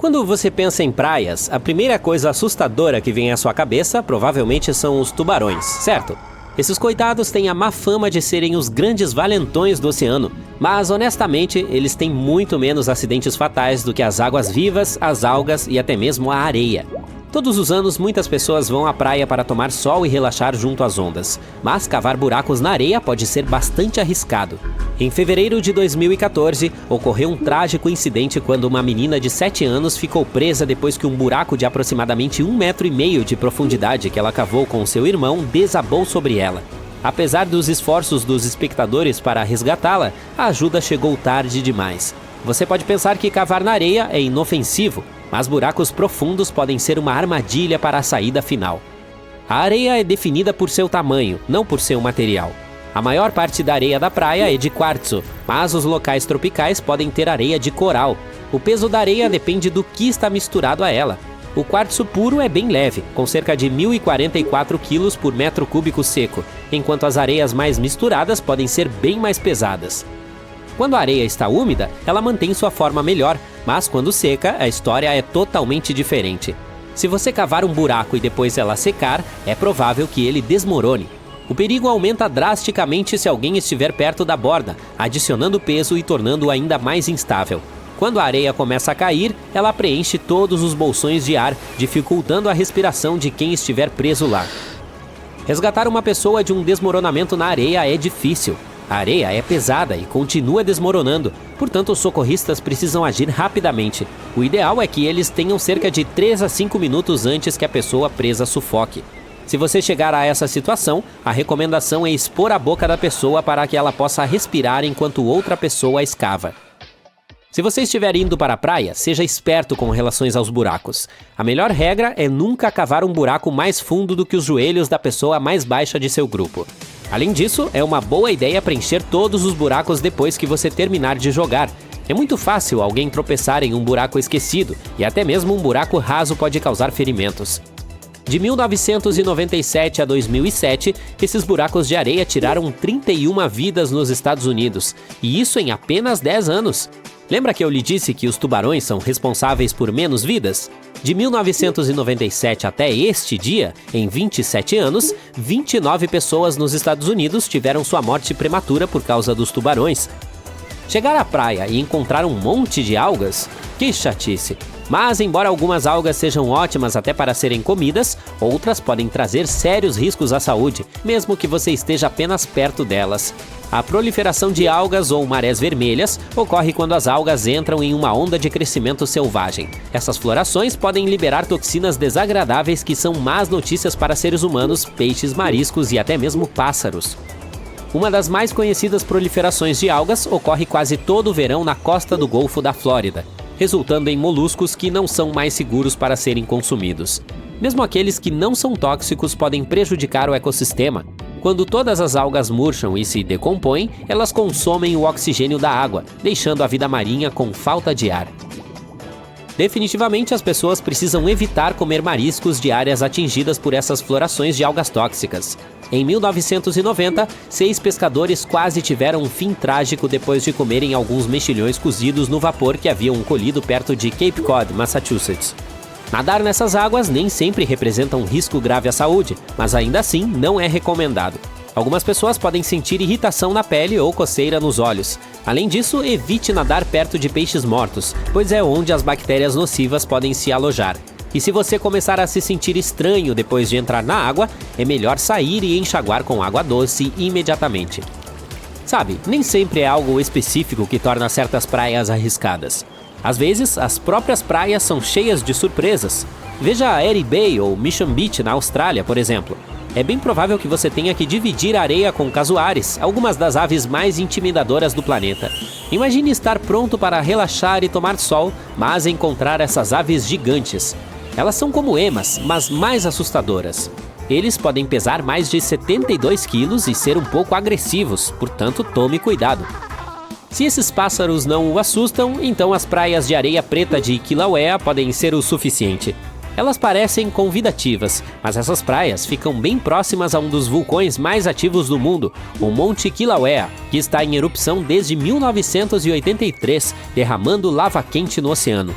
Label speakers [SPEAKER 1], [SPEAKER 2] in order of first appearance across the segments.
[SPEAKER 1] Quando você pensa em praias, a primeira coisa assustadora que vem à sua cabeça provavelmente são os tubarões, certo? Esses coitados têm a má fama de serem os grandes valentões do oceano, mas honestamente eles têm muito menos acidentes fatais do que as águas vivas, as algas e até mesmo a areia. Todos os anos, muitas pessoas vão à praia para tomar sol e relaxar junto às ondas, mas cavar buracos na areia pode ser bastante arriscado. Em fevereiro de 2014, ocorreu um trágico incidente quando uma menina de 7 anos ficou presa depois que um buraco de aproximadamente 1,5 metros de profundidade que ela cavou com seu irmão desabou sobre ela. Apesar dos esforços dos espectadores para resgatá-la, a ajuda chegou tarde demais. Você pode pensar que cavar na areia é inofensivo, mas buracos profundos podem ser uma armadilha para a saída final. A areia é definida por seu tamanho, não por seu material. A maior parte da areia da praia é de quartzo, mas os locais tropicais podem ter areia de coral. O peso da areia depende do que está misturado a ela. O quartzo puro é bem leve, com cerca de 1.044 kg por metro cúbico seco, enquanto as areias mais misturadas podem ser bem mais pesadas. Quando a areia está úmida, ela mantém sua forma melhor, mas quando seca, a história é totalmente diferente. Se você cavar um buraco e depois ela secar, é provável que ele desmorone. O perigo aumenta drasticamente se alguém estiver perto da borda, adicionando peso e tornando-o ainda mais instável. Quando a areia começa a cair, ela preenche todos os bolsões de ar, dificultando a respiração de quem estiver preso lá. Resgatar uma pessoa de um desmoronamento na areia é difícil. A areia é pesada e continua desmoronando, portanto os socorristas precisam agir rapidamente. O ideal é que eles tenham cerca de 3 a 5 minutos antes que a pessoa presa sufoque. Se você chegar a essa situação, a recomendação é expor a boca da pessoa para que ela possa respirar enquanto outra pessoa escava. Se você estiver indo para a praia, seja esperto com relação aos buracos. A melhor regra é nunca cavar um buraco mais fundo do que os joelhos da pessoa mais baixa de seu grupo. Além disso, é uma boa ideia preencher todos os buracos depois que você terminar de jogar. É muito fácil alguém tropeçar em um buraco esquecido, e até mesmo um buraco raso pode causar ferimentos. De 1997 a 2007, esses buracos de areia tiraram 31 vidas nos Estados Unidos, e isso em apenas 10 anos. Lembra que eu lhe disse que os tubarões são responsáveis por menos vidas? De 1997 até este dia, em 27 anos, 29 pessoas nos Estados Unidos tiveram sua morte prematura por causa dos tubarões. Chegar à praia e encontrar um monte de algas? Que chatice! Mas, embora algumas algas sejam ótimas até para serem comidas, outras podem trazer sérios riscos à saúde, mesmo que você esteja apenas perto delas. A proliferação de algas ou marés vermelhas ocorre quando as algas entram em uma onda de crescimento selvagem. Essas florações podem liberar toxinas desagradáveis que são más notícias para seres humanos, peixes, mariscos e até mesmo pássaros. Uma das mais conhecidas proliferações de algas ocorre quase todo o verão na costa do Golfo da Flórida, resultando em moluscos que não são mais seguros para serem consumidos. Mesmo aqueles que não são tóxicos podem prejudicar o ecossistema. Quando todas as algas murcham e se decompõem, elas consomem o oxigênio da água, deixando a vida marinha com falta de ar. Definitivamente, as pessoas precisam evitar comer mariscos de áreas atingidas por essas florações de algas tóxicas. Em 1990, 6 pescadores quase tiveram um fim trágico depois de comerem alguns mexilhões cozidos no vapor que haviam colhido perto de Cape Cod, Massachusetts. Nadar nessas águas nem sempre representa um risco grave à saúde, mas ainda assim não é recomendado. Algumas pessoas podem sentir irritação na pele ou coceira nos olhos. Além disso, evite nadar perto de peixes mortos, pois é onde as bactérias nocivas podem se alojar. E se você começar a se sentir estranho depois de entrar na água, é melhor sair e enxaguar com água doce imediatamente. Sabe, nem sempre é algo específico que torna certas praias arriscadas. Às vezes, as próprias praias são cheias de surpresas. Veja a Erie Bay ou Mission Beach na Austrália, por exemplo. É bem provável que você tenha que dividir a areia com casuares, algumas das aves mais intimidadoras do planeta. Imagine estar pronto para relaxar e tomar sol, mas encontrar essas aves gigantes. Elas são como emas, mas mais assustadoras. Eles podem pesar mais de 72 quilos e ser um pouco agressivos, portanto tome cuidado. Se esses pássaros não o assustam, então as praias de areia preta de Kilauea podem ser o suficiente. Elas parecem convidativas, mas essas praias ficam bem próximas a um dos vulcões mais ativos do mundo, o Monte Kilauea, que está em erupção desde 1983, derramando lava quente no oceano.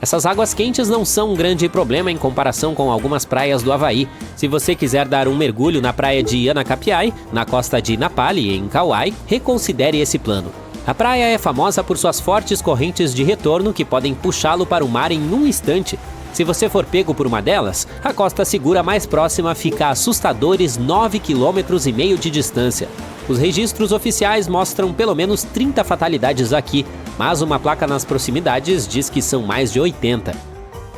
[SPEAKER 1] Essas águas quentes não são um grande problema em comparação com algumas praias do Havaí. Se você quiser dar um mergulho na praia de Anacapyaí, na costa de Napali, em Kauai, reconsidere esse plano. A praia é famosa por suas fortes correntes de retorno que podem puxá-lo para o mar em um instante. Se você for pego por uma delas, a costa segura mais próxima fica a assustadores 9,5 km de distância. Os registros oficiais mostram pelo menos 30 fatalidades aqui, mas uma placa nas proximidades diz que são mais de 80.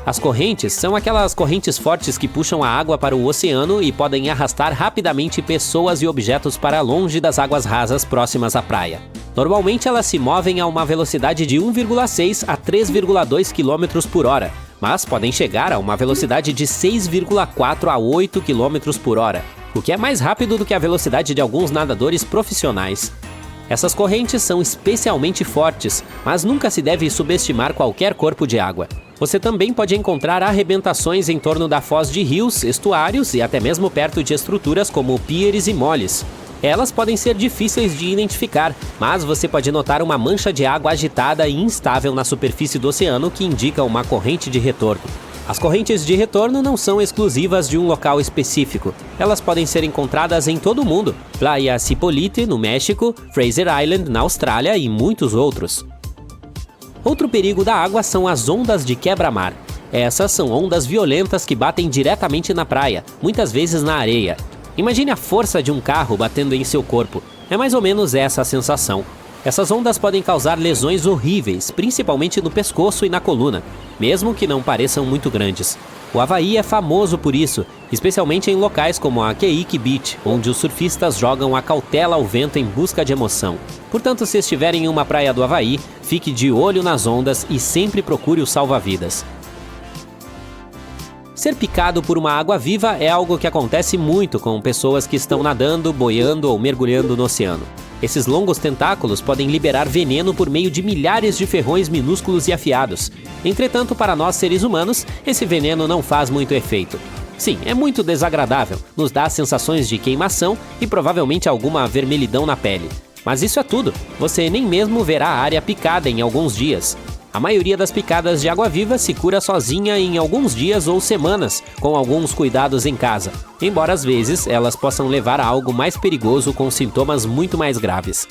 [SPEAKER 1] As correntes são aquelas correntes fortes que puxam a água para o oceano e podem arrastar rapidamente pessoas e objetos para longe das águas rasas próximas à praia. Normalmente elas se movem a uma velocidade de 1,6 a 3,2 km por hora, mas podem chegar a uma velocidade de 6,4 a 8 km por hora, o que é mais rápido do que a velocidade de alguns nadadores profissionais. Essas correntes são especialmente fortes, mas nunca se deve subestimar qualquer corpo de água. Você também pode encontrar arrebentações em torno da foz de rios, estuários e até mesmo perto de estruturas como piers e moles. Elas podem ser difíceis de identificar, mas você pode notar uma mancha de água agitada e instável na superfície do oceano que indica uma corrente de retorno. As correntes de retorno não são exclusivas de um local específico. Elas podem ser encontradas em todo o mundo. Playa Cipolite, no México, Fraser Island, na Austrália e muitos outros. Outro perigo da água são as ondas de quebra-mar. Essas são ondas violentas que batem diretamente na praia, muitas vezes na areia. Imagine a força de um carro batendo em seu corpo. É mais ou menos essa a sensação. Essas ondas podem causar lesões horríveis, principalmente no pescoço e na coluna, mesmo que não pareçam muito grandes. O Havaí é famoso por isso, especialmente em locais como a Keiki Beach, onde os surfistas jogam a cautela ao vento em busca de emoção. Portanto, se estiver em uma praia do Havaí, fique de olho nas ondas e sempre procure o salva-vidas. Ser picado por uma água-viva é algo que acontece muito com pessoas que estão nadando, boiando ou mergulhando no oceano. Esses longos tentáculos podem liberar veneno por meio de milhares de ferrões minúsculos e afiados. Entretanto, para nós seres humanos, esse veneno não faz muito efeito. Sim, é muito desagradável, nos dá sensações de queimação e provavelmente alguma vermelhidão na pele. Mas isso é tudo, você nem mesmo verá a área picada em alguns dias. A maioria das picadas de água-viva se cura sozinha em alguns dias ou semanas, com alguns cuidados em casa, embora às vezes elas possam levar a algo mais perigoso com sintomas muito mais graves.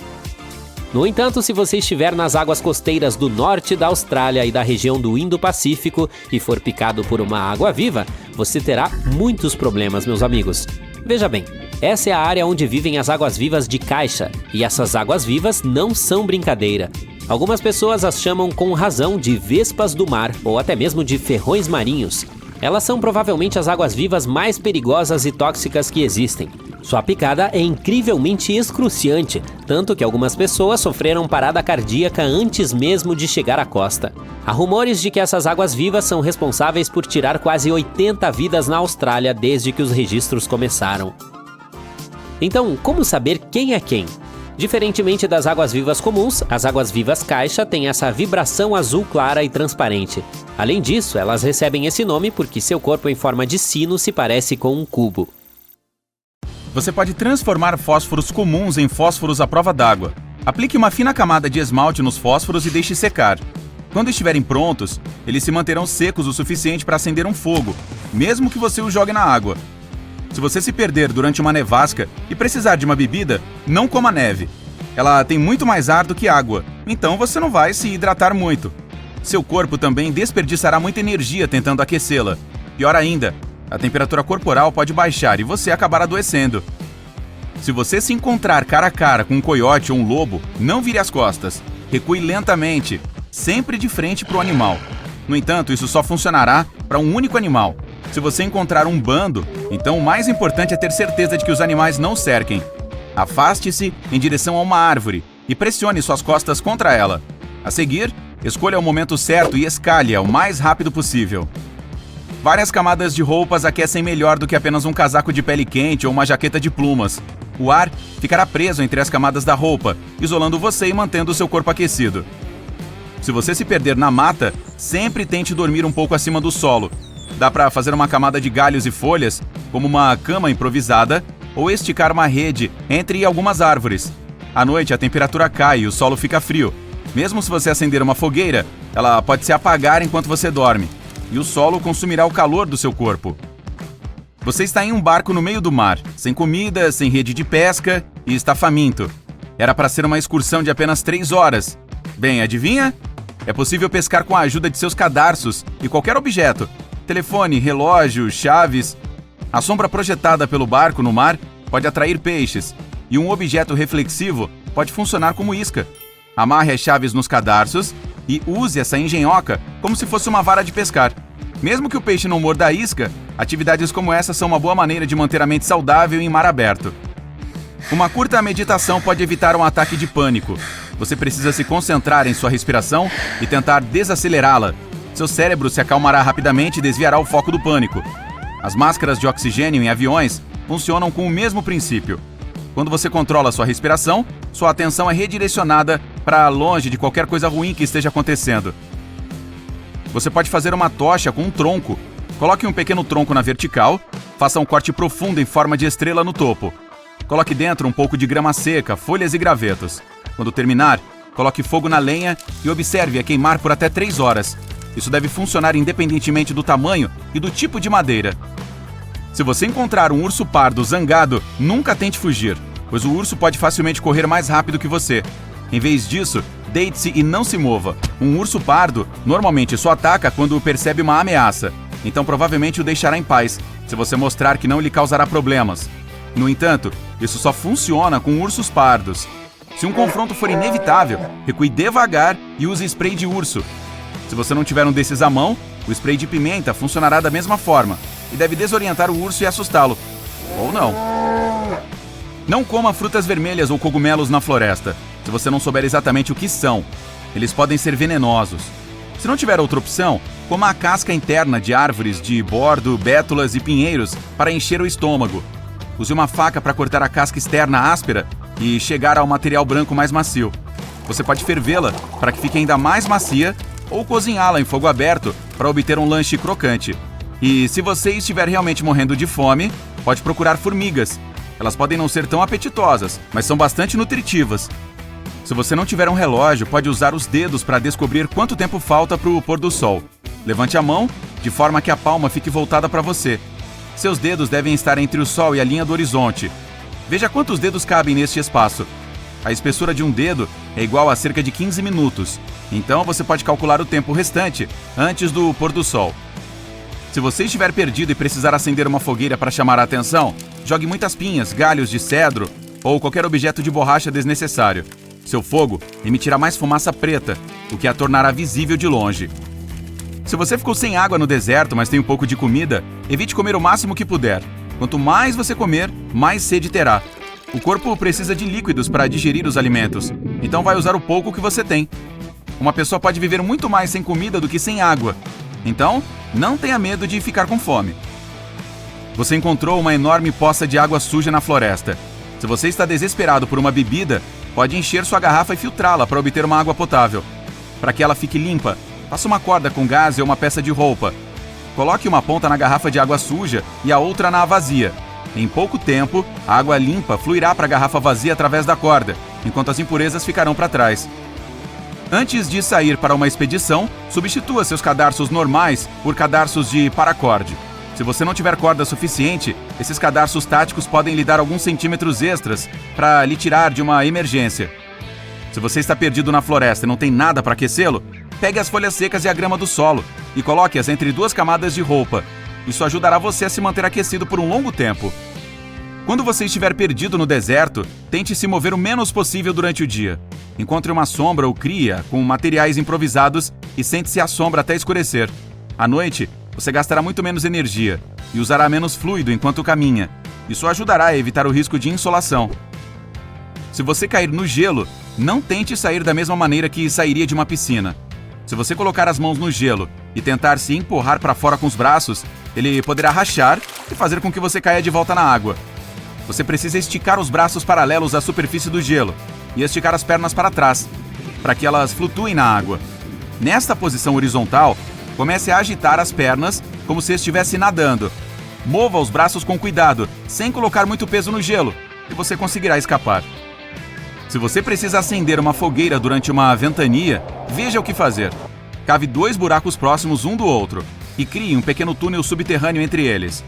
[SPEAKER 1] No entanto, se você estiver nas águas costeiras do norte da Austrália e da região do Indo-Pacífico e for picado por uma água-viva, você terá muitos problemas, meus amigos. Veja bem, essa é a área onde vivem as águas-vivas de caixa, e essas águas-vivas não são brincadeira. Algumas pessoas as chamam com razão de vespas do mar ou até mesmo de ferrões marinhos. Elas são provavelmente as águas-vivas mais perigosas e tóxicas que existem. Sua picada é incrivelmente excruciante, tanto que algumas pessoas sofreram parada cardíaca antes mesmo de chegar à costa. Há rumores de que essas águas-vivas são responsáveis por tirar quase 80 vidas na Austrália desde que os registros começaram. Então, como saber quem é quem? Diferentemente das águas-vivas comuns, as águas-vivas caixa têm essa vibração azul clara e transparente. Além disso, elas recebem esse nome porque seu corpo em forma de sino se parece com um cubo.
[SPEAKER 2] Você pode transformar fósforos comuns em fósforos à prova d'água. Aplique uma fina camada de esmalte nos fósforos e deixe secar. Quando estiverem prontos, eles se manterão secos o suficiente para acender um fogo, mesmo que você os jogue na água. Se você se perder durante uma nevasca e precisar de uma bebida, não coma neve. Ela tem muito mais ar do que água, então você não vai se hidratar muito. Seu corpo também desperdiçará muita energia tentando aquecê-la. Pior ainda, a temperatura corporal pode baixar e você acabar adoecendo. Se você se encontrar cara a cara com um coiote ou um lobo, não vire as costas. Recue lentamente, sempre de frente para o animal. No entanto, isso só funcionará para um único animal. Se você encontrar um bando, então o mais importante é ter certeza de que os animais não cerquem. Afaste-se em direção a uma árvore e pressione suas costas contra ela. A seguir, escolha o momento certo e escalhe-a o mais rápido possível. Várias camadas de roupas aquecem melhor do que apenas um casaco de pele quente ou uma jaqueta de plumas. O ar ficará preso entre as camadas da roupa, isolando você e mantendo o seu corpo aquecido. Se você se perder na mata, sempre tente dormir um pouco acima do solo. Dá para fazer uma camada de galhos e folhas, como uma cama improvisada, ou esticar uma rede entre algumas árvores. À noite, a temperatura cai e o solo fica frio. Mesmo se você acender uma fogueira, ela pode se apagar enquanto você dorme, e o solo consumirá o calor do seu corpo. Você está em um barco no meio do mar, sem comida, sem rede de pesca e está faminto. Era para ser uma excursão de apenas 3 horas. Bem, adivinha? É possível pescar com a ajuda de seus cadarços e qualquer objeto. Telefone, relógio, chaves. A sombra projetada pelo barco no mar pode atrair peixes, e um objeto reflexivo pode funcionar como isca. Amarre as chaves nos cadarços e use essa engenhoca como se fosse uma vara de pescar. Mesmo que o peixe não morda a isca, atividades como essa são uma boa maneira de manter a mente saudável em mar aberto. Uma curta meditação pode evitar um ataque de pânico. Você precisa se concentrar em sua respiração e tentar desacelerá-la. Seu cérebro se acalmará rapidamente e desviará o foco do pânico. As máscaras de oxigênio em aviões funcionam com o mesmo princípio. Quando você controla sua respiração, sua atenção é redirecionada para longe de qualquer coisa ruim que esteja acontecendo. Você pode fazer uma tocha com um tronco. Coloque um pequeno tronco na vertical, faça um corte profundo em forma de estrela no topo. Coloque dentro um pouco de grama seca, folhas e gravetos. Quando terminar, coloque fogo na lenha e observe-a queimar por até 3 horas. Isso deve funcionar independentemente do tamanho e do tipo de madeira. Se você encontrar um urso pardo zangado, nunca tente fugir, pois o urso pode facilmente correr mais rápido que você. Em vez disso, deite-se e não se mova. Um urso pardo normalmente só ataca quando percebe uma ameaça, então provavelmente o deixará em paz, se você mostrar que não lhe causará problemas. No entanto, isso só funciona com ursos pardos. Se um confronto for inevitável, recue devagar e use spray de urso. Se você não tiver um desses à mão, o spray de pimenta funcionará da mesma forma e deve desorientar o urso e assustá-lo. Ou não. Não coma frutas vermelhas ou cogumelos na floresta, se você não souber exatamente o que são. Eles podem ser venenosos. Se não tiver outra opção, coma a casca interna de árvores de bordo, bétulas e pinheiros para encher o estômago. Use uma faca para cortar a casca externa áspera e chegar ao material branco mais macio. Você pode fervê-la para que fique ainda mais macia ou cozinhá-la em fogo aberto para obter um lanche crocante. E se você estiver realmente morrendo de fome, pode procurar formigas. Elas podem não ser tão apetitosas, mas são bastante nutritivas. Se você não tiver um relógio, pode usar os dedos para descobrir quanto tempo falta para o pôr do sol. Levante a mão, de forma que a palma fique voltada para você. Seus dedos devem estar entre o sol e a linha do horizonte. Veja quantos dedos cabem neste espaço. A espessura de um dedo é igual a cerca de 15 minutos. Então você pode calcular o tempo restante antes do pôr do sol. Se você estiver perdido e precisar acender uma fogueira para chamar a atenção, jogue muitas pinhas, galhos de cedro ou qualquer objeto de borracha desnecessário. Seu fogo emitirá mais fumaça preta, o que a tornará visível de longe. Se você ficou sem água no deserto, mas tem um pouco de comida, evite comer o máximo que puder. Quanto mais você comer, mais sede terá. O corpo precisa de líquidos para digerir os alimentos, então vai usar o pouco que você tem. Uma pessoa pode viver muito mais sem comida do que sem água. Então, não tenha medo de ficar com fome. Você encontrou uma enorme poça de água suja na floresta. Se você está desesperado por uma bebida, pode encher sua garrafa e filtrá-la para obter uma água potável. Para que ela fique limpa, faça uma corda com gás e uma peça de roupa. Coloque uma ponta na garrafa de água suja e a outra na vazia. Em pouco tempo, a água limpa fluirá para a garrafa vazia através da corda, enquanto as impurezas ficarão para trás. Antes de sair para uma expedição, substitua seus cadarços normais por cadarços de paracorde. Se você não tiver corda suficiente, esses cadarços táticos podem lhe dar alguns centímetros extras para lhe tirar de uma emergência. Se você está perdido na floresta e não tem nada para aquecê-lo, pegue as folhas secas e a grama do solo e coloque-as entre 2 camadas de roupa. Isso ajudará você a se manter aquecido por um longo tempo. Quando você estiver perdido no deserto, tente se mover o menos possível durante o dia. Encontre uma sombra ou cria com materiais improvisados e sente-se à sombra até escurecer. À noite, você gastará muito menos energia e usará menos fluido enquanto caminha. Isso ajudará a evitar o risco de insolação. Se você cair no gelo, não tente sair da mesma maneira que sairia de uma piscina. Se você colocar as mãos no gelo e tentar se empurrar para fora com os braços, ele poderá rachar e fazer com que você caia de volta na água. Você precisa esticar os braços paralelos à superfície do gelo e esticar as pernas para trás, para que elas flutuem na água. Nesta posição horizontal, comece a agitar as pernas como se estivesse nadando. Mova os braços com cuidado, sem colocar muito peso no gelo, e você conseguirá escapar. Se você precisa acender uma fogueira durante uma ventania, veja o que fazer. Cave 2 buracos próximos um do outro e crie um pequeno túnel subterrâneo entre eles.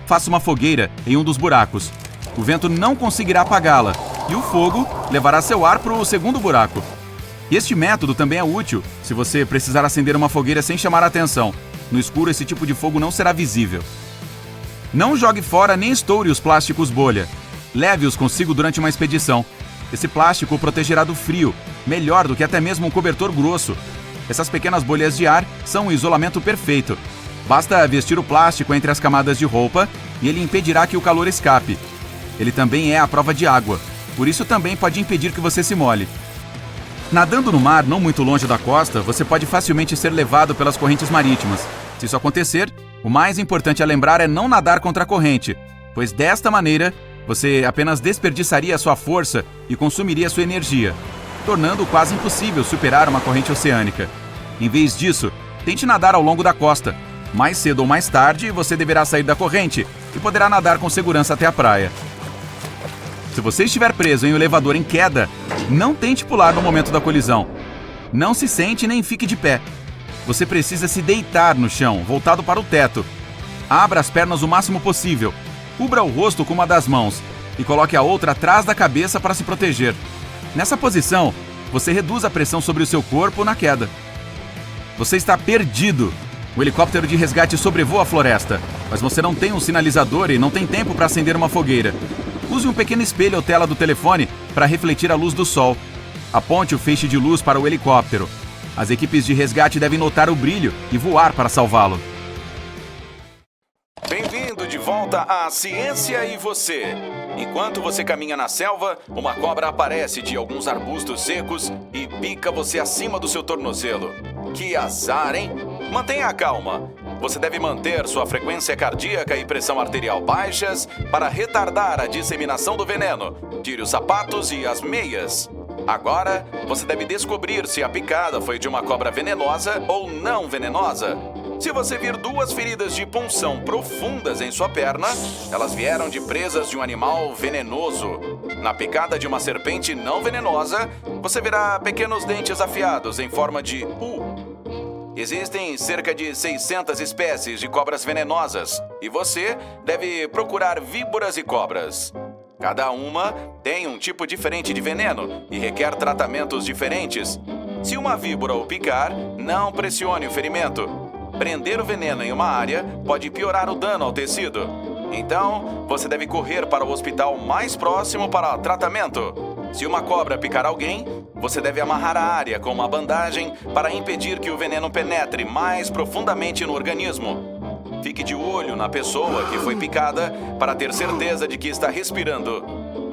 [SPEAKER 2] Faça uma fogueira em um dos buracos. O vento não conseguirá apagá-la e o fogo levará seu ar para o segundo buraco. Este método também é útil se você precisar acender uma fogueira sem chamar a atenção. No escuro, esse tipo de fogo não será visível. Não jogue fora nem estoure os plásticos bolha. Leve-os consigo durante uma expedição. Esse plástico o protegerá do frio, melhor do que até mesmo um cobertor grosso. Essas pequenas bolhas de ar são um isolamento perfeito. Basta vestir o plástico entre as camadas de roupa e ele impedirá que o calor escape. Ele também é à prova de água, por isso também pode impedir que você se molhe. Nadando no mar não muito longe da costa, você pode facilmente ser levado pelas correntes marítimas. Se isso acontecer, o mais importante a lembrar é não nadar contra a corrente, pois desta maneira você apenas desperdiçaria sua força e consumiria sua energia, tornando quase impossível superar uma corrente oceânica. Em vez disso, tente nadar ao longo da costa. Mais cedo ou mais tarde, você deverá sair da corrente e poderá nadar com segurança até a praia. Se você estiver preso em um elevador em queda, não tente pular no momento da colisão. Não se sente nem fique de pé. Você precisa se deitar no chão, voltado para o teto. Abra as pernas o máximo possível. Cubra o rosto com uma das mãos e coloque a outra atrás da cabeça para se proteger. Nessa posição, você reduz a pressão sobre o seu corpo na queda. Você está perdido. O helicóptero de resgate sobrevoa a floresta, mas você não tem um sinalizador e não tem tempo para acender uma fogueira. Use um pequeno espelho ou tela do telefone para refletir a luz do sol. Aponte o feixe de luz para o helicóptero. As equipes de resgate devem notar o brilho e voar para salvá-lo.
[SPEAKER 3] Bem-vindo de volta à Ciência e Você. Enquanto você caminha na selva, uma cobra aparece de alguns arbustos secos e pica você acima do seu tornozelo. Que azar, hein? Mantenha a calma. Você deve manter sua frequência cardíaca e pressão arterial baixas para retardar a disseminação do veneno. Tire os sapatos e as meias. Agora, você deve descobrir se a picada foi de uma cobra venenosa ou não venenosa. Se você vir 2 feridas de punção profundas em sua perna, elas vieram de presas de um animal venenoso. Na picada de uma serpente não venenosa, você verá pequenos dentes afiados em forma de U. Existem cerca de 600 espécies de cobras venenosas e você deve procurar víboras e cobras. Cada uma tem um tipo diferente de veneno e requer tratamentos diferentes. Se uma víbora o picar, não pressione o ferimento. Prender o veneno em uma área pode piorar o dano ao tecido. Então, você deve correr para o hospital mais próximo para tratamento. Se uma cobra picar alguém, você deve amarrar a área com uma bandagem para impedir que o veneno penetre mais profundamente no organismo. Fique de olho na pessoa que foi picada para ter certeza de que está respirando.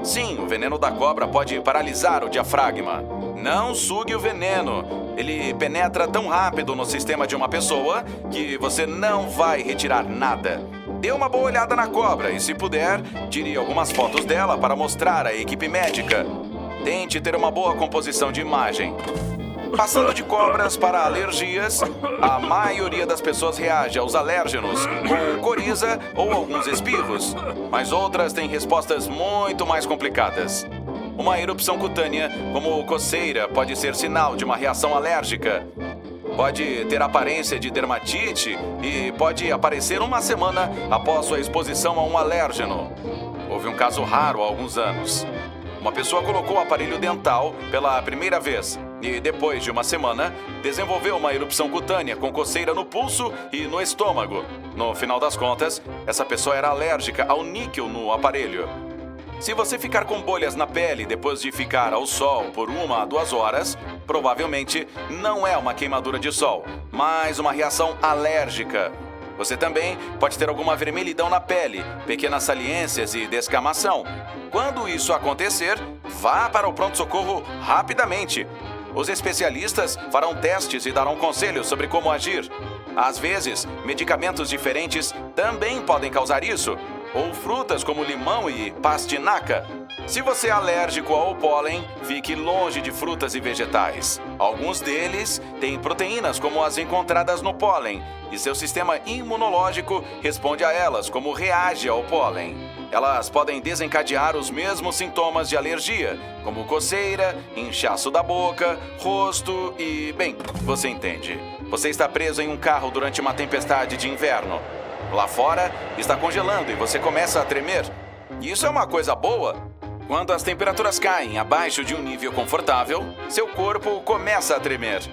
[SPEAKER 3] Sim, o veneno da cobra pode paralisar o diafragma. Não sugue o veneno. Ele penetra tão rápido no sistema de uma pessoa que você não vai retirar nada. Dê uma boa olhada na cobra e, se puder, tire algumas fotos dela para mostrar à equipe médica. Tente ter uma boa composição de imagem. Passando de cobras para alergias, a maioria das pessoas reage aos alérgenos com coriza ou alguns espirros, mas outras têm respostas muito mais complicadas. Uma erupção cutânea, como coceira, pode ser sinal de uma reação alérgica. Pode ter aparência de dermatite e pode aparecer uma semana após sua exposição a um alérgeno. Houve um caso raro há alguns anos. Uma pessoa colocou o aparelho dental pela primeira vez e, depois de uma semana, desenvolveu uma erupção cutânea com coceira no pulso e no estômago. No final das contas, essa pessoa era alérgica ao níquel no aparelho. Se você ficar com bolhas na pele depois de ficar ao sol por 1 a 2 horas, provavelmente não é uma queimadura de sol, mas uma reação alérgica. Você também pode ter alguma vermelhidão na pele, pequenas saliências e descamação. Quando isso acontecer, vá para o pronto-socorro rapidamente. Os especialistas farão testes e darão conselhos sobre como agir. Às vezes, medicamentos diferentes também podem causar isso, ou frutas como limão e pastinaca. Se você é alérgico ao pólen, fique longe de frutas e vegetais. Alguns deles têm proteínas como as encontradas no pólen, e seu sistema imunológico responde a elas como reage ao pólen. elas podem desencadear os mesmos sintomas de alergia, como coceira, inchaço da boca, rosto e, bem, você entende. Você está preso em um carro durante uma tempestade de inverno. Lá fora está congelando e você começa a tremer. Isso é uma coisa boa. Quando as temperaturas caem abaixo de um nível confortável, seu corpo começa a tremer.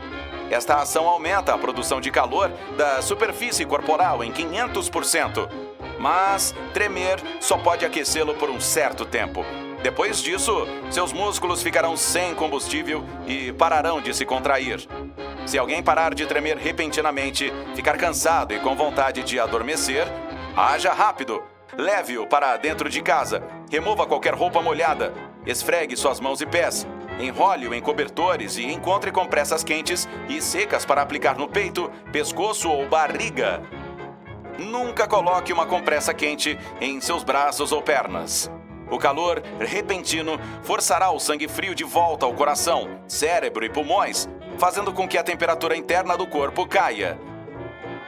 [SPEAKER 3] Esta ação aumenta a produção de calor da superfície corporal em 500%. Mas tremer só pode aquecê-lo por um certo tempo. Depois disso, seus músculos ficarão sem combustível e pararão de se contrair. Se alguém parar de tremer repentinamente, ficar cansado e com vontade de adormecer, haja rápido. Leve-o para dentro de casa, remova qualquer roupa molhada, esfregue suas mãos e pés, enrole-o em cobertores e encontre compressas quentes e secas para aplicar no peito, pescoço ou barriga. Nunca coloque uma compressa quente em seus braços ou pernas. O calor repentino forçará o sangue frio de volta ao coração, cérebro e pulmões, fazendo com que a temperatura interna do corpo caia.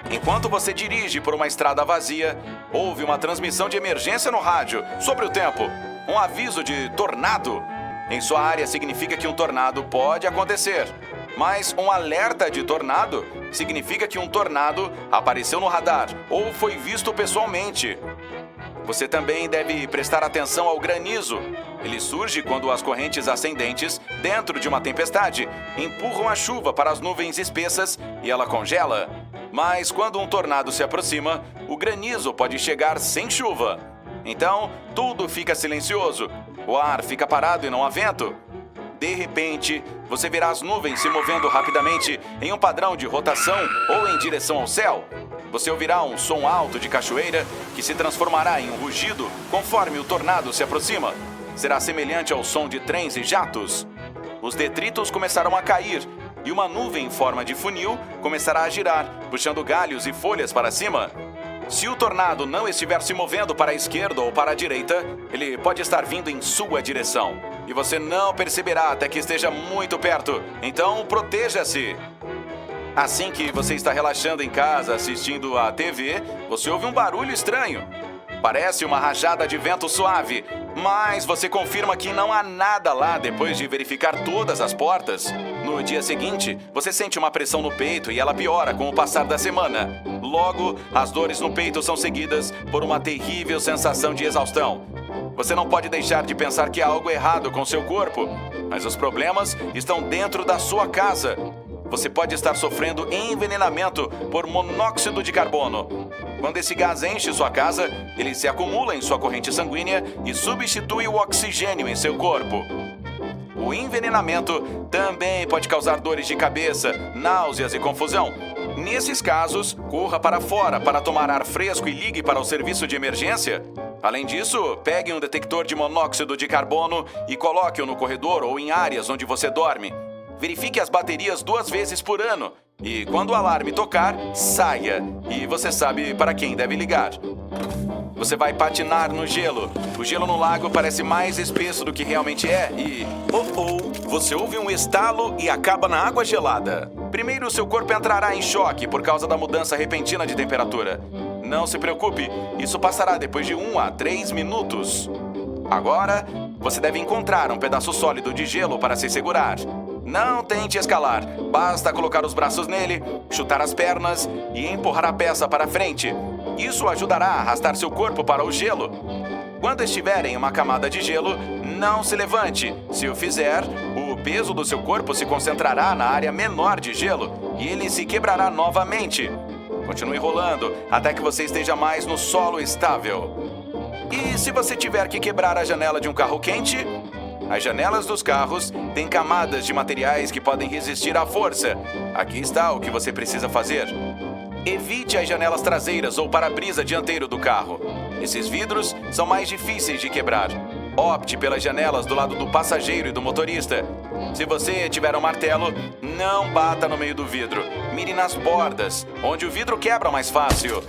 [SPEAKER 3] Enquanto você dirige por uma estrada vazia, houve uma transmissão de emergência no rádio sobre o tempo. Um aviso de tornado. Em sua área significa que um tornado pode acontecer. Mas um alerta de tornado significa que um tornado apareceu no radar ou foi visto pessoalmente. Você também deve prestar atenção ao granizo. Ele surge quando as correntes ascendentes, dentro de uma tempestade, empurram a chuva para as nuvens espessas e ela congela. Mas quando um tornado se aproxima, o granizo pode chegar sem chuva. Então, tudo fica silencioso. O ar fica parado e não há vento. De repente, você verá as nuvens se movendo rapidamente em um padrão de rotação ou em direção ao céu. Você ouvirá um som alto de cachoeira que se transformará em um rugido conforme o tornado se aproxima. Será semelhante ao som de trens e jatos. Os detritos começarão a cair e uma nuvem em forma de funil começará a girar, puxando galhos e folhas para cima. Se o tornado não estiver se movendo para a esquerda ou para a direita, ele pode estar vindo em sua direção. E você não perceberá até que esteja muito perto. Então, proteja-se! Assim que você está relaxando em casa assistindo à TV, você ouve um barulho estranho. Parece uma rajada de vento suave, mas você confirma que não há nada lá depois de verificar todas as portas. No dia seguinte, você sente uma pressão no peito e ela piora com o passar da semana. Logo, as dores no peito são seguidas por uma terrível sensação de exaustão. Você não pode deixar de pensar que há algo errado com seu corpo, mas os problemas estão dentro da sua casa. Você pode estar sofrendo envenenamento por monóxido de carbono. Quando esse gás enche sua casa, ele se acumula em sua corrente sanguínea e substitui o oxigênio em seu corpo. O envenenamento também pode causar dores de cabeça, náuseas e confusão. Nesses casos, corra para fora para tomar ar fresco e ligue para o serviço de emergência. Além disso, pegue um detector de monóxido de carbono e coloque-o no corredor ou em áreas onde você dorme. Verifique as baterias 2 vezes por ano. E quando o alarme tocar, saia. E você sabe para quem deve ligar. Você vai patinar no gelo. O gelo no lago parece mais espesso do que realmente é e... Você ouve um estalo e acaba na água gelada. Primeiro, seu corpo entrará em choque por causa da mudança repentina de temperatura. Não se preocupe, isso passará depois de 1 a 3 minutos. Agora, você deve encontrar um pedaço sólido de gelo para se segurar. Não tente escalar, basta colocar os braços nele, chutar as pernas e empurrar a peça para frente. Isso ajudará a arrastar seu corpo para o gelo. Quando estiver em uma camada de gelo, não se levante. Se o fizer, o peso do seu corpo se concentrará na área menor de gelo e ele se quebrará novamente. Continue rolando até que você esteja mais no solo estável. E se você tiver que quebrar a janela de um carro quente... As janelas dos carros têm camadas de materiais que podem resistir à força. Aqui está o que você precisa fazer. Evite as janelas traseiras ou para-brisa dianteiro do carro. Esses vidros são mais difíceis de quebrar. Opte pelas janelas do lado do passageiro e do motorista. Se você tiver um martelo, não bata no meio do vidro. Mire nas bordas, onde o vidro quebra mais fácil.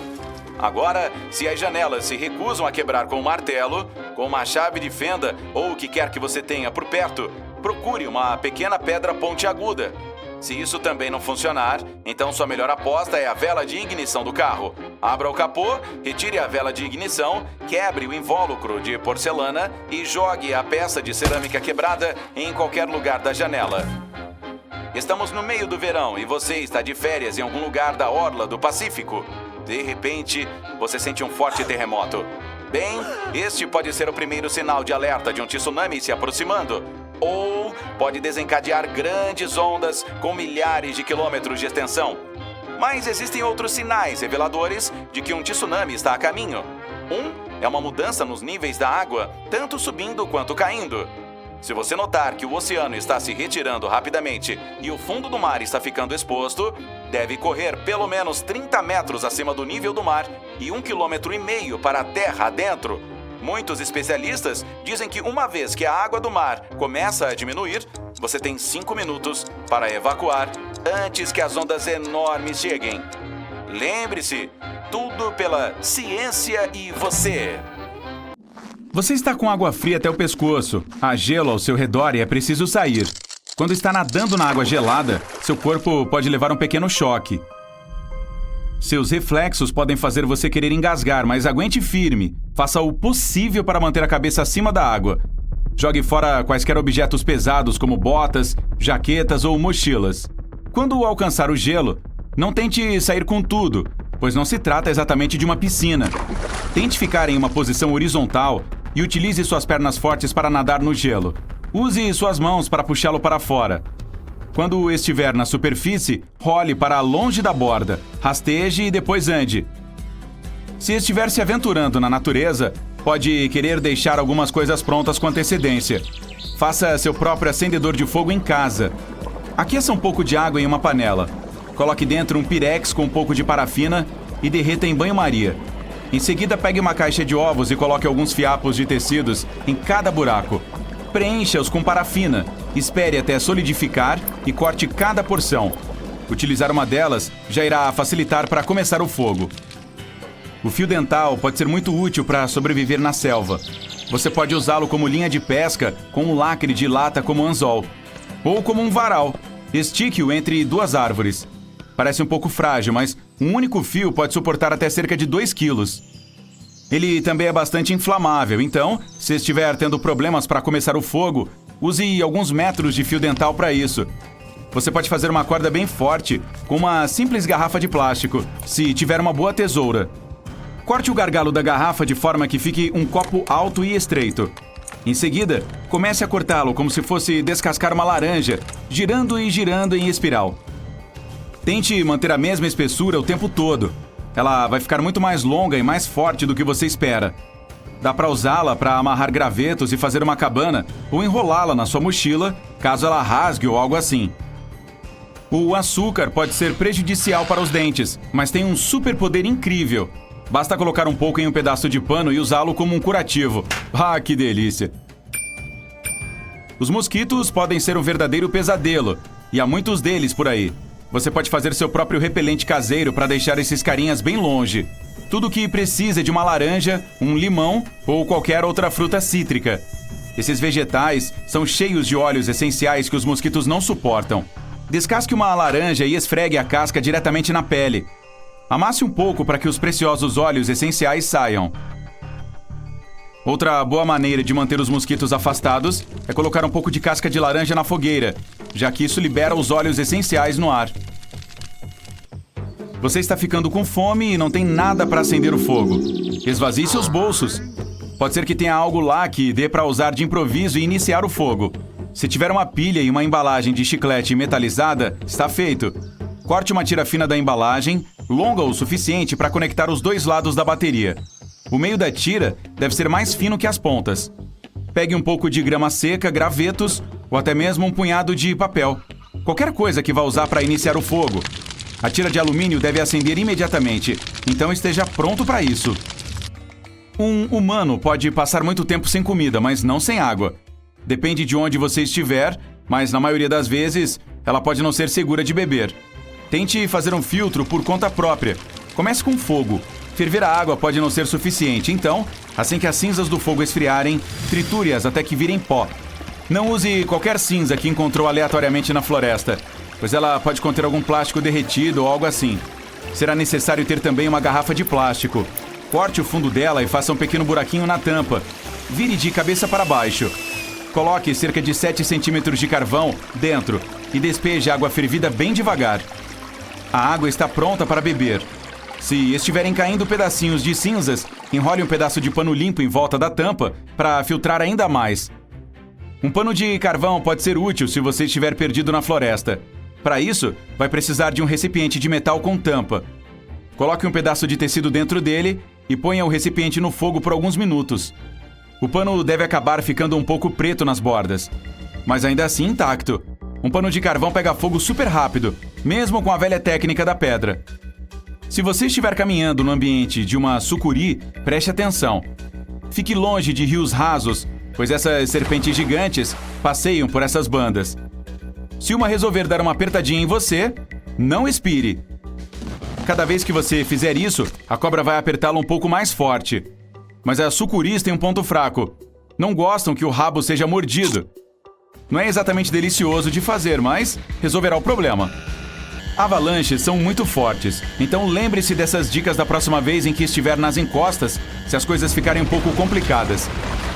[SPEAKER 3] Agora, se as janelas se recusam a quebrar com um martelo, com uma chave de fenda ou o que quer que você tenha por perto, procure uma pequena pedra pontiaguda. Se isso também não funcionar, então sua melhor aposta é a vela de ignição do carro. Abra o capô, retire a vela de ignição, quebre o invólucro de porcelana e jogue a peça de cerâmica quebrada em qualquer lugar da janela. Estamos no meio do verão e você está de férias em algum lugar da orla do Pacífico. De repente, você sente um forte terremoto. Bem, este pode ser o primeiro sinal de alerta de um tsunami se aproximando. Ou pode desencadear grandes ondas com milhares de quilômetros de extensão. Mas existem outros sinais reveladores de que um tsunami está a caminho. Um é uma mudança nos níveis da água, tanto subindo quanto caindo. Se você notar que o oceano está se retirando rapidamente e o fundo do mar está ficando exposto, deve correr pelo menos 30 metros acima do nível do mar e 1,5 km para a terra adentro. Muitos especialistas dizem que uma vez que a água do mar começa a diminuir, você tem 5 minutos para evacuar antes que as ondas enormes cheguem. Lembre-se, tudo pela ciência e você.
[SPEAKER 2] Você está com água fria até o pescoço, há gelo ao seu redor e é preciso sair. Quando está nadando na água gelada, seu corpo pode levar um pequeno choque. Seus reflexos podem fazer você querer engasgar, mas aguente firme. Faça o possível para manter a cabeça acima da água. Jogue fora quaisquer objetos pesados como botas, jaquetas ou mochilas. Quando alcançar o gelo, não tente sair com tudo, pois não se trata exatamente de uma piscina. Tente ficar em uma posição horizontal e utilize suas pernas fortes para nadar no gelo. Use suas mãos para puxá-lo para fora. Quando estiver na superfície, role para longe da borda, rasteje e depois ande. Se estiver se aventurando na natureza, pode querer deixar algumas coisas prontas com antecedência. Faça seu próprio acendedor de fogo em casa. Aqueça um pouco de água em uma panela. Coloque dentro um pirex com um pouco de parafina e derreta em banho-maria. Em seguida, pegue uma caixa de ovos e coloque alguns fiapos de tecidos em cada buraco. Preencha-os com parafina. Espere até solidificar e corte cada porção. Utilizar uma delas já irá facilitar para começar o fogo. O fio dental pode ser muito útil para sobreviver na selva. Você pode usá-lo como linha de pesca com um lacre de lata como anzol. Ou como um varal. Estique-o entre duas árvores. Parece um pouco frágil, mas um único fio pode suportar até cerca de 2 quilos. Ele também é bastante inflamável, então, se estiver tendo problemas para começar o fogo, use alguns metros de fio dental para isso. Você pode fazer uma corda bem forte com uma simples garrafa de plástico, se tiver uma boa tesoura. Corte o gargalo da garrafa de forma que fique um copo alto e estreito. Em seguida, comece a cortá-lo como se fosse descascar uma laranja, girando e girando em espiral. Tente manter a mesma espessura o tempo todo. Ela vai ficar muito mais longa e mais forte do que você espera. Dá para usá-la para amarrar gravetos e fazer uma cabana ou enrolá-la na sua mochila, caso ela rasgue ou algo assim. O açúcar pode ser prejudicial para os dentes, mas tem um superpoder incrível. Basta colocar um pouco em um pedaço de pano e usá-lo como um curativo. Ah, que delícia! Os mosquitos podem ser um verdadeiro pesadelo, e há muitos deles por aí. Você pode fazer seu próprio repelente caseiro para deixar esses carinhas bem longe. Tudo o que precisa é de uma laranja, um limão ou qualquer outra fruta cítrica. Esses vegetais são cheios de óleos essenciais que os mosquitos não suportam. Descasque uma laranja e esfregue a casca diretamente na pele. Amasse um pouco para que os preciosos óleos essenciais saiam. Outra boa maneira de manter os mosquitos afastados é colocar um pouco de casca de laranja na fogueira, já que isso libera os óleos essenciais no ar. Você está ficando com fome e não tem nada para acender o fogo. Esvazie seus bolsos. Pode ser que tenha algo lá que dê para usar de improviso e iniciar o fogo. Se tiver uma pilha e uma embalagem de chiclete metalizada, está feito. Corte uma tira fina da embalagem, longa o suficiente para conectar os dois lados da bateria. O meio da tira deve ser mais fino que as pontas. Pegue um pouco de grama seca, gravetos ou até mesmo um punhado de papel. Qualquer coisa que vá usar para iniciar o fogo. A tira de alumínio deve acender imediatamente, então esteja pronto para isso. Um humano pode passar muito tempo sem comida, mas não sem água. Depende de onde você estiver, mas na maioria das vezes ela pode não ser segura de beber. Tente fazer um filtro por conta própria. Comece com fogo. Ferver a água pode não ser suficiente, então, assim que as cinzas do fogo esfriarem, triture-as até que virem pó. Não use qualquer cinza que encontrou aleatoriamente na floresta. pois ela pode conter algum plástico derretido ou algo assim. Será necessário ter também uma garrafa de plástico. Corte o fundo dela e faça um pequeno buraquinho na tampa. Vire de cabeça para baixo. Coloque cerca de 7 centímetros de carvão dentro e despeje a água fervida bem devagar. A água está pronta para beber. Se estiverem caindo pedacinhos de cinzas, enrole um pedaço de pano limpo em volta da tampa para filtrar ainda mais. Um pano de carvão pode ser útil se você estiver perdido na floresta. Para isso, vai precisar de um recipiente de metal com tampa. Coloque um pedaço de tecido dentro dele e ponha o recipiente no fogo por alguns minutos. O pano deve acabar ficando um pouco preto nas bordas, mas ainda assim intacto. Um pano de carvão pega fogo super rápido, mesmo com a velha técnica da pedra. Se você estiver caminhando no ambiente de uma sucuri, preste atenção. Fique longe de rios rasos, pois essas serpentes gigantes passeiam por essas bandas. Se uma resolver dar uma apertadinha em você, não expire. Cada vez que você fizer isso, a cobra vai apertá-lo um pouco mais forte. Mas as sucuris têm um ponto fraco. Não gostam que o rabo seja mordido. Não é exatamente delicioso de fazer, mas resolverá o problema. Avalanches são muito fortes, então lembre-se dessas dicas da próxima vez em que estiver nas encostas, se as coisas ficarem um pouco complicadas.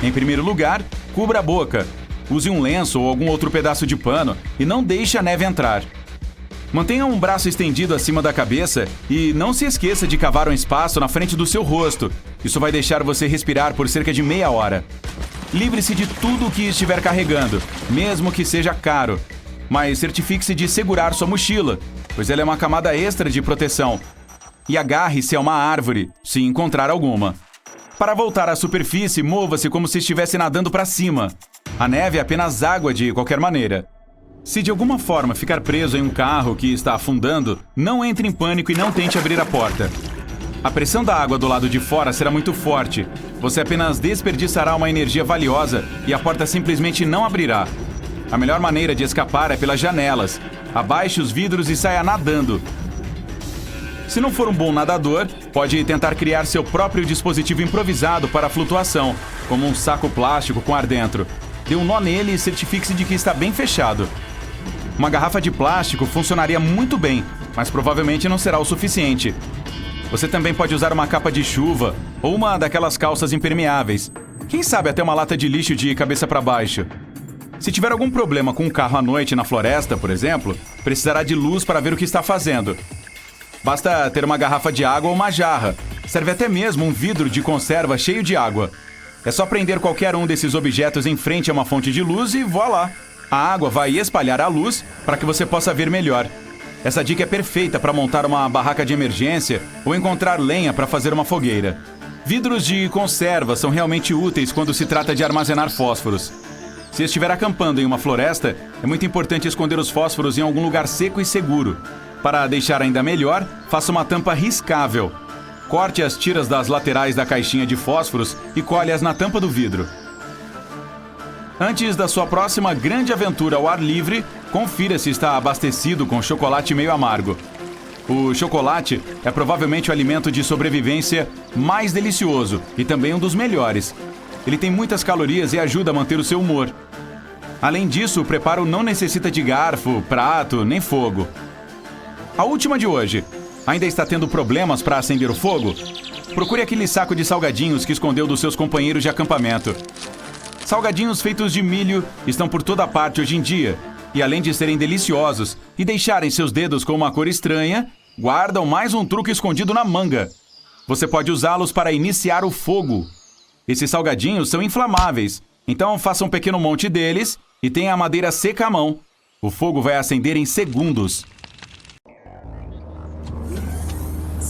[SPEAKER 2] Em primeiro lugar, cubra a boca. Use um lenço ou algum outro pedaço de pano e não deixe a neve entrar. Mantenha um braço estendido acima da cabeça e não se esqueça de cavar um espaço na frente do seu rosto. Isso vai deixar você respirar por cerca de meia hora. Livre-se de tudo o que estiver carregando, mesmo que seja caro. Mas certifique-se de segurar sua mochila, pois ela é uma camada extra de proteção. E agarre-se a uma árvore, se encontrar alguma. Para voltar à superfície, mova-se como se estivesse nadando para cima. A neve é apenas água de qualquer maneira. Se de alguma forma ficar preso em um carro que está afundando, não entre em pânico e não tente abrir a porta. A pressão da água do lado de fora será muito forte. Você apenas desperdiçará uma energia valiosa e a porta simplesmente não abrirá. A melhor maneira de escapar é pelas janelas. Abaixe os vidros e saia nadando. Se não for um bom nadador, pode tentar criar seu próprio dispositivo improvisado para a flutuação, como um saco plástico com ar dentro. Dê um nó nele e certifique-se de que está bem fechado. Uma garrafa de plástico funcionaria muito bem, mas provavelmente não será o suficiente. Você também pode usar uma capa de chuva ou uma daquelas calças impermeáveis. Quem sabe até uma lata de lixo de cabeça para baixo. Se tiver algum problema com um carro à noite na floresta, por exemplo, precisará de luz para ver o que está fazendo. Basta ter uma garrafa de água ou uma jarra. Serve até mesmo um vidro de conserva cheio de água. É só prender qualquer um desses objetos em frente a uma fonte de luz e voilá! A água vai espalhar a luz para que você possa ver melhor. Essa dica é perfeita para montar uma barraca de emergência ou encontrar lenha para fazer uma fogueira. Vidros de conserva são realmente úteis quando se trata de armazenar fósforos. Se estiver acampando em uma floresta, é muito importante esconder os fósforos em algum lugar seco e seguro. Para deixar ainda melhor, faça uma tampa riscável. Corte as tiras das laterais da caixinha de fósforos e colhe-as na tampa do vidro. Antes da sua próxima grande aventura ao ar livre, confira se está abastecido com chocolate meio amargo. O chocolate é provavelmente o alimento de sobrevivência mais delicioso e também um dos melhores. Ele tem muitas calorias e ajuda a manter o seu humor. Além disso, o preparo não necessita de garfo, prato, nem fogo. A última de hoje. Ainda está tendo problemas para acender o fogo? Procure aquele saco de salgadinhos que escondeu dos seus companheiros de acampamento. Salgadinhos feitos de milho estão por toda parte hoje em dia. E além de serem deliciosos e deixarem seus dedos com uma cor estranha, guardam mais um truque escondido na manga. Você pode usá-los para iniciar o fogo. Esses salgadinhos são inflamáveis, então faça um pequeno monte deles e tenha a madeira seca à mão. O fogo vai acender em segundos.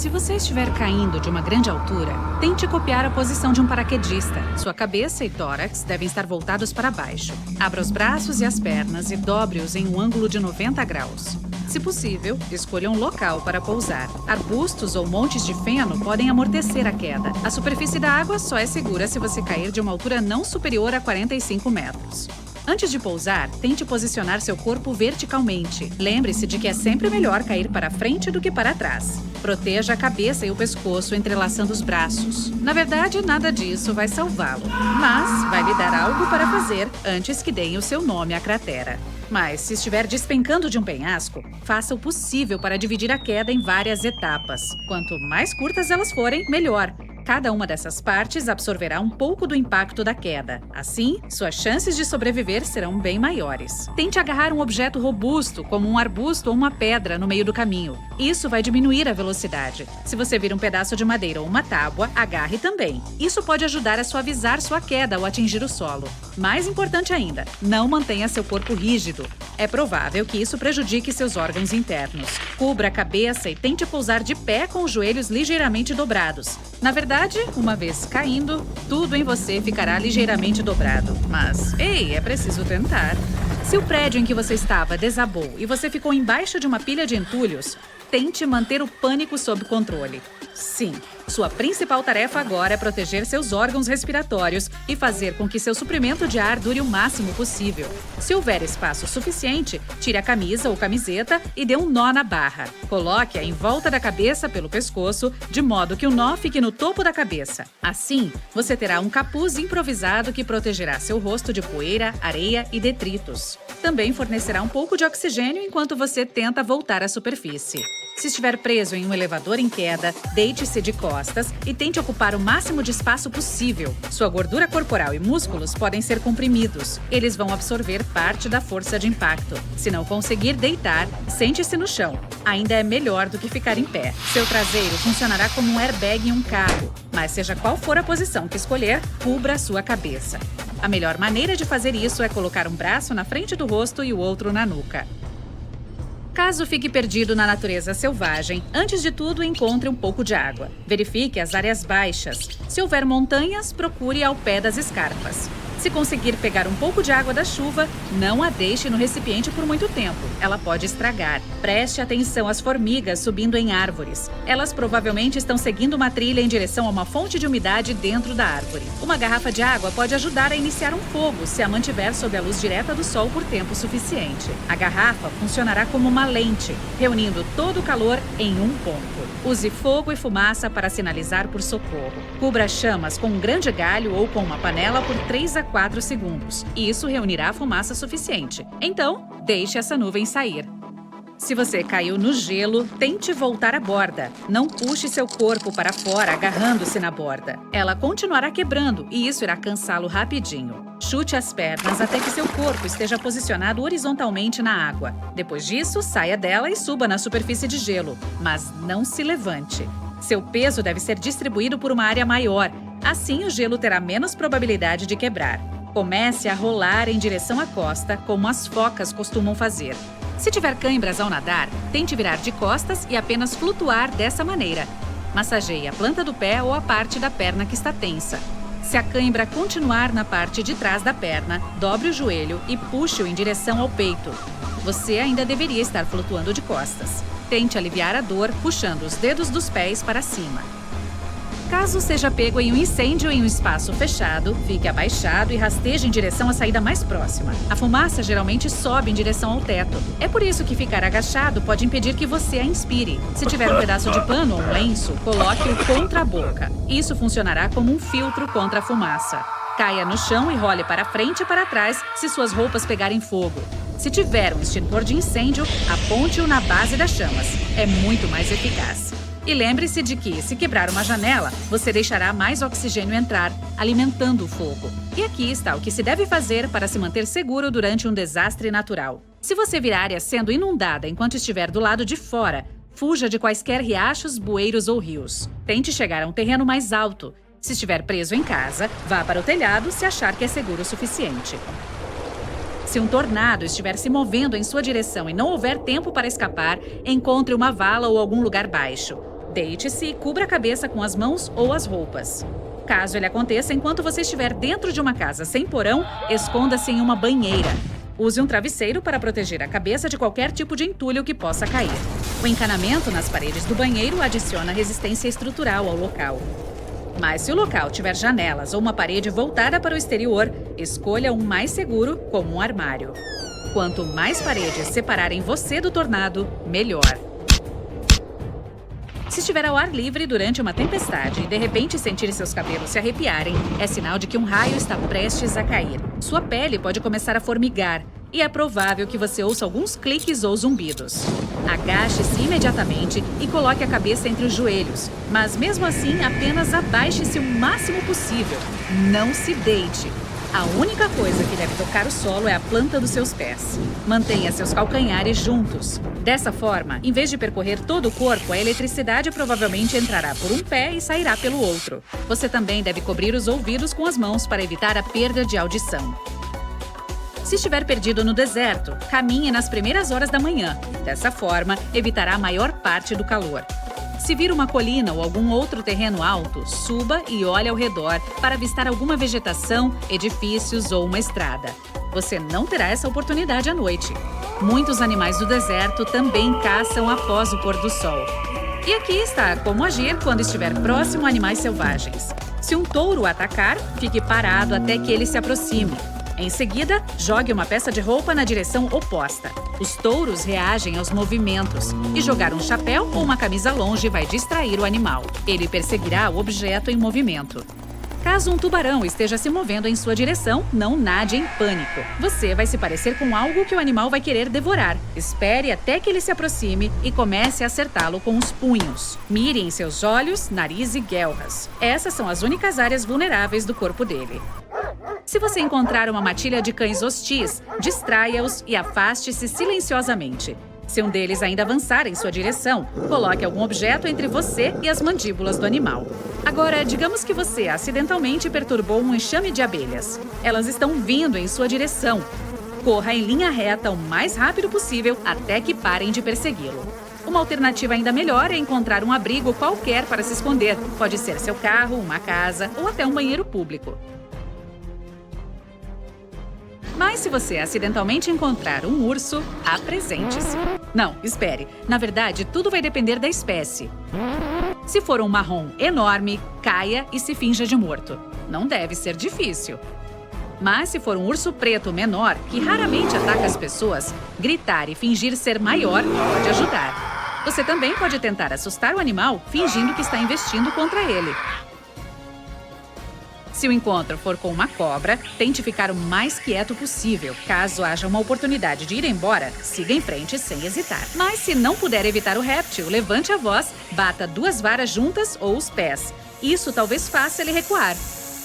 [SPEAKER 4] Se você estiver caindo de uma grande altura, tente copiar a posição de um paraquedista. Sua cabeça e tórax devem estar voltados para baixo. Abra os braços e as pernas e dobre-os em um ângulo de 90 graus. Se possível, escolha um local para pousar. Arbustos ou montes de feno podem amortecer a queda. A superfície da água só é segura se você cair de uma altura não superior a 45 metros. Antes de pousar, tente posicionar seu corpo verticalmente. Lembre-se de que é sempre melhor cair para frente do que para trás. Proteja a cabeça e o pescoço entrelaçando os braços. Na verdade, nada disso vai salvá-lo, mas vai lhe dar algo para fazer antes que deem o seu nome à cratera. Mas, se estiver despencando de um penhasco, faça o possível para dividir a queda em várias etapas. Quanto mais curtas elas forem, melhor. Cada uma dessas partes absorverá um pouco do impacto da queda. Assim, suas chances de sobreviver serão bem maiores. Tente agarrar um objeto robusto, como um arbusto ou uma pedra, no meio do caminho. Isso vai diminuir a velocidade. Se você vir um pedaço de madeira ou uma tábua, agarre também. Isso pode ajudar a suavizar sua queda ao atingir o solo. Mais importante ainda, não mantenha seu corpo rígido. É provável que isso prejudique seus órgãos internos. Cubra a cabeça e tente pousar de pé com os joelhos ligeiramente dobrados. Na verdade, uma vez caindo, tudo em você ficará ligeiramente dobrado. Mas, ei, é preciso tentar. Se o prédio em que você estava desabou e você ficou embaixo de uma pilha de entulhos, tente manter o pânico sob controle. Sim, sua principal tarefa agora é proteger seus órgãos respiratórios e fazer com que seu suprimento de ar dure o máximo possível. Se houver espaço suficiente, tire a camisa ou camiseta e dê um nó na barra. Coloque-a em volta da cabeça pelo pescoço, de modo que o nó fique no topo da cabeça. Assim, você terá um capuz improvisado que protegerá seu rosto de poeira, areia e detritos. Também fornecerá um pouco de oxigênio enquanto você tenta voltar à superfície. Se estiver preso em um elevador em queda, deite-se de costas e tente ocupar o máximo de espaço possível. Sua gordura corporal e músculos podem ser comprimidos. Eles vão absorver parte da força de impacto. Se não conseguir deitar, sente-se no chão. Ainda é melhor do que ficar em pé. Seu traseiro funcionará como um airbag em um carro. Mas seja qual for a posição que escolher, cubra a sua cabeça. A melhor maneira de fazer isso é colocar um braço na frente do rosto e o outro na nuca. Caso fique perdido na natureza selvagem, antes de tudo encontre um pouco de água. Verifique as áreas baixas. Se houver montanhas, procure ao pé das escarpas. Se conseguir pegar um pouco de água da chuva, não a deixe no recipiente por muito tempo. Ela pode estragar. Preste atenção às formigas subindo em árvores. Elas provavelmente estão seguindo uma trilha em direção a uma fonte de umidade dentro da árvore. Uma garrafa de água pode ajudar a iniciar um fogo se a mantiver sob a luz direta do sol por tempo suficiente. A garrafa funcionará como uma lente, reunindo todo o calor em um ponto. Use fogo e fumaça para sinalizar por socorro. Cubra chamas com um grande galho ou com uma panela por 3 a 4 segundos. Isso reunirá fumaça suficiente. Então, deixe essa nuvem sair. Se você caiu no gelo, tente voltar à borda. Não puxe seu corpo para fora agarrando-se na borda. Ela continuará quebrando e isso irá cansá-lo rapidinho. Chute as pernas até que seu corpo esteja posicionado horizontalmente na água. Depois disso, saia dela e suba na superfície de gelo, mas não se levante. Seu peso deve ser distribuído por uma área maior. Assim, o gelo terá menos probabilidade de quebrar. Comece a rolar em direção à costa, como as focas costumam fazer. Se tiver cãibras ao nadar, tente virar de costas e apenas flutuar dessa maneira. Massageie a planta do pé ou a parte da perna que está tensa. Se a cãibra continuar na parte de trás da perna, dobre o joelho e puxe-o em direção ao peito. Você ainda deveria estar flutuando de costas. Tente aliviar a dor puxando os dedos dos pés para cima. Caso seja pego em um incêndio em um espaço fechado, fique abaixado e rasteje em direção à saída mais próxima. A fumaça geralmente sobe em direção ao teto. É por isso que ficar agachado pode impedir que você a inspire. Se tiver um pedaço de pano ou um lenço, coloque-o contra a boca. Isso funcionará como um filtro contra a fumaça. Caia no chão e role para frente e para trás se suas roupas pegarem fogo. Se tiver um extintor de incêndio, aponte-o na base das chamas. É muito mais eficaz. E lembre-se de que, se quebrar uma janela, você deixará mais oxigênio entrar, alimentando o fogo. E aqui está o que se deve fazer para se manter seguro durante um desastre natural. Se você vir a área sendo inundada enquanto estiver do lado de fora, fuja de quaisquer riachos, bueiros ou rios. Tente chegar a um terreno mais alto. Se estiver preso em casa, vá para o telhado se achar que é seguro o suficiente. Se um tornado estiver se movendo em sua direção e não houver tempo para escapar, encontre uma vala ou algum lugar baixo. Deite-se e cubra a cabeça com as mãos ou as roupas. Caso ele aconteça enquanto você estiver dentro de uma casa sem porão, esconda-se em uma banheira. Use um travesseiro para proteger a cabeça de qualquer tipo de entulho que possa cair. O encanamento nas paredes do banheiro adiciona resistência estrutural ao local. Mas se o local tiver janelas ou uma parede voltada para o exterior, escolha um mais seguro, como um armário. Quanto mais paredes separarem você do tornado, melhor. Se estiver ao ar livre durante uma tempestade e de repente sentir seus cabelos se arrepiarem, é sinal de que um raio está prestes a cair. Sua pele pode começar a formigar e é provável que você ouça alguns cliques ou zumbidos. Agache-se imediatamente e coloque a cabeça entre os joelhos, mas mesmo assim apenas abaixe-se o máximo possível. Não se deite. A única coisa que deve tocar o solo é a planta dos seus pés. Mantenha seus calcanhares juntos. Dessa forma, em vez de percorrer todo o corpo, a eletricidade provavelmente entrará por um pé e sairá pelo outro. Você também deve cobrir os ouvidos com as mãos para evitar a perda de audição. Se estiver perdido no deserto, caminhe nas primeiras horas da manhã. Dessa forma, evitará a maior parte do calor. Se vir uma colina ou algum outro terreno alto, suba e olhe ao redor para avistar alguma vegetação, edifícios ou uma estrada. Você não terá essa oportunidade à noite. Muitos animais do deserto também caçam após o pôr do sol. E aqui está como agir quando estiver próximo a animais selvagens. Se um touro o atacar, fique parado até que ele se aproxime. Em seguida, jogue uma peça de roupa na direção oposta. Os touros reagem aos movimentos e jogar um chapéu ou uma camisa longe vai distrair o animal. Ele perseguirá o objeto em movimento. Caso um tubarão esteja se movendo em sua direção, não nade em pânico. Você vai se parecer com algo que o animal vai querer devorar. Espere até que ele se aproxime e comece a acertá-lo com os punhos. Mire em seus olhos, nariz e guelras. Essas são as únicas áreas vulneráveis do corpo dele. Se você encontrar uma matilha de cães hostis, distraia-os e afaste-se silenciosamente. Se um deles ainda avançar em sua direção, coloque algum objeto entre você e as mandíbulas do animal. Agora, digamos que você acidentalmente perturbou um enxame de abelhas. Elas estão vindo em sua direção. Corra em linha reta o mais rápido possível até que parem de persegui-lo. Uma alternativa ainda melhor é encontrar um abrigo qualquer para se esconder. Pode ser seu carro, uma casa ou até um banheiro público. Mas se você acidentalmente encontrar um urso, apresente-se. Não, espere. Na verdade, tudo vai depender da espécie. Se for um marrom enorme, caia e se finja de morto. Não deve ser difícil. Mas se for um urso preto menor, que raramente ataca as pessoas, gritar e fingir ser maior pode ajudar. Você também pode tentar assustar o animal fingindo que está investindo contra ele. Se o encontro for com uma cobra, tente ficar o mais quieto possível. Caso haja uma oportunidade de ir embora, siga em frente sem hesitar. Mas se não puder evitar o réptil, levante a voz, bata 2 varas juntas ou os pés. Isso talvez faça ele recuar.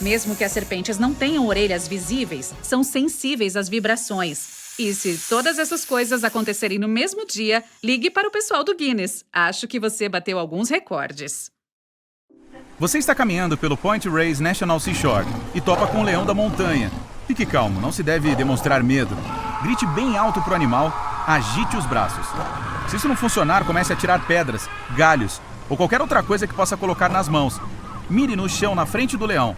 [SPEAKER 4] Mesmo que as serpentes não tenham orelhas visíveis, são sensíveis às vibrações. E se todas essas coisas acontecerem no mesmo dia, ligue para o pessoal do Guinness. Acho que você bateu alguns recordes.
[SPEAKER 2] Você está caminhando pelo Point Reyes National Seashore e topa com o leão da montanha. Fique calmo, não se deve demonstrar medo. Grite bem alto para o animal, agite os braços. Se isso não funcionar, comece a tirar pedras, galhos ou qualquer outra coisa que possa colocar nas mãos. Mire no chão na frente do leão.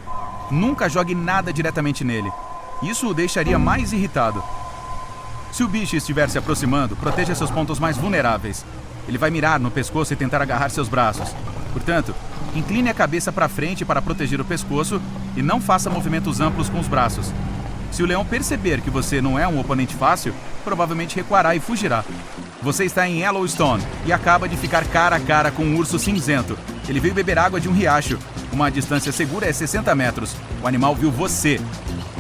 [SPEAKER 2] Nunca jogue nada diretamente nele. Isso o deixaria mais irritado. Se o bicho estiver se aproximando, proteja seus pontos mais vulneráveis. Ele vai mirar no pescoço e tentar agarrar seus braços. Portanto, incline a cabeça para frente para proteger o pescoço e não faça movimentos amplos com os braços. Se o leão perceber que você não é um oponente fácil, provavelmente recuará e fugirá. Você está em Yellowstone e acaba de ficar cara a cara com um urso cinzento. Ele veio beber água de um riacho. Uma distância segura é 60 metros. O animal viu você.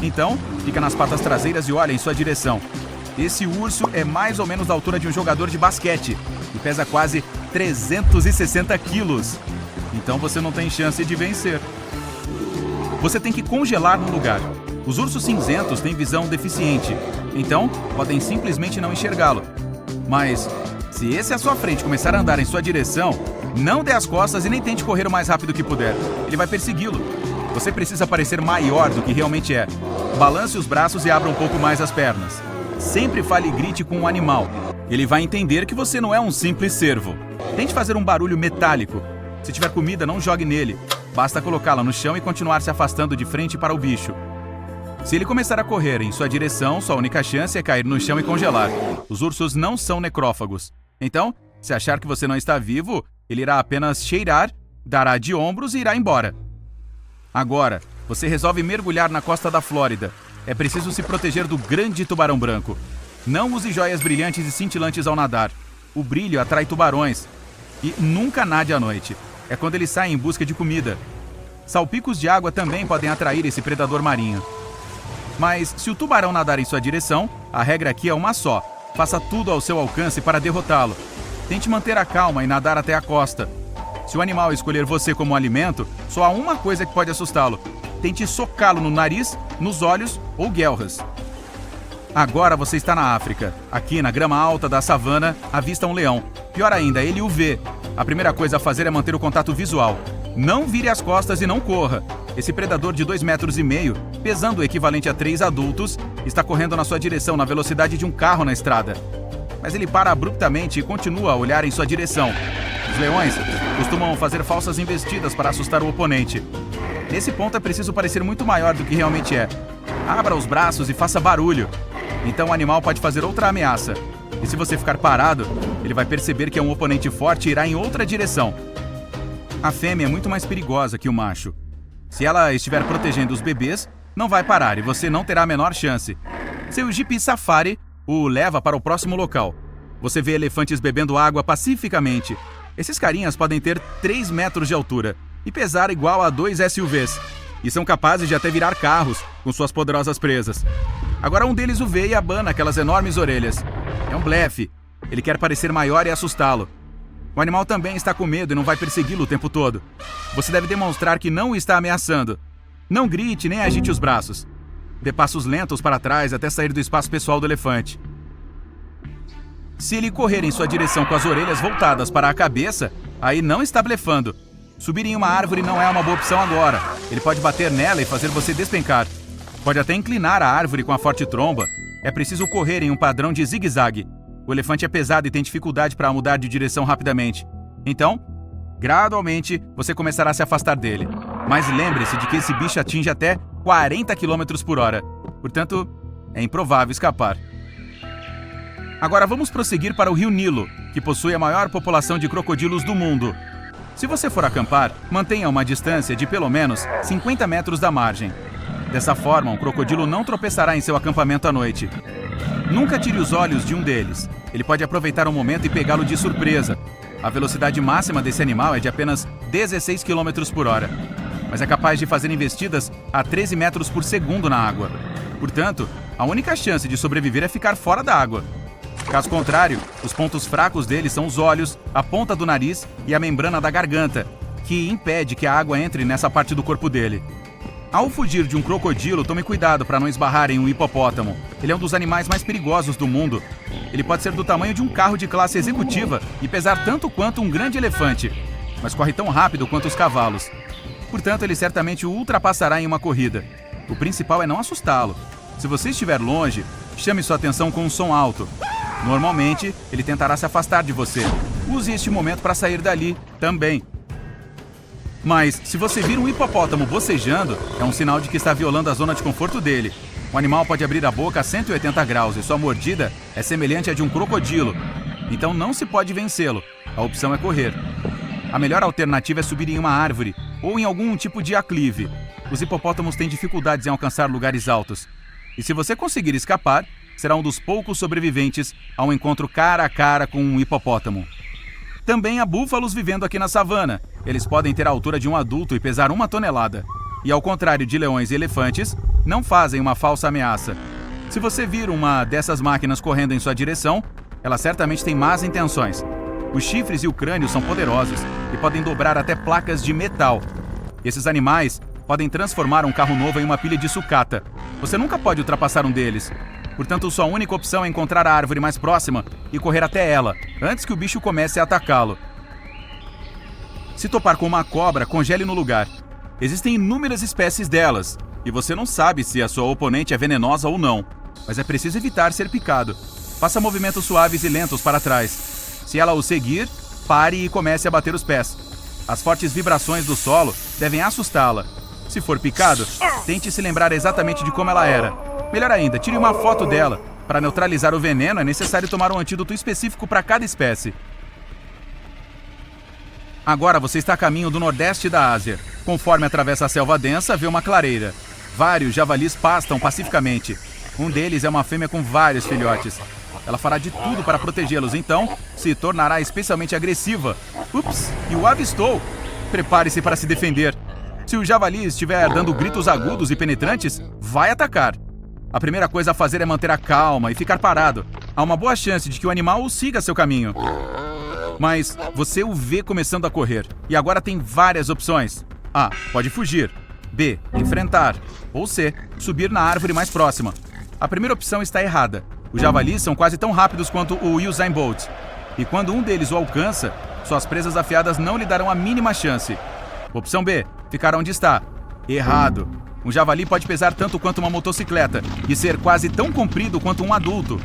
[SPEAKER 2] Então, fica nas patas traseiras e olha em sua direção. Esse urso é mais ou menos da altura de um jogador de basquete e pesa quase 360 quilos. Então você não tem chance de vencer. Você tem que congelar no lugar. Os ursos cinzentos têm visão deficiente, então podem simplesmente não enxergá-lo. Mas, se esse à sua frente começar a andar em sua direção, não dê as costas e nem tente correr o mais rápido que puder. Ele vai persegui-lo. Você precisa parecer maior do que realmente é. Balance os braços e abra um pouco mais as pernas. Sempre fale e grite com um animal. Ele vai entender que você não é um simples cervo. Tente fazer um barulho metálico. Se tiver comida, não jogue nele. Basta colocá-la no chão e continuar se afastando de frente para o bicho. Se ele começar a correr em sua direção, sua única chance é cair no chão e congelar. Os ursos não são necrófagos. Então, se achar que você não está vivo, ele irá apenas cheirar, dará de ombros e irá embora. Agora, você resolve mergulhar na costa da Flórida. É preciso se proteger do grande tubarão branco. Não use joias brilhantes e cintilantes ao nadar. O brilho atrai tubarões. E nunca nade à noite. É quando eles saem em busca de comida. Salpicos de água também podem atrair esse predador marinho. Mas se o tubarão nadar em sua direção, a regra aqui é uma só. Faça tudo ao seu alcance para derrotá-lo. Tente manter a calma e nadar até a costa. Se o animal escolher você como alimento, só há uma coisa que pode assustá-lo. Tente socá-lo no nariz, nos olhos ou guelras. Agora você está na África. Aqui, na grama alta da savana, avista um leão. Pior ainda, ele o vê. A primeira coisa a fazer é manter o contato visual. Não vire as costas e não corra. Esse predador de 2,5 metros, pesando o equivalente a 3 adultos, está correndo na sua direção na velocidade de um carro na estrada. Mas ele para abruptamente e continua a olhar em sua direção. Os leões costumam fazer falsas investidas para assustar o oponente. Nesse ponto é preciso parecer muito maior do que realmente é. Abra os braços e faça barulho. Então o animal pode fazer outra ameaça. E se você ficar parado, ele vai perceber que é um oponente forte e irá em outra direção. A fêmea é muito mais perigosa que o macho. Se ela estiver protegendo os bebês, não vai parar e você não terá a menor chance. Seu Jeep Safari o leva para o próximo local. Você vê elefantes bebendo água pacificamente. Esses carinhas podem ter 3 metros de altura e pesar igual a 2 SUVs. E são capazes de até virar carros com suas poderosas presas. Agora um deles o vê e abana aquelas enormes orelhas. É um blefe. Ele quer parecer maior e assustá-lo. O animal também está com medo e não vai persegui-lo o tempo todo. Você deve demonstrar que não o está ameaçando. Não grite nem agite os braços. Dê passos lentos para trás até sair do espaço pessoal do elefante. Se ele correr em sua direção com as orelhas voltadas para a cabeça, aí não está blefando. Subir em uma árvore não é uma boa opção agora. Ele pode bater nela e fazer você despencar. Pode até inclinar a árvore com a forte tromba. É preciso correr em um padrão de zigue-zague. O elefante é pesado e tem dificuldade para mudar de direção rapidamente. Então, gradualmente, você começará a se afastar dele. Mas lembre-se de que esse bicho atinge até 40 km por hora. Portanto, é improvável escapar. Agora vamos prosseguir para o Rio Nilo, que possui a maior população de crocodilos do mundo. Se você for acampar, mantenha uma distância de pelo menos 50 metros da margem. Dessa forma, um crocodilo não tropeçará em seu acampamento à noite. Nunca tire os olhos de um deles. Ele pode aproveitar o momento e pegá-lo de surpresa. A velocidade máxima desse animal é de apenas 16 km por hora, mas é capaz de fazer investidas a 13 metros por segundo na água. Portanto, a única chance de sobreviver é ficar fora da água. Caso contrário, os pontos fracos dele são os olhos, a ponta do nariz e a membrana da garganta, que impede que a água entre nessa parte do corpo dele. Ao fugir de um crocodilo, tome cuidado para não esbarrar em um hipopótamo. Ele é um dos animais mais perigosos do mundo. Ele pode ser do tamanho de um carro de classe executiva e pesar tanto quanto um grande elefante, mas corre tão rápido quanto os cavalos. Portanto, ele certamente o ultrapassará em uma corrida. O principal é não assustá-lo. Se você estiver longe, chame sua atenção com um som alto. Normalmente, ele tentará se afastar de você. Use este momento para sair dali também. Mas, se você vir um hipopótamo bocejando, é um sinal de que está violando a zona de conforto dele. O animal pode abrir a boca a 180 graus e sua mordida é semelhante à de um crocodilo. Então não se pode vencê-lo. A opção é correr. A melhor alternativa é subir em uma árvore ou em algum tipo de aclive. Os hipopótamos têm dificuldades em alcançar lugares altos. E se você conseguir escapar, será um dos poucos sobreviventes a um encontro cara a cara com um hipopótamo. Também há búfalos vivendo aqui na savana. Eles podem ter a altura de um adulto e pesar 1 tonelada. E ao contrário de leões e elefantes, não fazem uma falsa ameaça. Se você vir uma dessas máquinas correndo em sua direção, ela certamente tem más intenções. Os chifres e o crânio são poderosos e podem dobrar até placas de metal. Esses animais podem transformar um carro novo em uma pilha de sucata. Você nunca pode ultrapassar um deles. Portanto, sua única opção é encontrar a árvore mais próxima e correr até ela, antes que o bicho comece a atacá-lo. Se topar com uma cobra, congele no lugar. Existem inúmeras espécies delas, e você não sabe se a sua oponente é venenosa ou não, mas é preciso evitar ser picado. Faça movimentos suaves e lentos para trás. Se ela o seguir, pare e comece a bater os pés. As fortes vibrações do solo devem assustá-la. Se for picado, tente se lembrar exatamente de como ela era. Melhor ainda, tire uma foto dela. Para neutralizar o veneno, é necessário tomar um antídoto específico para cada espécie. Agora você está a caminho do nordeste da Ásia. Conforme atravessa a selva densa, vê uma clareira. Vários javalis pastam pacificamente. Um deles é uma fêmea com vários filhotes. Ela fará de tudo para protegê-los, então se tornará especialmente agressiva. Ups, e o avistou. Prepare-se para se defender. Se o javali estiver dando gritos agudos e penetrantes, vai atacar. A primeira coisa a fazer é manter a calma e ficar parado. Há uma boa chance de que o animal siga seu caminho. Mas você o vê começando a correr. E agora tem várias opções. A. Pode fugir. B. Enfrentar. Ou C. Subir na árvore mais próxima. A primeira opção está errada. Os javalis são quase tão rápidos quanto o Usain Bolt. E quando um deles o alcança, suas presas afiadas não lhe darão a mínima chance. Opção B. Ficar onde está. Errado. Um javali pode pesar tanto quanto uma motocicleta e ser quase tão comprido quanto um adulto.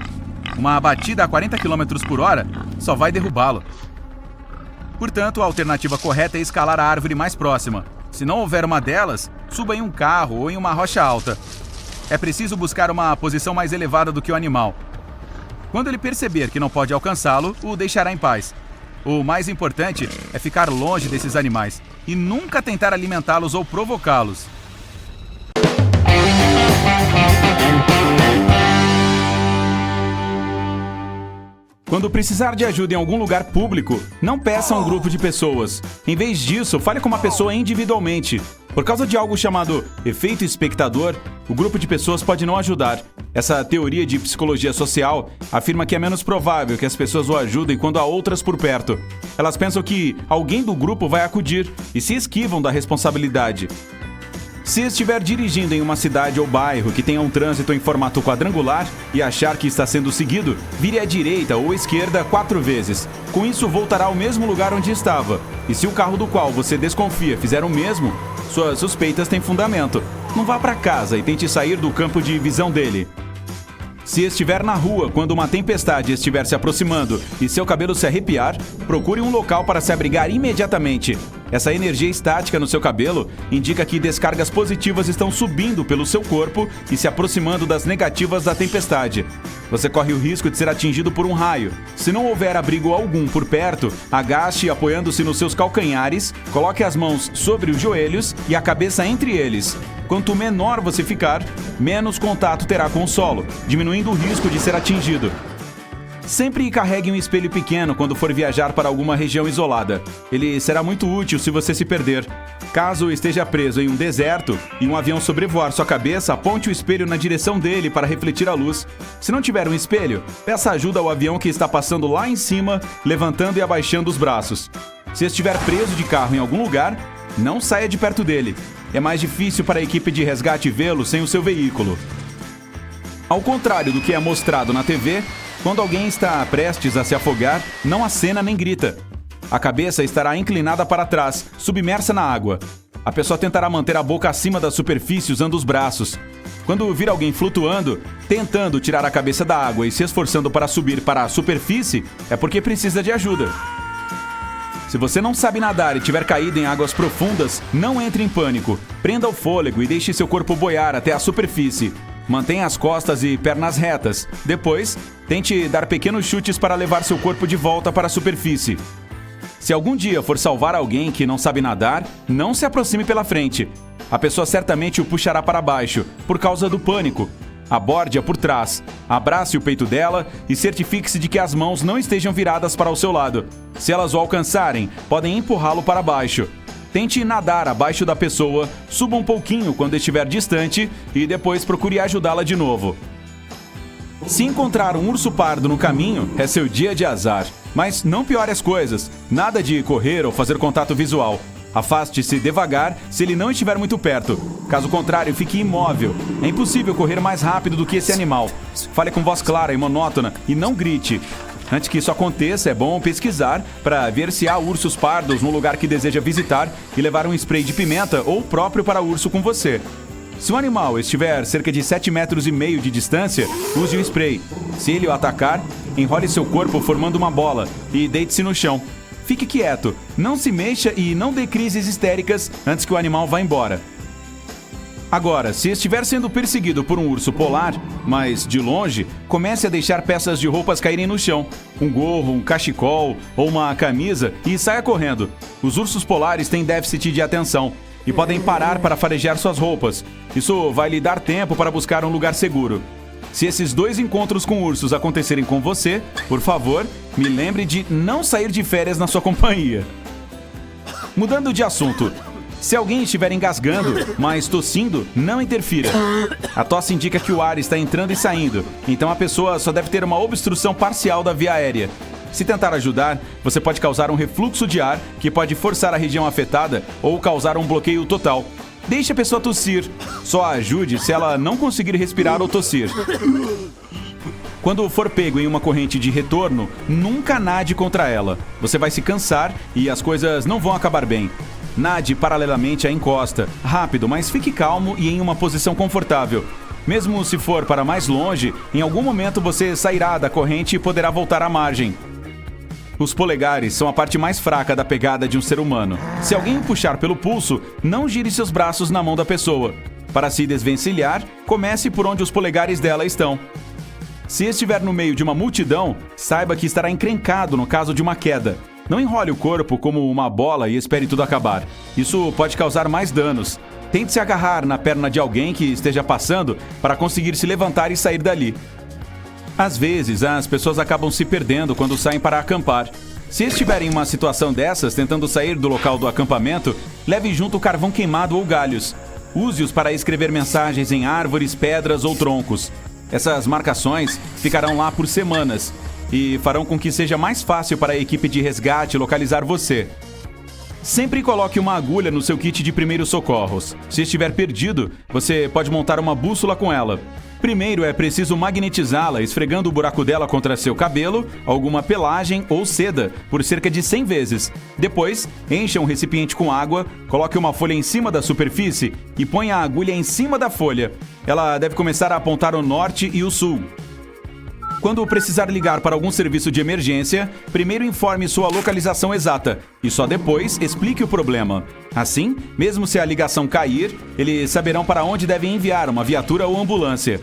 [SPEAKER 2] Uma batida a 40 km por hora só vai derrubá-lo. Portanto, a alternativa correta é escalar a árvore mais próxima. Se não houver uma delas, suba em um carro ou em uma rocha alta. É preciso buscar uma posição mais elevada do que o animal. Quando ele perceber que não pode alcançá-lo, o deixará em paz. O mais importante é ficar longe desses animais e nunca tentar alimentá-los ou provocá-los. Quando precisar de ajuda em algum lugar público, não peça a um grupo de pessoas. Em vez disso, fale com uma pessoa individualmente. Por causa de algo chamado efeito espectador, o grupo de pessoas pode não ajudar. Essa teoria de psicologia social afirma que é menos provável que as pessoas o ajudem quando há outras por perto. Elas pensam que alguém do grupo vai acudir e se esquivam da responsabilidade. Se estiver dirigindo em uma cidade ou bairro que tenha um trânsito em formato quadrangular e achar que está sendo seguido, vire à direita ou à esquerda 4 vezes. Com isso, voltará ao mesmo lugar onde estava. E se o carro do qual você desconfia fizer o mesmo, suas suspeitas têm fundamento. Não vá para casa e tente sair do campo de visão dele. Se estiver na rua quando uma tempestade estiver se aproximando e seu cabelo se arrepiar, procure um local para se abrigar imediatamente. Essa energia estática no seu cabelo indica que descargas positivas estão subindo pelo seu corpo e se aproximando das negativas da tempestade. Você corre o risco de ser atingido por um raio. Se não houver abrigo algum por perto, agache apoiando-se nos seus calcanhares, coloque as mãos sobre os joelhos e a cabeça entre eles. Quanto menor você ficar, menos contato terá com o solo, diminuindo o risco de ser atingido. Sempre carregue um espelho pequeno quando for viajar para alguma região isolada. Ele será muito útil se você se perder. Caso esteja preso em um deserto e um avião sobrevoar sua cabeça, aponte o espelho na direção dele para refletir a luz. Se não tiver um espelho, peça ajuda ao avião que está passando lá em cima, levantando e abaixando os braços. Se estiver preso de carro em algum lugar, não saia de perto dele. É mais difícil para a equipe de resgate vê-lo sem o seu veículo. Ao contrário do que é mostrado na TV, quando alguém está prestes a se afogar, não acena nem grita. A cabeça estará inclinada para trás, submersa na água. A pessoa tentará manter a boca acima da superfície usando os braços. Quando vir alguém flutuando, tentando tirar a cabeça da água e se esforçando para subir para a superfície, é porque precisa de ajuda. Se você não sabe nadar e tiver caído em águas profundas, não entre em pânico. Prenda o fôlego e deixe seu corpo boiar até a superfície. Mantenha as costas e pernas retas. Depois, tente dar pequenos chutes para levar seu corpo de volta para a superfície. Se algum dia for salvar alguém que não sabe nadar, não se aproxime pela frente. A pessoa certamente o puxará para baixo, por causa do pânico. Aborde-a por trás, abrace o peito dela e certifique-se de que as mãos não estejam viradas para o seu lado. Se elas o alcançarem, podem empurrá-lo para baixo. Tente nadar abaixo da pessoa, suba um pouquinho quando estiver distante e depois procure ajudá-la de novo. Se encontrar um urso pardo no caminho, é seu dia de azar. Mas não piore as coisas, nada de correr ou fazer contato visual. Afaste-se devagar se ele não estiver muito perto. Caso contrário, fique imóvel. É impossível correr mais rápido do que esse animal. Fale com voz clara e monótona e não grite. Antes que isso aconteça, é bom pesquisar para ver se há ursos pardos no lugar que deseja visitar e levar um spray de pimenta ou próprio para urso com você. Se o animal estiver cerca de 7,5 metros de distância, use o spray. Se ele o atacar, enrole seu corpo formando uma bola e deite-se no chão. Fique quieto, não se mexa e não dê crises histéricas antes que o animal vá embora. Agora, se estiver sendo perseguido por um urso polar, mas de longe, comece a deixar peças de roupas caírem no chão. Um gorro, um cachecol ou uma camisa e saia correndo. Os ursos polares têm déficit de atenção. e podem parar para farejar suas roupas. Isso vai lhe dar tempo para buscar um lugar seguro. Se esses 2 encontros com ursos acontecerem com você, por favor, me lembre de não sair de férias na sua companhia. Mudando de assunto, se alguém estiver engasgando, mas tossindo, não interfira. A tosse indica que o ar está entrando e saindo, então a pessoa só deve ter uma obstrução parcial da via aérea. Se tentar ajudar, você pode causar um refluxo de ar, que pode forçar a região afetada ou causar um bloqueio total. Deixe a pessoa tossir. Só a ajude se ela não conseguir respirar ou tossir. Quando for pego em uma corrente de retorno, nunca nade contra ela. Você vai se cansar e as coisas não vão acabar bem. Nade paralelamente à encosta, rápido, mas fique calmo e em uma posição confortável. Mesmo se for para mais longe, em algum momento você sairá da corrente e poderá voltar à margem. Os polegares são a parte mais fraca da pegada de um ser humano. Se alguém o puxar pelo pulso, não gire seus braços na mão da pessoa. Para se desvencilhar, comece por onde os polegares dela estão. Se estiver no meio de uma multidão, saiba que estará encrencado no caso de uma queda. Não enrole o corpo como uma bola e espere tudo acabar. Isso pode causar mais danos. Tente se agarrar na perna de alguém que esteja passando para conseguir se levantar e sair dali. Às vezes, as pessoas acabam se perdendo quando saem para acampar. Se estiver em uma situação dessas, tentando sair do local do acampamento, leve junto carvão queimado ou galhos. Use-os para escrever mensagens em árvores, pedras ou troncos. Essas marcações ficarão lá por semanas e farão com que seja mais fácil para a equipe de resgate localizar você. Sempre coloque uma agulha no seu kit de primeiros socorros. Se estiver perdido, você pode montar uma bússola com ela. Primeiro é preciso magnetizá-la, esfregando o buraco dela contra seu cabelo, alguma pelagem ou seda, por cerca de 100 vezes. Depois, encha um recipiente com água, coloque uma folha em cima da superfície e ponha a agulha em cima da folha. Ela deve começar a apontar o norte e o sul. Quando precisar ligar para algum serviço de emergência, primeiro informe sua localização exata e só depois explique o problema. Assim, mesmo se a ligação cair, eles saberão para onde devem enviar uma viatura ou ambulância.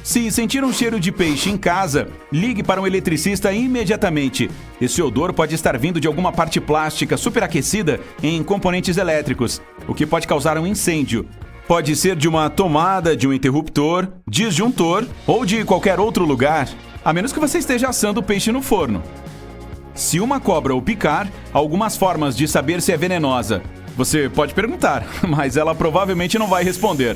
[SPEAKER 2] Se sentir um cheiro de peixe em casa, ligue para um eletricista imediatamente. Esse odor pode estar vindo de alguma parte plástica superaquecida em componentes elétricos, o que pode causar um incêndio. Pode ser de uma tomada, de um interruptor, disjuntor ou de qualquer outro lugar, a menos que você esteja assando o peixe no forno. Se uma cobra o picar, há algumas formas de saber se é venenosa. Você pode perguntar, mas ela provavelmente não vai responder.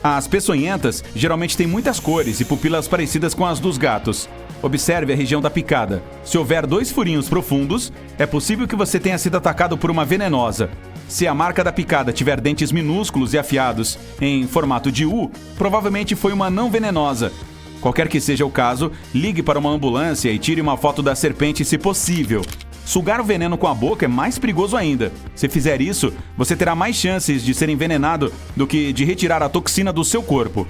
[SPEAKER 2] As peçonhentas geralmente têm muitas cores e pupilas parecidas com as dos gatos. Observe a região da picada. Se houver 2 furinhos profundos, é possível que você tenha sido atacado por uma venenosa. Se a marca da picada tiver dentes minúsculos e afiados, em formato de U, provavelmente foi uma não venenosa. Qualquer que seja o caso, ligue para uma ambulância e tire uma foto da serpente se possível. Sugar o veneno com a boca é mais perigoso ainda. Se fizer isso, você terá mais chances de ser envenenado do que de retirar a toxina do seu corpo.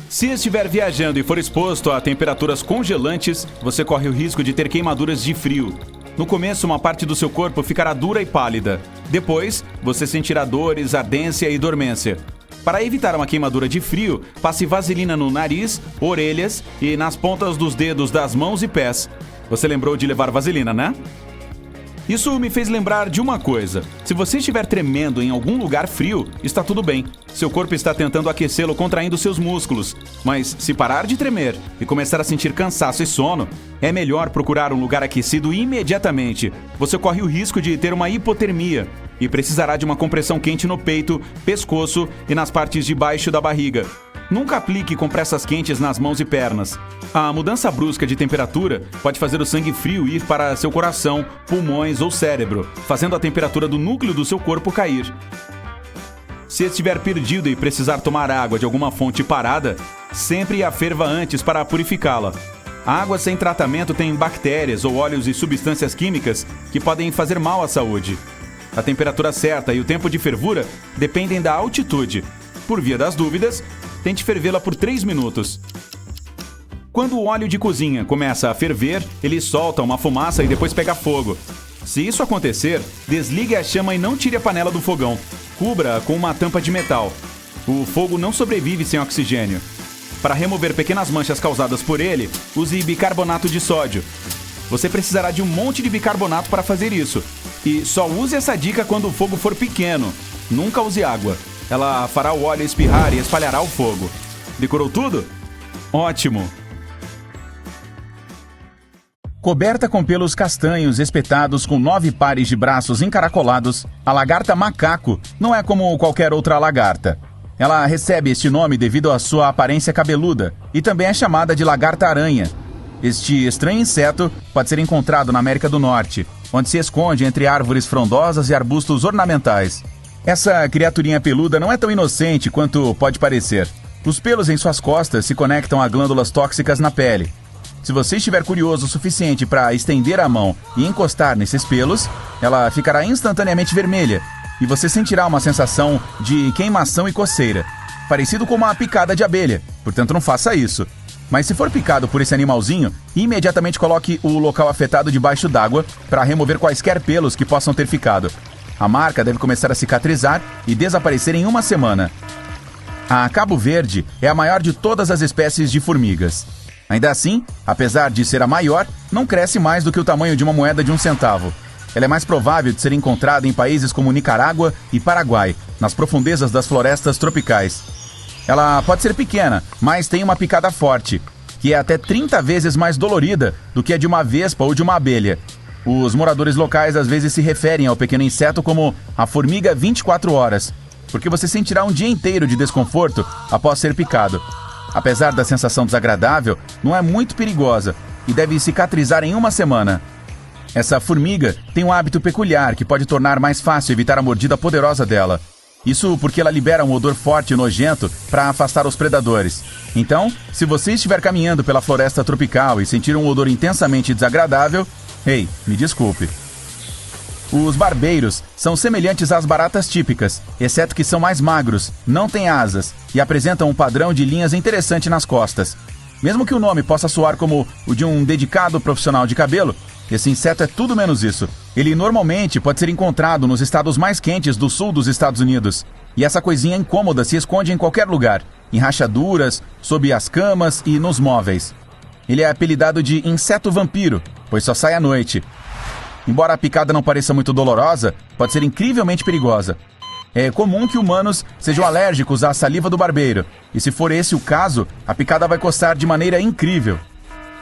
[SPEAKER 2] Se estiver viajando e for exposto a temperaturas congelantes, você corre o risco de ter queimaduras de frio. No começo, uma parte do seu corpo ficará dura e pálida. Depois, você sentirá dores, ardência e dormência. Para evitar uma queimadura de frio, passe vaselina no nariz, orelhas e nas pontas dos dedos das mãos e pés. Você lembrou de levar vaselina, né? Isso me fez lembrar de uma coisa. Se você estiver tremendo em algum lugar frio, está tudo bem. Seu corpo está tentando aquecê-lo contraindo seus músculos. Mas se parar de tremer e começar a sentir cansaço e sono, é melhor procurar um lugar aquecido imediatamente. Você corre o risco de ter uma hipotermia e precisará de uma compressão quente no peito, pescoço e nas partes de baixo da barriga. Nunca aplique compressas quentes nas mãos e pernas. A mudança brusca de temperatura pode fazer o sangue frio ir para seu coração, pulmões ou cérebro, fazendo a temperatura do núcleo do seu corpo cair. Se estiver perdido e precisar tomar água de alguma fonte parada, sempre a ferva antes para purificá-la. A água sem tratamento tem bactérias ou óleos e substâncias químicas que podem fazer mal à saúde. A temperatura certa e o tempo de fervura dependem da altitude. Por via das dúvidas, tente fervê-la por 3 minutos. Quando o óleo de cozinha começa a ferver, ele solta uma fumaça e depois pega fogo. Se isso acontecer, desligue a chama e não tire a panela do fogão. Cubra-a com uma tampa de metal. O fogo não sobrevive sem oxigênio. Para remover pequenas manchas causadas por ele, use bicarbonato de sódio. Você precisará de um monte de bicarbonato para fazer isso. E só use essa dica quando o fogo for pequeno. Nunca use água. Ela fará o óleo espirrar e espalhará o fogo. Decorou tudo? Ótimo! Coberta com pelos castanhos espetados com 9 pares de braços encaracolados, a lagarta macaco não é como qualquer outra lagarta. Ela recebe este nome devido à sua aparência cabeluda e também é chamada de lagarta-aranha. Este estranho inseto pode ser encontrado na América do Norte, onde se esconde entre árvores frondosas e arbustos ornamentais. Essa criaturinha peluda não é tão inocente quanto pode parecer. Os pelos em suas costas se conectam a glândulas tóxicas na pele. Se você estiver curioso o suficiente para estender a mão e encostar nesses pelos, ela ficará instantaneamente vermelha e você sentirá uma sensação de queimação e coceira, parecido com uma picada de abelha, portanto não faça isso. Mas se for picado por esse animalzinho, imediatamente coloque o local afetado debaixo d'água para remover quaisquer pelos que possam ter ficado. A marca deve começar a cicatrizar e desaparecer em 1 semana. A Cabo Verde é a maior de todas as espécies de formigas. Ainda assim, apesar de ser a maior, não cresce mais do que o tamanho de uma moeda de 1 centavo. Ela é mais provável de ser encontrada em países como Nicarágua e Paraguai, nas profundezas das florestas tropicais. Ela pode ser pequena, mas tem uma picada forte, que é até 30 vezes mais dolorida do que a de uma vespa ou de uma abelha. Os moradores locais às vezes se referem ao pequeno inseto como a formiga 24 horas, porque você sentirá um dia inteiro de desconforto após ser picado. Apesar da sensação desagradável, não é muito perigosa e deve cicatrizar em 1 semana. Essa formiga tem um hábito peculiar que pode tornar mais fácil evitar a mordida poderosa dela. Isso porque ela libera um odor forte e nojento para afastar os predadores. Então, se você estiver caminhando pela floresta tropical e sentir um odor intensamente desagradável, me desculpe. Os barbeiros são semelhantes às baratas típicas, exceto que são mais magros, não têm asas e apresentam um padrão de linhas interessante nas costas. Mesmo que o nome possa soar como o de um dedicado profissional de cabelo, esse inseto é tudo menos isso. Ele normalmente pode ser encontrado nos estados mais quentes do sul dos Estados Unidos. E essa coisinha incômoda se esconde em qualquer lugar, em rachaduras, sob as camas e nos móveis. Ele é apelidado de inseto vampiro, pois só sai à noite. Embora a picada não pareça muito dolorosa, pode ser incrivelmente perigosa. É comum que humanos sejam alérgicos à saliva do barbeiro, e se for esse o caso, a picada vai coçar de maneira incrível.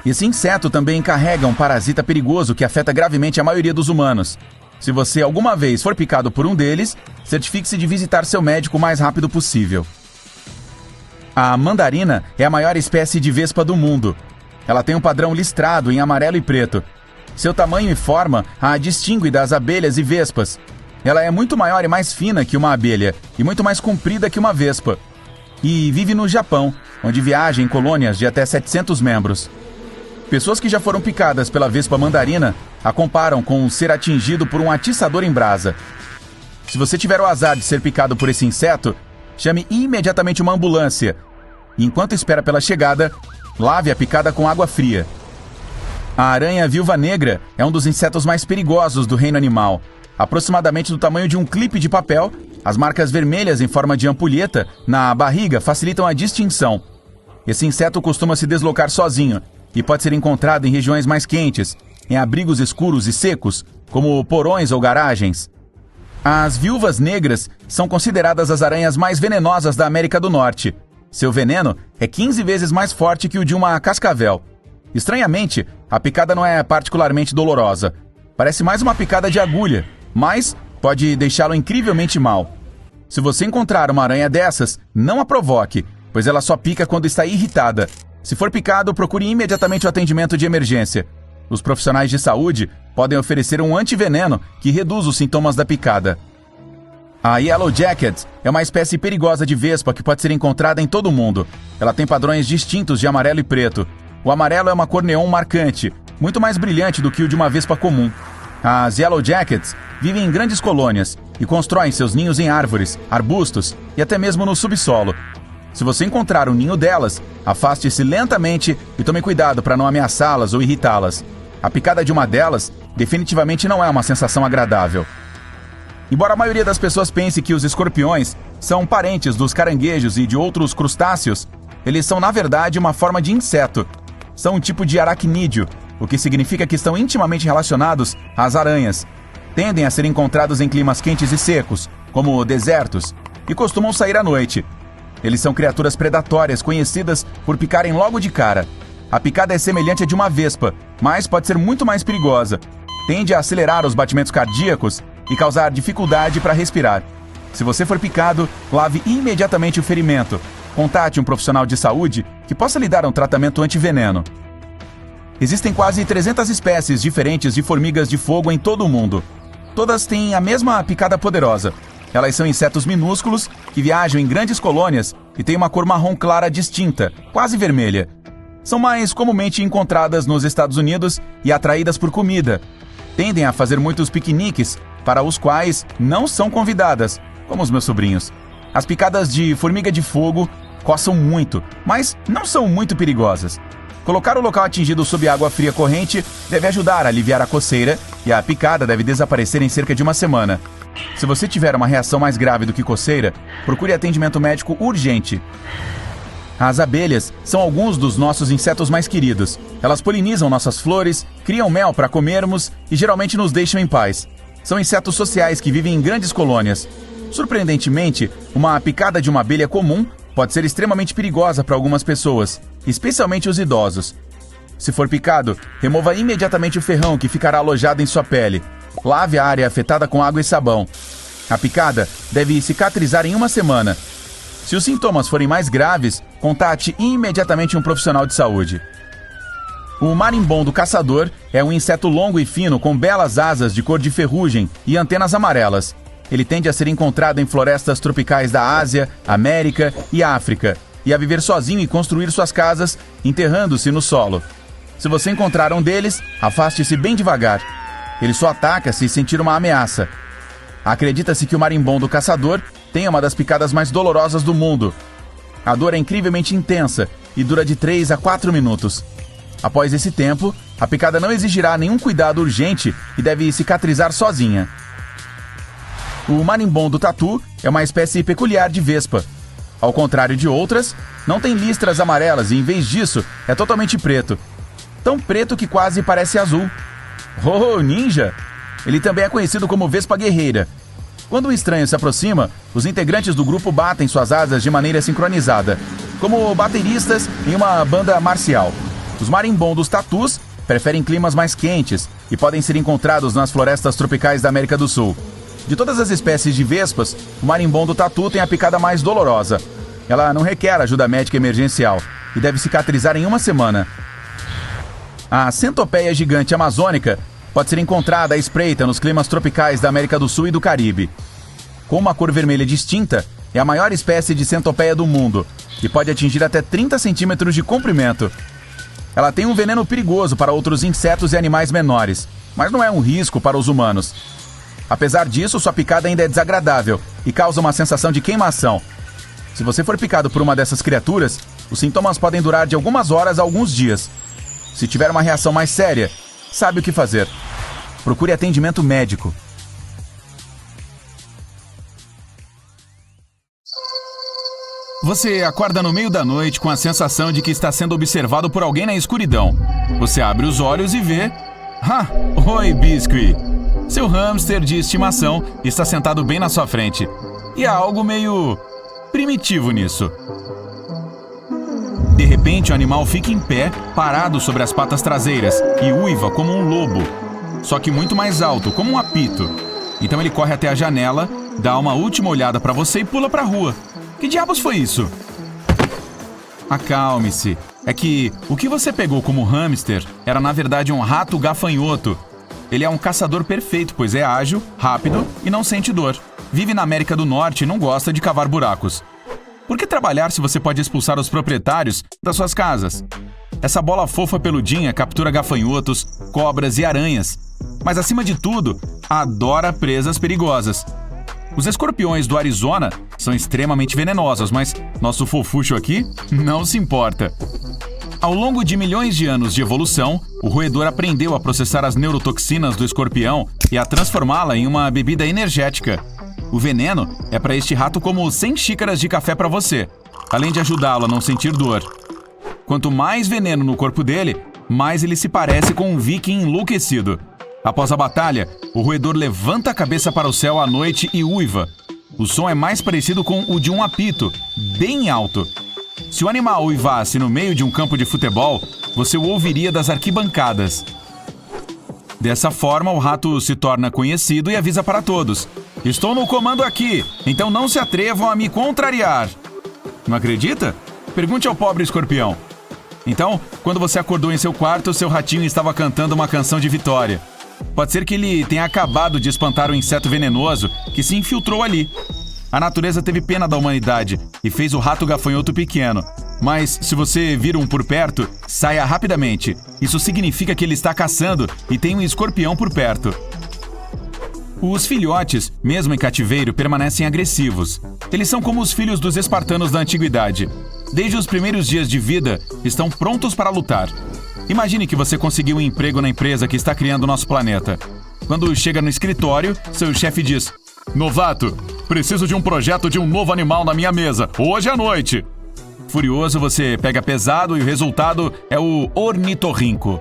[SPEAKER 2] Esse inseto também carrega um parasita perigoso que afeta gravemente a maioria dos humanos. Se você alguma vez for picado por um deles, certifique-se de visitar seu médico o mais rápido possível. A mandarina é a maior espécie de vespa do mundo. Ela tem um padrão listrado em amarelo e preto. Seu tamanho e forma a distingue das abelhas e vespas. Ela é muito maior e mais fina que uma abelha e muito mais comprida que uma vespa. E vive no Japão, onde viaja em colônias de até 700 membros. Pessoas que já foram picadas pela vespa mandarina a comparam com ser atingido por um atiçador em brasa. Se você tiver o azar de ser picado por esse inseto, chame imediatamente uma ambulância. E enquanto espera pela chegada, lave a picada com água fria. A aranha viúva negra é um dos insetos mais perigosos do reino animal. Aproximadamente do tamanho de um clipe de papel, as marcas vermelhas em forma de ampulheta na barriga facilitam a distinção. Esse inseto costuma se deslocar sozinho e pode ser encontrado em regiões mais quentes, em abrigos escuros e secos, como porões ou garagens. As viúvas negras são consideradas as aranhas mais venenosas da América do Norte. Seu veneno é 15 vezes mais forte que o de uma cascavel. Estranhamente, a picada não é particularmente dolorosa. Parece mais uma picada de agulha, mas pode deixá-lo incrivelmente mal. Se você encontrar uma aranha dessas, não a provoque, pois ela só pica quando está irritada. Se for picado, procure imediatamente o atendimento de emergência. Os profissionais de saúde podem oferecer um antiveneno que reduz os sintomas da picada. A Yellow Jacket é uma espécie perigosa de vespa que pode ser encontrada em todo o mundo. Ela tem padrões distintos de amarelo e preto. O amarelo é uma cor neon marcante, muito mais brilhante do que o de uma vespa comum. As Yellow Jackets vivem em grandes colônias e constroem seus ninhos em árvores, arbustos e até mesmo no subsolo. Se você encontrar um ninho delas, afaste-se lentamente e tome cuidado para não ameaçá-las ou irritá-las. A picada de uma delas definitivamente não é uma sensação agradável. Embora a maioria das pessoas pense que os escorpiões são parentes dos caranguejos e de outros crustáceos, eles são na verdade uma forma de inseto. São um tipo de aracnídeo, o que significa que estão intimamente relacionados às aranhas. Tendem a ser encontrados em climas quentes e secos, como desertos, e costumam sair à noite. Eles são criaturas predatórias conhecidas por picarem logo de cara. A picada é semelhante à de uma vespa, mas pode ser muito mais perigosa. Tende a acelerar os batimentos cardíacos e causar dificuldade para respirar. Se você for picado, lave imediatamente o ferimento. Contate um profissional de saúde que possa lhe dar um tratamento antiveneno. Existem quase 300 espécies diferentes de formigas de fogo em todo o mundo. Todas têm a mesma picada poderosa. Elas são insetos minúsculos que viajam em grandes colônias e têm uma cor marrom clara distinta, quase vermelha. São mais comumente encontradas nos Estados Unidos e atraídas por comida. Tendem a fazer muitos piqueniques, para os quais não são convidadas, como os meus sobrinhos. As picadas de formiga de fogo coçam muito, mas não são muito perigosas. Colocar o local atingido sob água fria corrente deve ajudar a aliviar a coceira e a picada deve desaparecer em cerca de uma semana. Se você tiver uma reação mais grave do que coceira, procure atendimento médico urgente. As abelhas são alguns dos nossos insetos mais queridos. Elas polinizam nossas flores, criam mel para comermos e geralmente nos deixam em paz. São insetos sociais que vivem em grandes colônias. Surpreendentemente, uma picada de uma abelha comum pode ser extremamente perigosa para algumas pessoas, especialmente os idosos. Se for picado, remova imediatamente o ferrão que ficará alojado em sua pele. Lave a área afetada com água e sabão. A picada deve cicatrizar em uma semana. Se os sintomas forem mais graves, contate imediatamente um profissional de saúde. O marimbondo caçador é um inseto longo e fino com belas asas de cor de ferrugem e antenas amarelas. Ele tende a ser encontrado em florestas tropicais da Ásia, América e África, e a viver sozinho e construir suas casas, enterrando-se no solo. Se você encontrar um deles, afaste-se bem devagar. Ele só ataca se sentir uma ameaça. Acredita-se que o marimbondo caçador tem uma das picadas mais dolorosas do mundo. A dor é incrivelmente intensa e dura de 3 a 4 minutos. Após esse tempo, a picada não exigirá nenhum cuidado urgente e deve cicatrizar sozinha. O marimbondo tatu é uma espécie peculiar de vespa. Ao contrário de outras, não tem listras amarelas e, em vez disso, é totalmente preto. Tão preto que quase parece azul. Oh, ninja! Ele também é conhecido como vespa guerreira. Quando um estranho se aproxima, os integrantes do grupo batem suas asas de maneira sincronizada, como bateristas em uma banda marcial. Os marimbondos tatus preferem climas mais quentes e podem ser encontrados nas florestas tropicais da América do Sul. De todas as espécies de vespas, o marimbondo tatu tem a picada mais dolorosa. Ela não requer ajuda médica emergencial e deve cicatrizar em uma semana. A centopeia gigante amazônica pode ser encontrada à espreita nos climas tropicais da América do Sul e do Caribe. Com uma cor vermelha distinta, é a maior espécie de centopeia do mundo e pode atingir até 30 centímetros de comprimento. Ela tem um veneno perigoso para outros insetos e animais menores, mas não é um risco para os humanos. Apesar disso, sua picada ainda é desagradável e causa uma sensação de queimação. Se você for picado por uma dessas criaturas, os sintomas podem durar de algumas horas a alguns dias. Se tiver uma reação mais séria, sabe o que fazer. Procure atendimento médico. Você acorda no meio da noite com a sensação de que está sendo observado por alguém na escuridão. Você abre os olhos e vê... Oi, Biscuit! Seu hamster de estimação está sentado bem na sua frente. E há algo meio... primitivo nisso. De repente, o animal fica em pé, parado sobre as patas traseiras, e uiva como um lobo, só que muito mais alto, como um apito. Então ele corre até a janela, dá uma última olhada para você e pula para a rua. Que diabos foi isso? Acalme-se. É que o que você pegou como hamster era na verdade um rato gafanhoto. Ele é um caçador perfeito, pois é ágil, rápido e não sente dor. Vive na América do Norte e não gosta de cavar buracos. Por que trabalhar se você pode expulsar os proprietários das suas casas? Essa bola fofa peludinha captura gafanhotos, cobras e aranhas. Mas acima de tudo, adora presas perigosas. Os escorpiões do Arizona são extremamente venenosos, mas nosso fofucho aqui não se importa. Ao longo de milhões de anos de evolução, o roedor aprendeu a processar as neurotoxinas do escorpião e a transformá-la em uma bebida energética. O veneno é para este rato como 100 xícaras de café para você, além de ajudá-lo a não sentir dor. Quanto mais veneno no corpo dele, mais ele se parece com um viking enlouquecido. Após a batalha, o roedor levanta a cabeça para o céu à noite e uiva. O som é mais parecido com o de um apito, bem alto. Se o animal uivasse no meio de um campo de futebol, você o ouviria das arquibancadas. Dessa forma, o rato se torna conhecido e avisa para todos: estou no comando aqui, então não se atrevam a me contrariar. Não acredita? Pergunte ao pobre escorpião. Então, quando você acordou em seu quarto, seu ratinho estava cantando uma canção de vitória. Pode ser que ele tenha acabado de espantar um inseto venenoso que se infiltrou ali. A natureza teve pena da humanidade e fez o rato gafanhoto pequeno. Mas, se você vir um por perto, saia rapidamente. Isso significa que ele está caçando e tem um escorpião por perto. Os filhotes, mesmo em cativeiro, permanecem agressivos. Eles são como os filhos dos espartanos da antiguidade. Desde os primeiros dias de vida, estão prontos para lutar. Imagine que você conseguiu um emprego na empresa que está criando o nosso planeta. Quando chega no escritório, seu chefe diz: novato, preciso de um projeto de um novo animal na minha mesa, hoje à noite. Furioso, você pega pesado e o resultado é o ornitorrinco.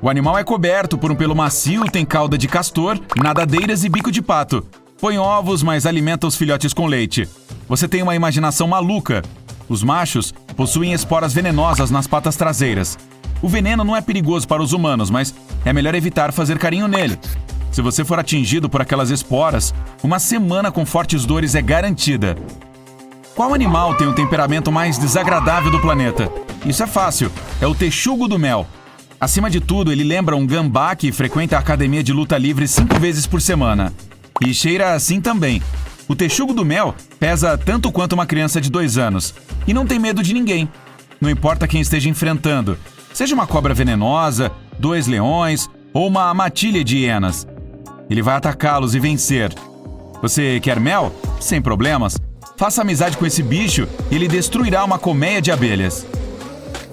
[SPEAKER 2] O animal é coberto por um pelo macio, tem cauda de castor, nadadeiras e bico de pato. Põe ovos, mas alimenta os filhotes com leite. Você tem uma imaginação maluca. Os machos possuem esporas venenosas nas patas traseiras. O veneno não é perigoso para os humanos, mas é melhor evitar fazer carinho nele. Se você for atingido por aquelas esporas, uma semana com fortes dores é garantida. Qual animal tem o temperamento mais desagradável do planeta? Isso é fácil, é o texugo do mel. Acima de tudo, ele lembra um gambá que frequenta a academia de luta livre 5 vezes por semana. E cheira assim também. O texugo do mel pesa tanto quanto uma criança de 2 anos. E não tem medo de ninguém. Não importa quem esteja enfrentando. Seja uma cobra venenosa, 2 leões ou uma matilha de hienas. Ele vai atacá-los e vencer. Você quer mel? Sem problemas. Faça amizade com esse bicho e ele destruirá uma colmeia de abelhas.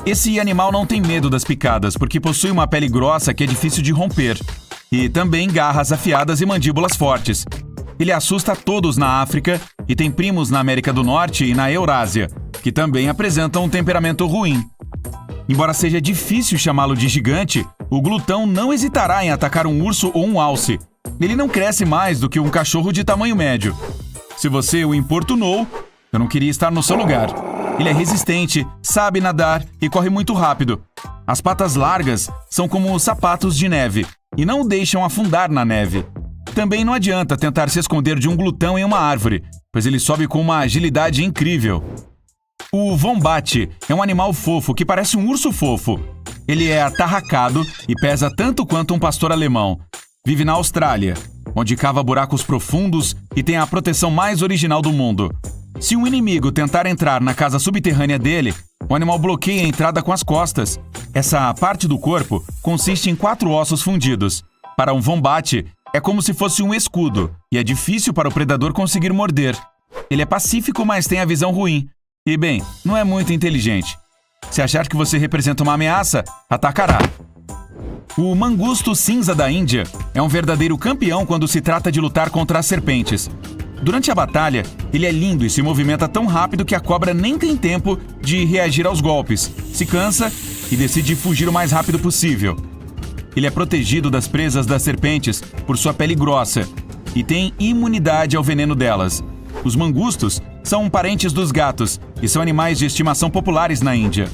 [SPEAKER 2] Esse animal não tem medo das picadas, porque possui uma pele grossa que é difícil de romper. E também garras afiadas e mandíbulas fortes. Ele assusta todos na África e tem primos na América do Norte e na Eurásia, que também apresentam um temperamento ruim. Embora seja difícil chamá-lo de gigante, o glutão não hesitará em atacar um urso ou um alce. Ele não cresce mais do que um cachorro de tamanho médio. Se você o importunou, eu não queria estar no seu lugar. Ele é resistente, sabe nadar e corre muito rápido. As patas largas são como sapatos de neve e não o deixam afundar na neve. Também não adianta tentar se esconder de um glutão em uma árvore, pois ele sobe com uma agilidade incrível. O wombat é um animal fofo que parece um urso fofo. Ele é atarracado e pesa tanto quanto um pastor alemão. Vive na Austrália, onde cava buracos profundos e tem a proteção mais original do mundo. Se um inimigo tentar entrar na casa subterrânea dele, o animal bloqueia a entrada com as costas. Essa parte do corpo consiste em 4 ossos fundidos. Para um wombat, é como se fosse um escudo, e é difícil para o predador conseguir morder. Ele é pacífico, mas tem a visão ruim. E bem, não é muito inteligente. Se achar que você representa uma ameaça, atacará. O mangusto cinza da Índia é um verdadeiro campeão quando se trata de lutar contra as serpentes. Durante a batalha, ele é lindo e se movimenta tão rápido que a cobra nem tem tempo de reagir aos golpes, se cansa e decide fugir o mais rápido possível. Ele é protegido das presas das serpentes por sua pele grossa e tem imunidade ao veneno delas. Os mangustos são parentes dos gatos e são animais de estimação populares na Índia.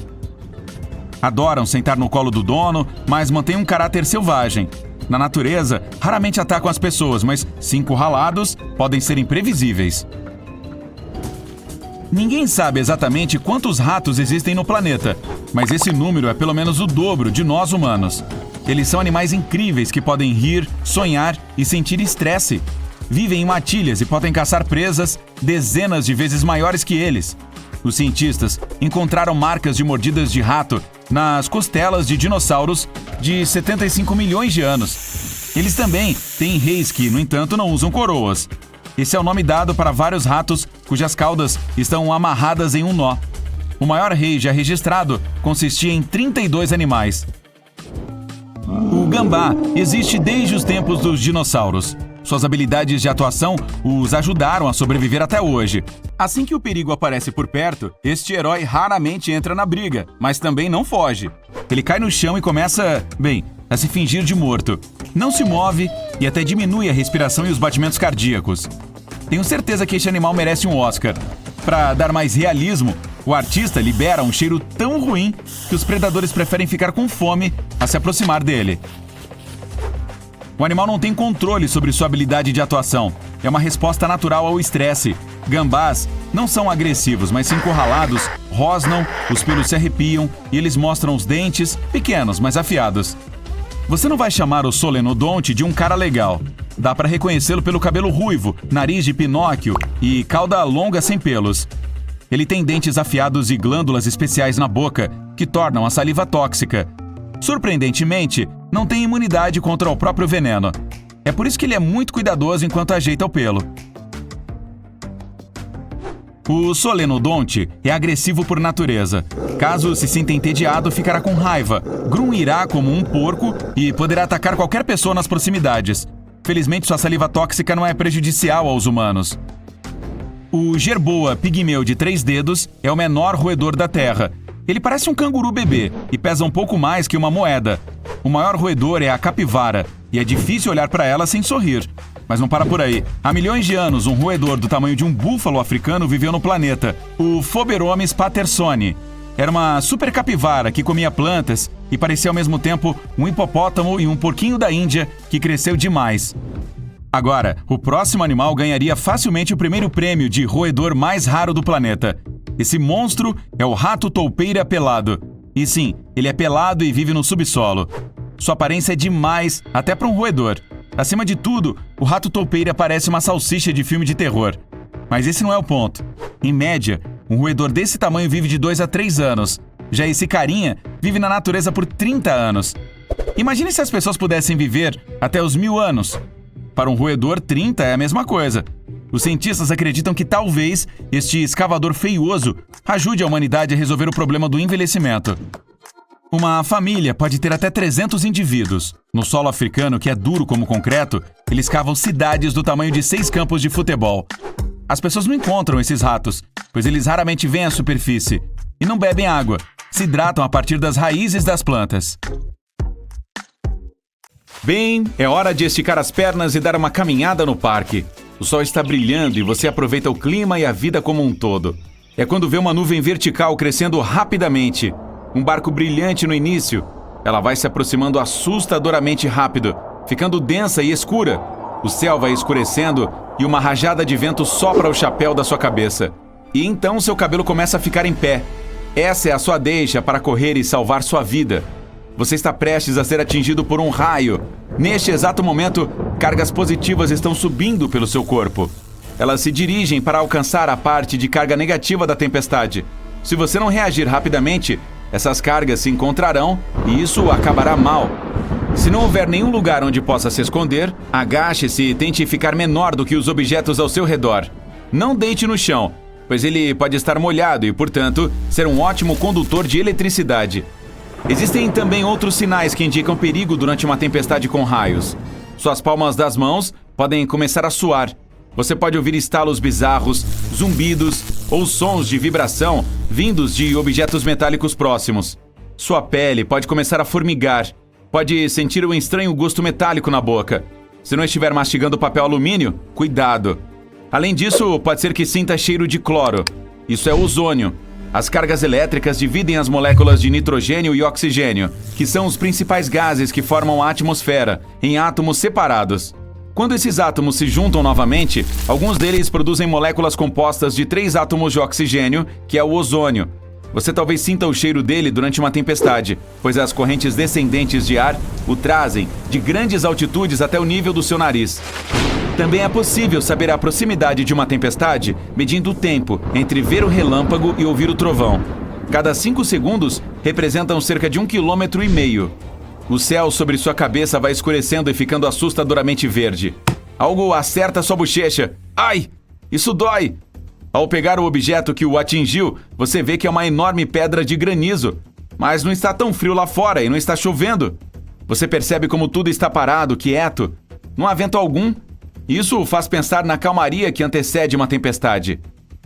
[SPEAKER 2] Adoram sentar no colo do dono, mas mantêm um caráter selvagem. Na natureza, raramente atacam as pessoas, mas, se encurralados, podem ser imprevisíveis. Ninguém sabe exatamente quantos ratos existem no planeta, mas esse número é pelo menos o dobro de nós humanos. Eles são animais incríveis que podem rir, sonhar e sentir estresse. Vivem em matilhas e podem caçar presas dezenas de vezes maiores que eles. Os cientistas encontraram marcas de mordidas de rato nas costelas de dinossauros de 75 milhões de anos. Eles também têm reis que, no entanto, não usam coroas. Esse é o nome dado para vários ratos cujas caudas estão amarradas em um nó. O maior rei já registrado consistia em 32 animais. O gambá existe desde os tempos dos dinossauros. Suas habilidades de atuação os ajudaram a sobreviver até hoje. Assim que o perigo aparece por perto, este herói raramente entra na briga, mas também não foge. Ele cai no chão e começa, a se fingir de morto. não se move e até diminui a respiração e os batimentos cardíacos. Tenho certeza que este animal merece um Oscar. Para dar mais realismo, o artista libera um cheiro tão ruim que os predadores preferem ficar com fome a se aproximar dele. O animal não tem controle sobre sua habilidade de atuação. É uma resposta natural ao estresse. Gambás não são agressivos, mas se encurralados, rosnam, os pelos se arrepiam e eles mostram os dentes, pequenos, mas afiados. Você não vai chamar o solenodonte de um cara legal. Dá para reconhecê-lo pelo cabelo ruivo, nariz de Pinóquio e cauda longa sem pelos. Ele tem dentes afiados e glândulas especiais na boca, que tornam a saliva tóxica. Surpreendentemente, não tem imunidade contra o próprio veneno. É por isso que ele é muito cuidadoso enquanto ajeita o pelo. O solenodonte é agressivo por natureza. Caso se sinta entediado, ficará com raiva, grunhirá como um porco e poderá atacar qualquer pessoa nas proximidades. Felizmente, sua saliva tóxica não é prejudicial aos humanos. O jerboa pigmeu de 3 dedos é o menor roedor da Terra. Ele parece um canguru bebê e pesa um pouco mais que uma moeda. O maior roedor é a capivara e é difícil olhar para ela sem sorrir. Mas não para por aí. Há milhões de anos, um roedor do tamanho de um búfalo africano viveu no planeta, o Phoberomes pattersoni. Era uma super capivara que comia plantas e parecia ao mesmo tempo um hipopótamo e um porquinho da Índia que cresceu demais. Agora, o próximo animal ganharia facilmente o primeiro prêmio de roedor mais raro do planeta. Esse monstro é o rato toupeira pelado. E sim, ele é pelado e vive no subsolo. Sua aparência é demais, até para um roedor. Acima de tudo, o rato toupeira parece uma salsicha de filme de terror. Mas esse não é o ponto. Em média, um roedor desse tamanho vive de 2 a 3 anos. Já esse carinha vive na natureza por 30 anos. Imagine se as pessoas pudessem viver até os 1000 anos. Para um roedor, 30 é a mesma coisa. Os cientistas acreditam que talvez este escavador feioso ajude a humanidade a resolver o problema do envelhecimento. Uma família pode ter até 300 indivíduos. No solo africano, que é duro como concreto, eles cavam cidades do tamanho de 6 campos de futebol. As pessoas não encontram esses ratos, pois eles raramente vêm à superfície. E não bebem água, se hidratam a partir das raízes das plantas. Bem, é hora de esticar as pernas e dar uma caminhada no parque. O sol está brilhando e você aproveita o clima e a vida como um todo. É quando vê uma nuvem vertical crescendo rapidamente. Um barco brilhante no início. Ela vai se aproximando assustadoramente rápido, ficando densa e escura. O céu vai escurecendo e uma rajada de vento sopra o chapéu da sua cabeça. E então seu cabelo começa a ficar em pé. Essa é a sua deixa para correr e salvar sua vida. Você está prestes a ser atingido por um raio. Neste exato momento, cargas positivas estão subindo pelo seu corpo. Elas se dirigem para alcançar a parte de carga negativa da tempestade. Se você não reagir rapidamente, essas cargas se encontrarão e isso acabará mal. Se não houver nenhum lugar onde possa se esconder, agache-se e tente ficar menor do que os objetos ao seu redor. Não deite no chão, pois ele pode estar molhado e, portanto, ser um ótimo condutor de eletricidade. Existem também outros sinais que indicam perigo durante uma tempestade com raios. Suas palmas das mãos podem começar a suar. Você pode ouvir estalos bizarros, zumbidos ou sons de vibração vindos de objetos metálicos próximos. Sua pele pode começar a formigar. Pode sentir um estranho gosto metálico na boca. Se não estiver mastigando papel alumínio, cuidado. Além disso, pode ser que sinta cheiro de cloro. Isso é ozônio. As cargas elétricas dividem as moléculas de nitrogênio e oxigênio, que são os principais gases que formam a atmosfera, em átomos separados. Quando esses átomos se juntam novamente, alguns deles produzem moléculas compostas de 3 átomos de oxigênio, que é o ozônio. Você talvez sinta o cheiro dele durante uma tempestade, pois as correntes descendentes de ar o trazem de grandes altitudes até o nível do seu nariz. Também é possível saber a proximidade de uma tempestade medindo o tempo entre ver o relâmpago e ouvir o trovão. Cada 5 segundos representam cerca de 1,5 km. O céu sobre sua cabeça vai escurecendo e ficando assustadoramente verde. Algo acerta sua bochecha. Ai! Isso dói! Ao pegar o objeto que o atingiu, você vê que é uma enorme pedra de granizo. Mas não está tão frio lá fora e não está chovendo. Você percebe como tudo está parado, quieto. Não há vento algum. Isso faz pensar na calmaria que antecede uma tempestade.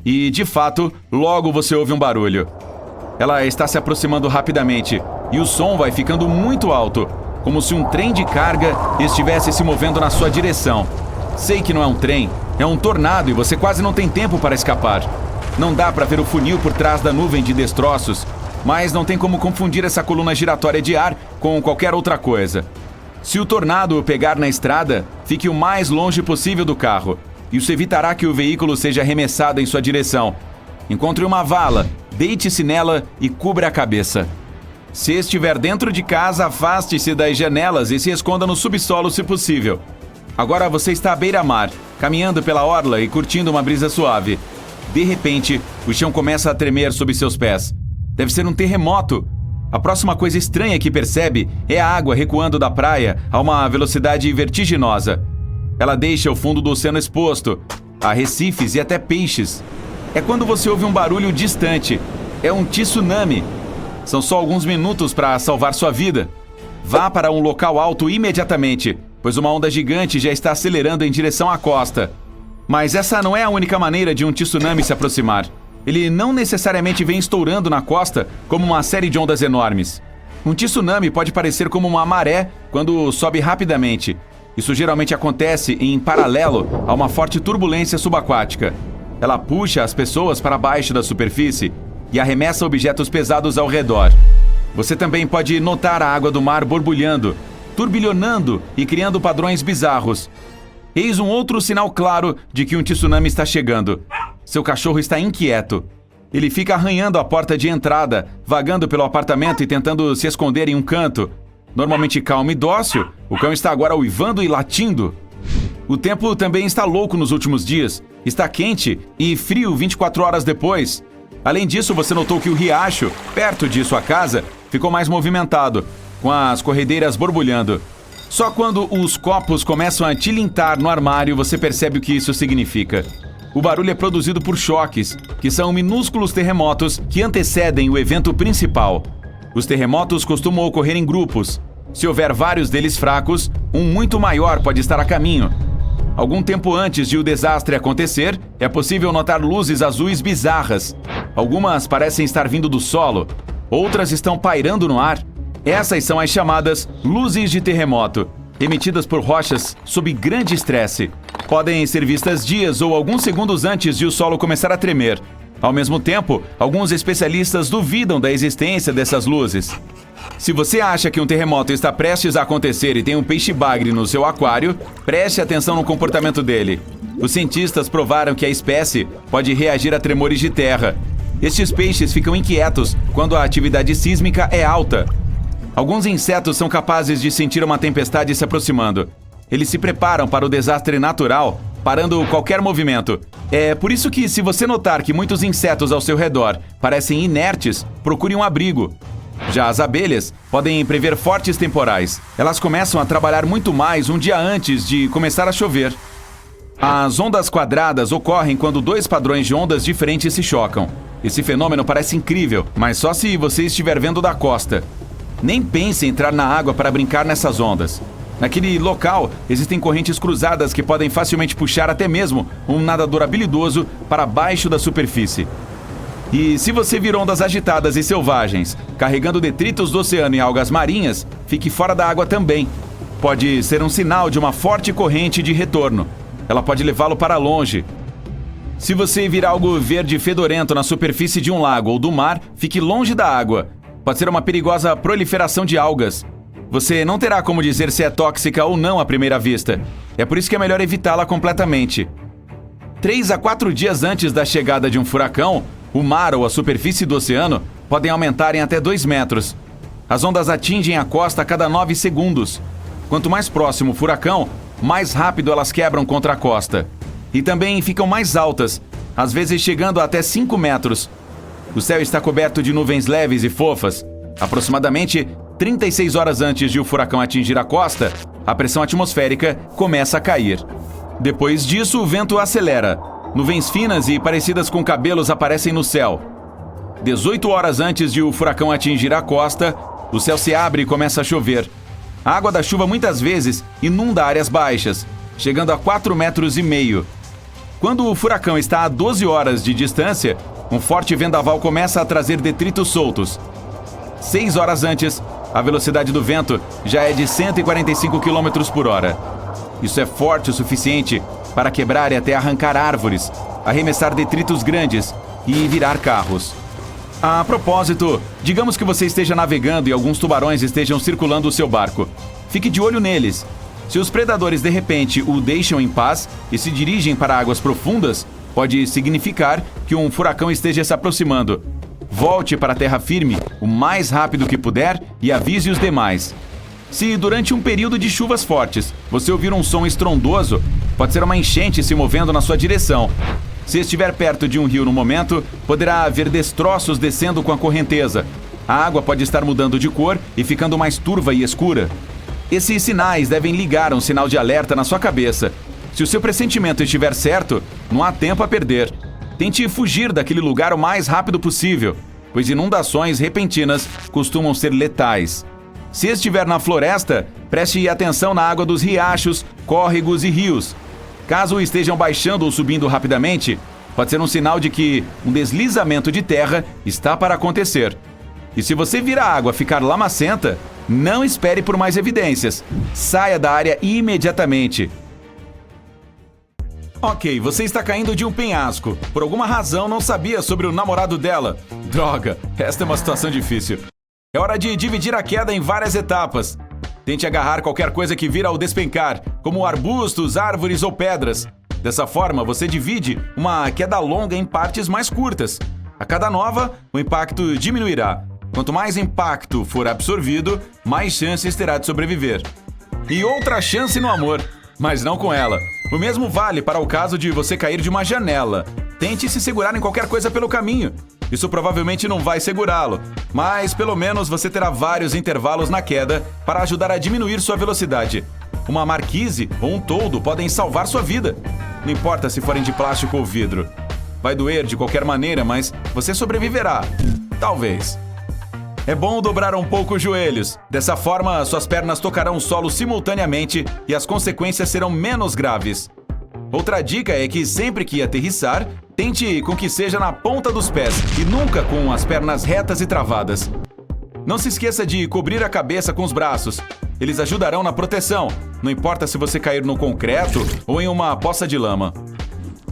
[SPEAKER 2] E, de fato, logo você ouve um barulho. Ela está se aproximando rapidamente e o som vai ficando muito alto. como se um trem de carga estivesse se movendo na sua direção. Sei que não é um trem, é um tornado e você quase não tem tempo para escapar. Não dá para ver o funil por trás da nuvem de destroços, mas não tem como confundir essa coluna giratória de ar com qualquer outra coisa. Se o tornado o pegar na estrada, fique o mais longe possível do carro. Isso evitará que o veículo seja arremessado em sua direção. Encontre uma vala, deite-se nela e cubra a cabeça. Se estiver dentro de casa, afaste-se das janelas e se esconda no subsolo se possível. Agora você está à beira-mar, caminhando pela orla e curtindo uma brisa suave. De repente, o chão começa a tremer sob seus pés. Deve ser um terremoto. A próxima coisa estranha que percebe é a água recuando da praia a uma velocidade vertiginosa. Ela deixa o fundo do oceano exposto. Há recifes e até peixes. É quando você ouve um barulho distante. É um tsunami. São só alguns minutos para salvar sua vida. Vá para um local alto imediatamente, pois uma onda gigante já está acelerando em direção à costa. Mas essa não é a única maneira de um tsunami se aproximar. Ele não necessariamente vem estourando na costa como uma série de ondas enormes. Um tsunami pode parecer como uma maré quando sobe rapidamente. Isso geralmente acontece em paralelo a uma forte turbulência subaquática. Ela puxa as pessoas para baixo da superfície e arremessa objetos pesados ao redor. Você também pode notar a água do mar borbulhando, turbilhonando e criando padrões bizarros. Eis um outro sinal claro de que um tsunami está chegando. Seu cachorro está inquieto. Ele fica arranhando a porta de entrada, vagando pelo apartamento e tentando se esconder em um canto. Normalmente calmo e dócil, o cão está agora uivando e latindo. O tempo também está louco nos últimos dias. Está quente e frio 24 horas depois. Além disso, você notou que o riacho, perto de sua casa, ficou mais movimentado, com as corredeiras borbulhando. Só quando os copos começam a tilintar no armário, você percebe o que isso significa. O barulho é produzido por choques, que são minúsculos terremotos que antecedem o evento principal. Os terremotos costumam ocorrer em grupos. Se houver vários deles fracos, um muito maior pode estar a caminho. Algum tempo antes de o desastre acontecer, é possível notar luzes azuis bizarras. Algumas parecem estar vindo do solo, outras estão pairando no ar. Essas são as chamadas luzes de terremoto, emitidas por rochas sob grande estresse. Podem ser vistas dias ou alguns segundos antes de o solo começar a tremer. Ao mesmo tempo, alguns especialistas duvidam da existência dessas luzes. Se você acha que um terremoto está prestes a acontecer e tem um peixe-bagre no seu aquário, preste atenção no comportamento dele. Os cientistas provaram que a espécie pode reagir a tremores de terra. Estes peixes ficam inquietos quando a atividade sísmica é alta. Alguns insetos são capazes de sentir uma tempestade se aproximando. Eles se preparam para o desastre natural, parando qualquer movimento. É por isso que, se você notar que muitos insetos ao seu redor parecem inertes, procure um abrigo. Já as abelhas podem prever fortes temporais. Elas começam a trabalhar muito mais um dia antes de começar a chover. As ondas quadradas ocorrem quando dois padrões de ondas diferentes se chocam. Esse fenômeno parece incrível, mas só se você estiver vendo da costa. Nem pense em entrar na água para brincar nessas ondas. Naquele local, existem correntes cruzadas que podem facilmente puxar até mesmo um nadador habilidoso para baixo da superfície. E se você vir ondas agitadas e selvagens, carregando detritos do oceano e algas marinhas, fique fora da água também. Pode ser um sinal de uma forte corrente de retorno. Ela pode levá-lo para longe. Se você vir algo verde fedorento na superfície de um lago ou do mar, fique longe da água. Pode ser uma perigosa proliferação de algas. Você não terá como dizer se é tóxica ou não à primeira vista. É por isso que é melhor evitá-la completamente. 3 a 4 dias antes da chegada de um furacão, o mar ou a superfície do oceano podem aumentar em até 2 metros. As ondas atingem a costa a cada 9 segundos. Quanto mais próximo o furacão, mais rápido elas quebram contra a costa. E também ficam mais altas, às vezes chegando a até 5 metros. O céu está coberto de nuvens leves e fofas. Aproximadamente 36 horas antes de o furacão atingir a costa, a pressão atmosférica começa a cair. Depois disso, o vento acelera. Nuvens finas e parecidas com cabelos aparecem no céu. 18 horas antes de o furacão atingir a costa, o céu se abre e começa a chover. A água da chuva muitas vezes inunda áreas baixas, chegando a 4,5 metros. Quando o furacão está a 12 horas de distância, um forte vendaval começa a trazer detritos soltos. 6 horas antes, a velocidade do vento já é de 145 km por hora. Isso é forte o suficiente para quebrar e até arrancar árvores, arremessar detritos grandes e virar carros. A propósito, digamos que você esteja navegando e alguns tubarões estejam circulando o seu barco. Fique de olho neles. Se os predadores de repente o deixam em paz e se dirigem para águas profundas, pode significar que um furacão esteja se aproximando. Volte para a terra firme o mais rápido que puder e avise os demais. Se durante um período de chuvas fortes você ouvir um som estrondoso, pode ser uma enchente se movendo na sua direção. Se estiver perto de um rio no momento, poderá haver destroços descendo com a correnteza. A água pode estar mudando de cor e ficando mais turva e escura. Esses sinais devem ligar um sinal de alerta na sua cabeça. Se o seu pressentimento estiver certo, não há tempo a perder. Tente fugir daquele lugar o mais rápido possível, pois inundações repentinas costumam ser letais. Se estiver na floresta, preste atenção na água dos riachos, córregos e rios. Caso estejam baixando ou subindo rapidamente, pode ser um sinal de que um deslizamento de terra está para acontecer. E se você vir a água ficar lamacenta, não espere por mais evidências. Saia da área imediatamente. Ok, você está caindo de um penhasco. Por alguma razão não sabia sobre o namorado dela. Droga, esta é uma situação difícil. É hora de dividir a queda em várias etapas. Tente agarrar qualquer coisa que vir ao despencar, como arbustos, árvores ou pedras. Dessa forma, você divide uma queda longa em partes mais curtas. A cada nova, o impacto diminuirá. Quanto mais impacto for absorvido, mais chances terá de sobreviver. E outra chance no amor, mas não com ela. O mesmo vale para o caso de você cair de uma janela. Tente se segurar em qualquer coisa pelo caminho. Isso provavelmente não vai segurá-lo, mas pelo menos você terá vários intervalos na queda para ajudar a diminuir sua velocidade. Uma marquise ou um toldo podem salvar sua vida. Não importa se forem de plástico ou vidro. Vai doer de qualquer maneira, mas você sobreviverá. Talvez. É bom dobrar um pouco os joelhos. Dessa forma, suas pernas tocarão o solo simultaneamente e as consequências serão menos graves. Outra dica é que sempre que aterrissar, tente com que seja na ponta dos pés e nunca com as pernas retas e travadas. Não se esqueça de cobrir a cabeça com os braços. Eles ajudarão na proteção, não importa se você cair no concreto ou em uma poça de lama.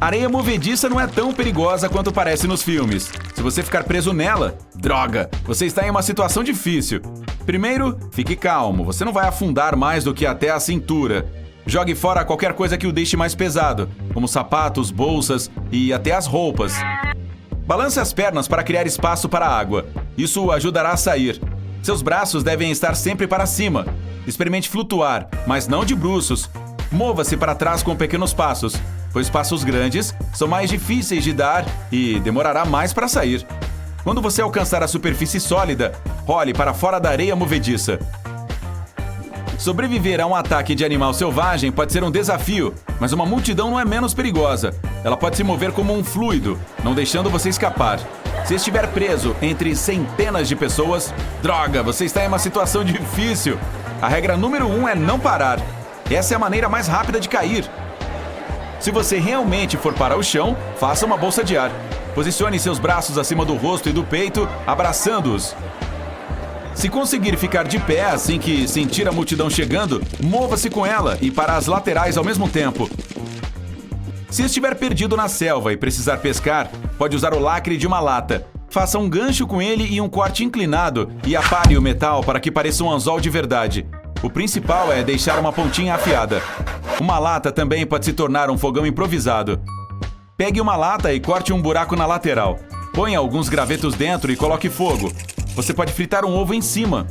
[SPEAKER 2] A areia movediça não é tão perigosa quanto parece nos filmes. Se você ficar preso nela, droga, você está em uma situação difícil. Primeiro, fique calmo, você não vai afundar mais do que até a cintura. Jogue fora qualquer coisa que o deixe mais pesado, como sapatos, bolsas e até as roupas. Balance as pernas para criar espaço para a água. Isso ajudará a sair. Seus braços devem estar sempre para cima. Experimente flutuar, mas não de bruços. Mova-se para trás com pequenos passos, pois passos grandes são mais difíceis de dar e demorará mais para sair. Quando você alcançar a superfície sólida, role para fora da areia movediça. Sobreviver a um ataque de animal selvagem pode ser um desafio, mas uma multidão não é menos perigosa. Ela pode se mover como um fluido, não deixando você escapar. Se estiver preso entre centenas de pessoas, droga, você está em uma situação difícil. A regra número 1 é não parar. Essa é a maneira mais rápida de cair. Se você realmente for para o chão, faça uma bolsa de ar. Posicione seus braços acima do rosto e do peito, abraçando-os. Se conseguir ficar de pé assim que sentir a multidão chegando, mova-se com ela e para as laterais ao mesmo tempo. Se estiver perdido na selva e precisar pescar, pode usar o lacre de uma lata. Faça um gancho com ele e um corte inclinado e apare o metal para que pareça um anzol de verdade. O principal é deixar uma pontinha afiada. Uma lata também pode se tornar um fogão improvisado. Pegue uma lata e corte um buraco na lateral. Ponha alguns gravetos dentro e coloque fogo. Você pode fritar um ovo em cima.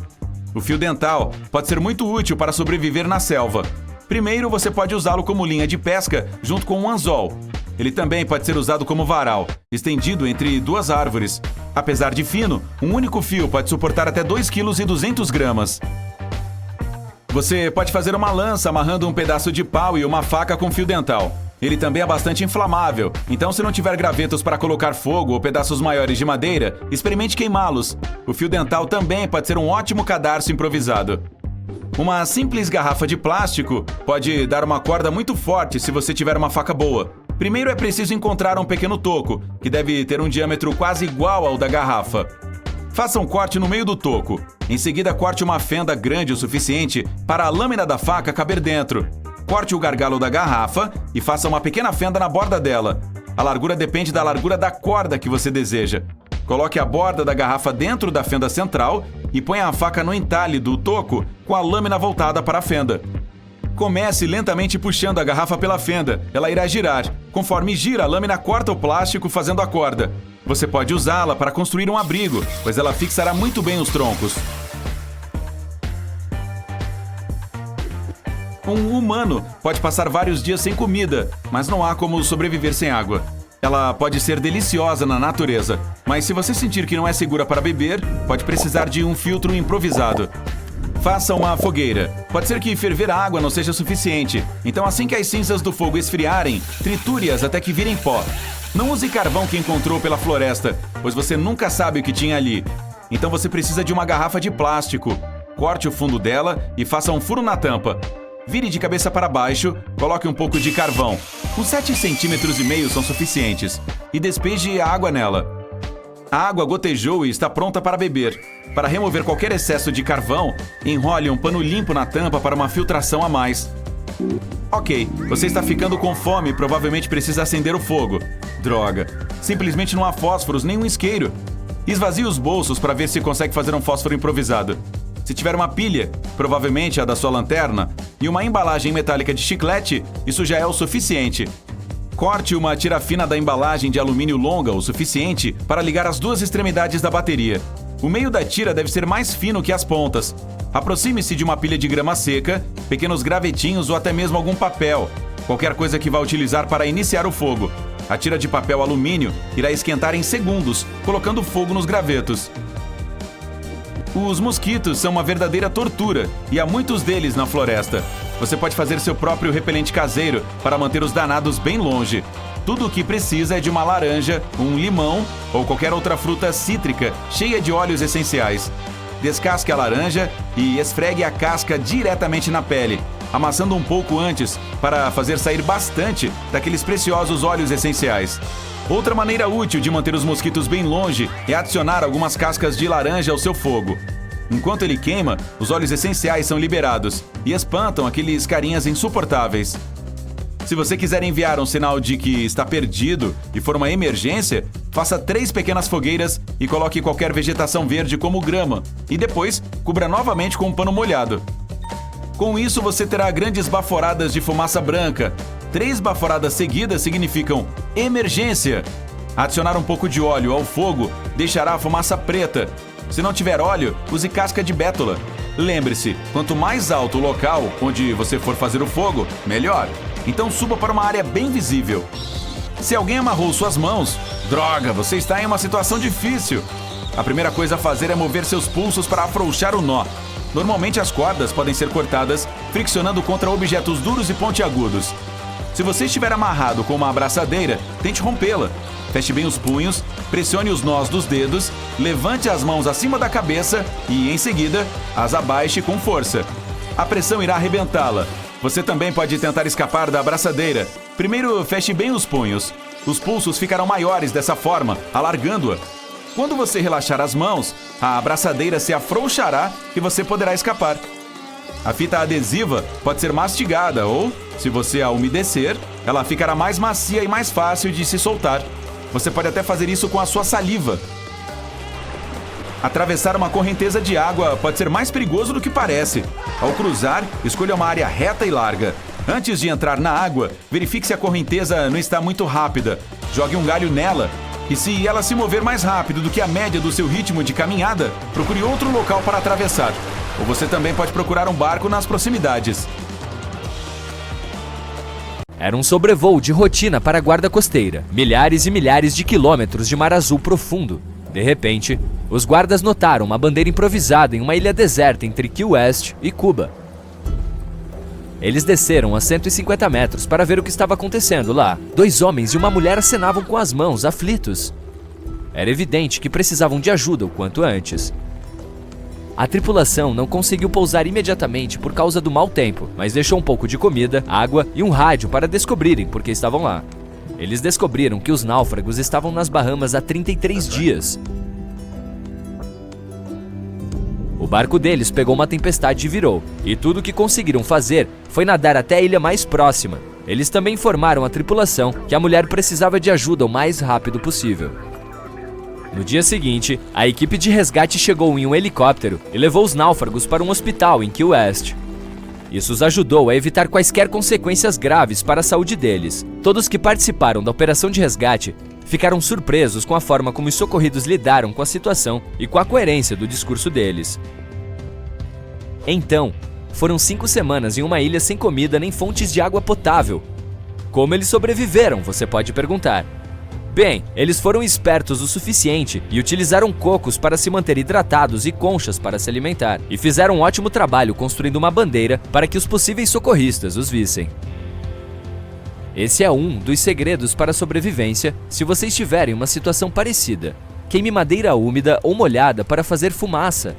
[SPEAKER 2] O fio dental pode ser muito útil para sobreviver na selva. Primeiro, você pode usá-lo como linha de pesca junto com um anzol. Ele também pode ser usado como varal, estendido entre duas árvores. Apesar de fino, um único fio pode suportar até 2,2 kg. Você pode fazer uma lança amarrando um pedaço de pau e uma faca com fio dental. Ele também é bastante inflamável, então se não tiver gravetos para colocar fogo ou pedaços maiores de madeira, experimente queimá-los. O fio dental também pode ser um ótimo cadarço improvisado. Uma simples garrafa de plástico pode dar uma corda muito forte se você tiver uma faca boa. Primeiro é preciso encontrar um pequeno toco, que deve ter um diâmetro quase igual ao da garrafa. Faça um corte no meio do toco. Em seguida, corte uma fenda grande o suficiente para a lâmina da faca caber dentro. Corte o gargalo da garrafa e faça uma pequena fenda na borda dela. A largura depende da largura da corda que você deseja. Coloque a borda da garrafa dentro da fenda central e ponha a faca no entalhe do toco com a lâmina voltada para a fenda. Comece lentamente puxando a garrafa pela fenda. Ela irá girar. Conforme gira, a lâmina corta o plástico fazendo a corda. Você pode usá-la para construir um abrigo, pois ela fixará muito bem os troncos. Um humano pode passar vários dias sem comida, mas não há como sobreviver sem água. Ela pode ser deliciosa na natureza, mas se você sentir que não é segura para beber, pode precisar de um filtro improvisado. Faça uma fogueira. Pode ser que ferver a água não seja suficiente, então assim que as cinzas do fogo esfriarem, triture-as até que virem pó. Não use carvão que encontrou pela floresta, pois você nunca sabe o que tinha ali. Então você precisa de uma garrafa de plástico. Corte o fundo dela e faça um furo na tampa. Vire de cabeça para baixo, coloque um pouco de carvão. Uns 7,5 cm são suficientes. E despeje a água nela. A água gotejou e está pronta para beber. Para remover qualquer excesso de carvão, enrole um pano limpo na tampa para uma filtração a mais. Ok, você está ficando com fome e provavelmente precisa acender o fogo. Droga, simplesmente não há fósforos nem um isqueiro. Esvazie os bolsos para ver se consegue fazer um fósforo improvisado. Se tiver uma pilha, provavelmente a da sua lanterna, e uma embalagem metálica de chiclete, isso já é o suficiente. Corte uma tira fina da embalagem de alumínio longa o suficiente para ligar as duas extremidades da bateria. O meio da tira deve ser mais fino que as pontas. Aproxime-se de uma pilha de grama seca, pequenos gravetinhos ou até mesmo algum papel, qualquer coisa que vá utilizar para iniciar o fogo. A tira de papel alumínio irá esquentar em segundos, colocando fogo nos gravetos. Os mosquitos são uma verdadeira tortura e há muitos deles na floresta. Você pode fazer seu próprio repelente caseiro para manter os danados bem longe. Tudo o que precisa é de uma laranja, um limão ou qualquer outra fruta cítrica cheia de óleos essenciais. Descasque a laranja e esfregue a casca diretamente na pele, amassando um pouco antes para fazer sair bastante daqueles preciosos óleos essenciais. Outra maneira útil de manter os mosquitos bem longe é adicionar algumas cascas de laranja ao seu fogo. Enquanto ele queima, os óleos essenciais são liberados e espantam aqueles carinhas insuportáveis. Se você quiser enviar um sinal de que está perdido e for uma emergência, faça 3 pequenas fogueiras e coloque qualquer vegetação verde como grama e depois cubra novamente com um pano molhado. Com isso você terá grandes baforadas de fumaça branca. 3 baforadas seguidas significam emergência. Adicionar um pouco de óleo ao fogo deixará a fumaça preta. Se não tiver óleo, use casca de bétula. Lembre-se, quanto mais alto o local onde você for fazer o fogo, melhor. Então suba para uma área bem visível. Se alguém amarrou suas mãos, droga, você está em uma situação difícil. A primeira coisa a fazer é mover seus pulsos para afrouxar o nó. Normalmente as cordas podem ser cortadas friccionando contra objetos duros e pontiagudos. Se você estiver amarrado com uma abraçadeira, tente rompê-la. Feche bem os punhos, pressione os nós dos dedos, levante as mãos acima da cabeça e, em seguida, as abaixe com força. A pressão irá arrebentá-la. Você também pode tentar escapar da abraçadeira. Primeiro, feche bem os punhos. Os pulsos ficarão maiores dessa forma, alargando-a. Quando você relaxar as mãos, a abraçadeira se afrouxará e você poderá escapar. A fita adesiva pode ser mastigada ou, se você a umedecer, ela ficará mais macia e mais fácil de se soltar. Você pode até fazer isso com a sua saliva. Atravessar uma correnteza de água pode ser mais perigoso do que parece. Ao cruzar, escolha uma área reta e larga. Antes de entrar na água, verifique se a correnteza não está muito rápida. Jogue um galho nela. E se ela se mover mais rápido do que a média do seu ritmo de caminhada, procure outro local para atravessar. Ou você também pode procurar um barco nas proximidades.
[SPEAKER 5] Era um sobrevoo de rotina para a guarda costeira. Milhares e milhares de quilômetros de mar azul profundo. De repente, os guardas notaram uma bandeira improvisada em uma ilha deserta entre Key West e Cuba. Eles desceram a 150 metros para ver o que estava acontecendo lá. 2 homens e uma mulher acenavam com as mãos, aflitos. Era evidente que precisavam de ajuda o quanto antes. A tripulação não conseguiu pousar imediatamente por causa do mau tempo, mas deixou um pouco de comida, água e um rádio para descobrirem por que estavam lá. Eles descobriram que os náufragos estavam nas Bahamas há 33 dias. barco deles pegou uma tempestade e virou, e tudo o que conseguiram fazer foi nadar até a ilha mais próxima. Eles também informaram a tripulação que a mulher precisava de ajuda o mais rápido possível. No dia seguinte, a equipe de resgate chegou em um helicóptero e levou os náufragos para um hospital em Key West. Isso os ajudou a evitar quaisquer consequências graves para a saúde deles. Todos que participaram da operação de resgate ficaram surpresos com a forma como os socorridos lidaram com a situação e com a coerência do discurso deles. Então, foram 5 semanas em uma ilha sem comida nem fontes de água potável. Como eles sobreviveram, você pode perguntar. Bem, eles foram espertos o suficiente e utilizaram cocos para se manter hidratados e conchas para se alimentar, e fizeram um ótimo trabalho construindo uma bandeira para que os possíveis socorristas os vissem. Esse é um dos segredos para a sobrevivência se você estiver em uma situação parecida. Queime madeira úmida ou molhada para fazer fumaça.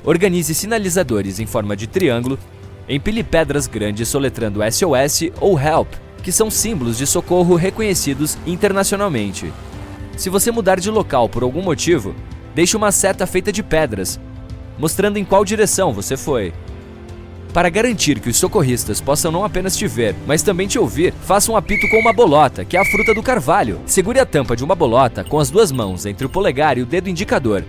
[SPEAKER 5] Organize sinalizadores em forma de triângulo. Empilhe pedras grandes soletrando SOS ou HELP, que são símbolos de socorro reconhecidos internacionalmente. Se você mudar de local por algum motivo, deixe uma seta feita de pedras, mostrando em qual direção você foi. Para garantir que os socorristas possam não apenas te ver, mas também te ouvir, faça um apito com uma bolota, que é a fruta do carvalho. Segure a tampa de uma bolota com as 2 mãos entre o polegar e o dedo indicador.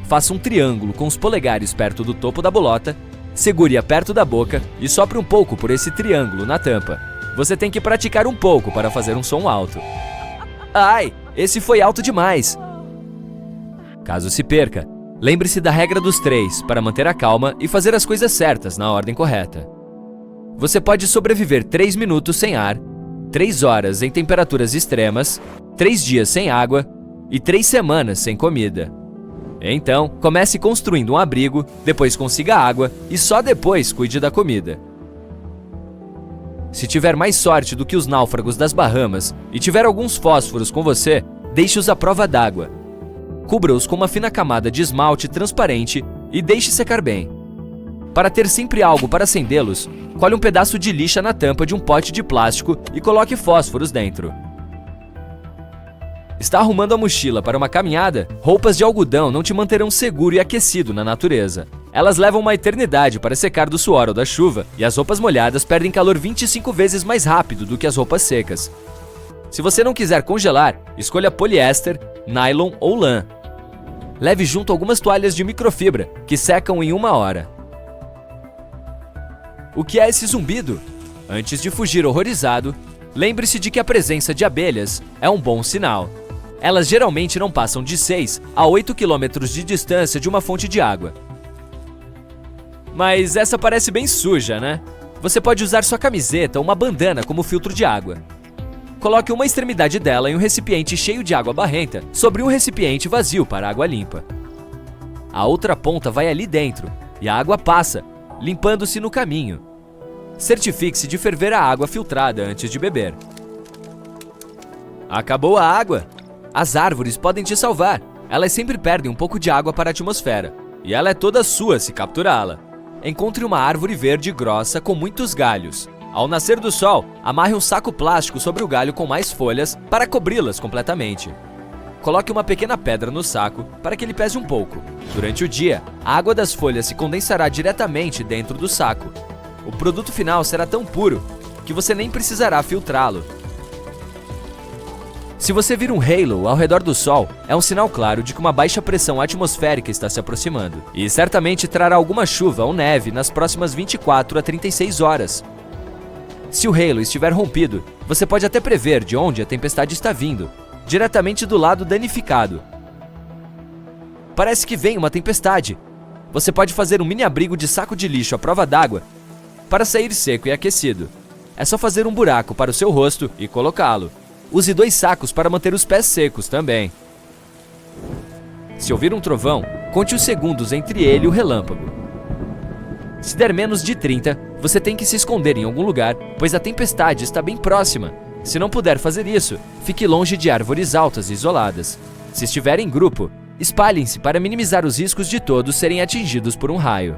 [SPEAKER 5] Faça um triângulo com os polegares perto do topo da bolota, segure-a perto da boca e sopre um pouco por esse triângulo na tampa. Você tem que praticar um pouco para fazer um som alto. Ai, esse foi alto demais! Caso se perca, lembre-se da regra dos 3 para manter a calma e fazer as coisas certas na ordem correta. Você pode sobreviver 3 minutos sem ar, 3 horas em temperaturas extremas, 3 dias sem água e 3 semanas sem comida. Então, comece construindo um abrigo, depois consiga água e só depois cuide da comida. Se tiver mais sorte do que os náufragos das Bahamas e tiver alguns fósforos com você, deixe-os à prova d'água. Cubra-os com uma fina camada de esmalte transparente e deixe secar bem. Para ter sempre algo para acendê-los, colhe um pedaço de lixa na tampa de um pote de plástico e coloque fósforos dentro. Está arrumando a mochila para uma caminhada? Roupas de algodão não te manterão seguro e aquecido na natureza. Elas levam uma eternidade para secar do suor ou da chuva, e as roupas molhadas perdem calor 25 vezes mais rápido do que as roupas secas. Se você não quiser congelar, escolha poliéster, nylon ou lã. Leve junto algumas toalhas de microfibra, que secam em 1 hora. O que é esse zumbido? Antes de fugir horrorizado, lembre-se de que a presença de abelhas é um bom sinal. Elas geralmente não passam de 6 a 8 km de distância de uma fonte de água. Mas essa parece bem suja, né? Você pode usar sua camiseta ou uma bandana como filtro de água. Coloque uma extremidade dela em um recipiente cheio de água barrenta sobre um recipiente vazio para água limpa. A outra ponta vai ali dentro e a água passa, limpando-se no caminho. Certifique-se de ferver a água filtrada antes de beber. Acabou a água? As árvores podem te salvar. Elas sempre perdem um pouco de água para a atmosfera, e ela é toda sua se capturá-la. Encontre uma árvore verde grossa com muitos galhos. Ao nascer do sol, amarre um saco plástico sobre o galho com mais folhas para cobri-las completamente. Coloque uma pequena pedra no saco para que ele pese um pouco. Durante o dia, a água das folhas se condensará diretamente dentro do saco. O produto final será tão puro que você nem precisará filtrá-lo. Se você vir um halo ao redor do Sol, é um sinal claro de que uma baixa pressão atmosférica está se aproximando, e certamente trará alguma chuva ou neve nas próximas 24 a 36 horas. Se o halo estiver rompido, você pode até prever de onde a tempestade está vindo, diretamente do lado danificado. Parece que vem uma tempestade. Você pode fazer um mini abrigo de saco de lixo à prova d'água para sair seco e aquecido. É só fazer um buraco para o seu rosto e colocá-lo. Use 2 sacos para manter os pés secos também. Se ouvir um trovão, conte os segundos entre ele e o relâmpago. Se der menos de 30, você tem que se esconder em algum lugar, pois a tempestade está bem próxima. Se não puder fazer isso, fique longe de árvores altas e isoladas. Se estiver em grupo, espalhem-se para minimizar os riscos de todos serem atingidos por um raio.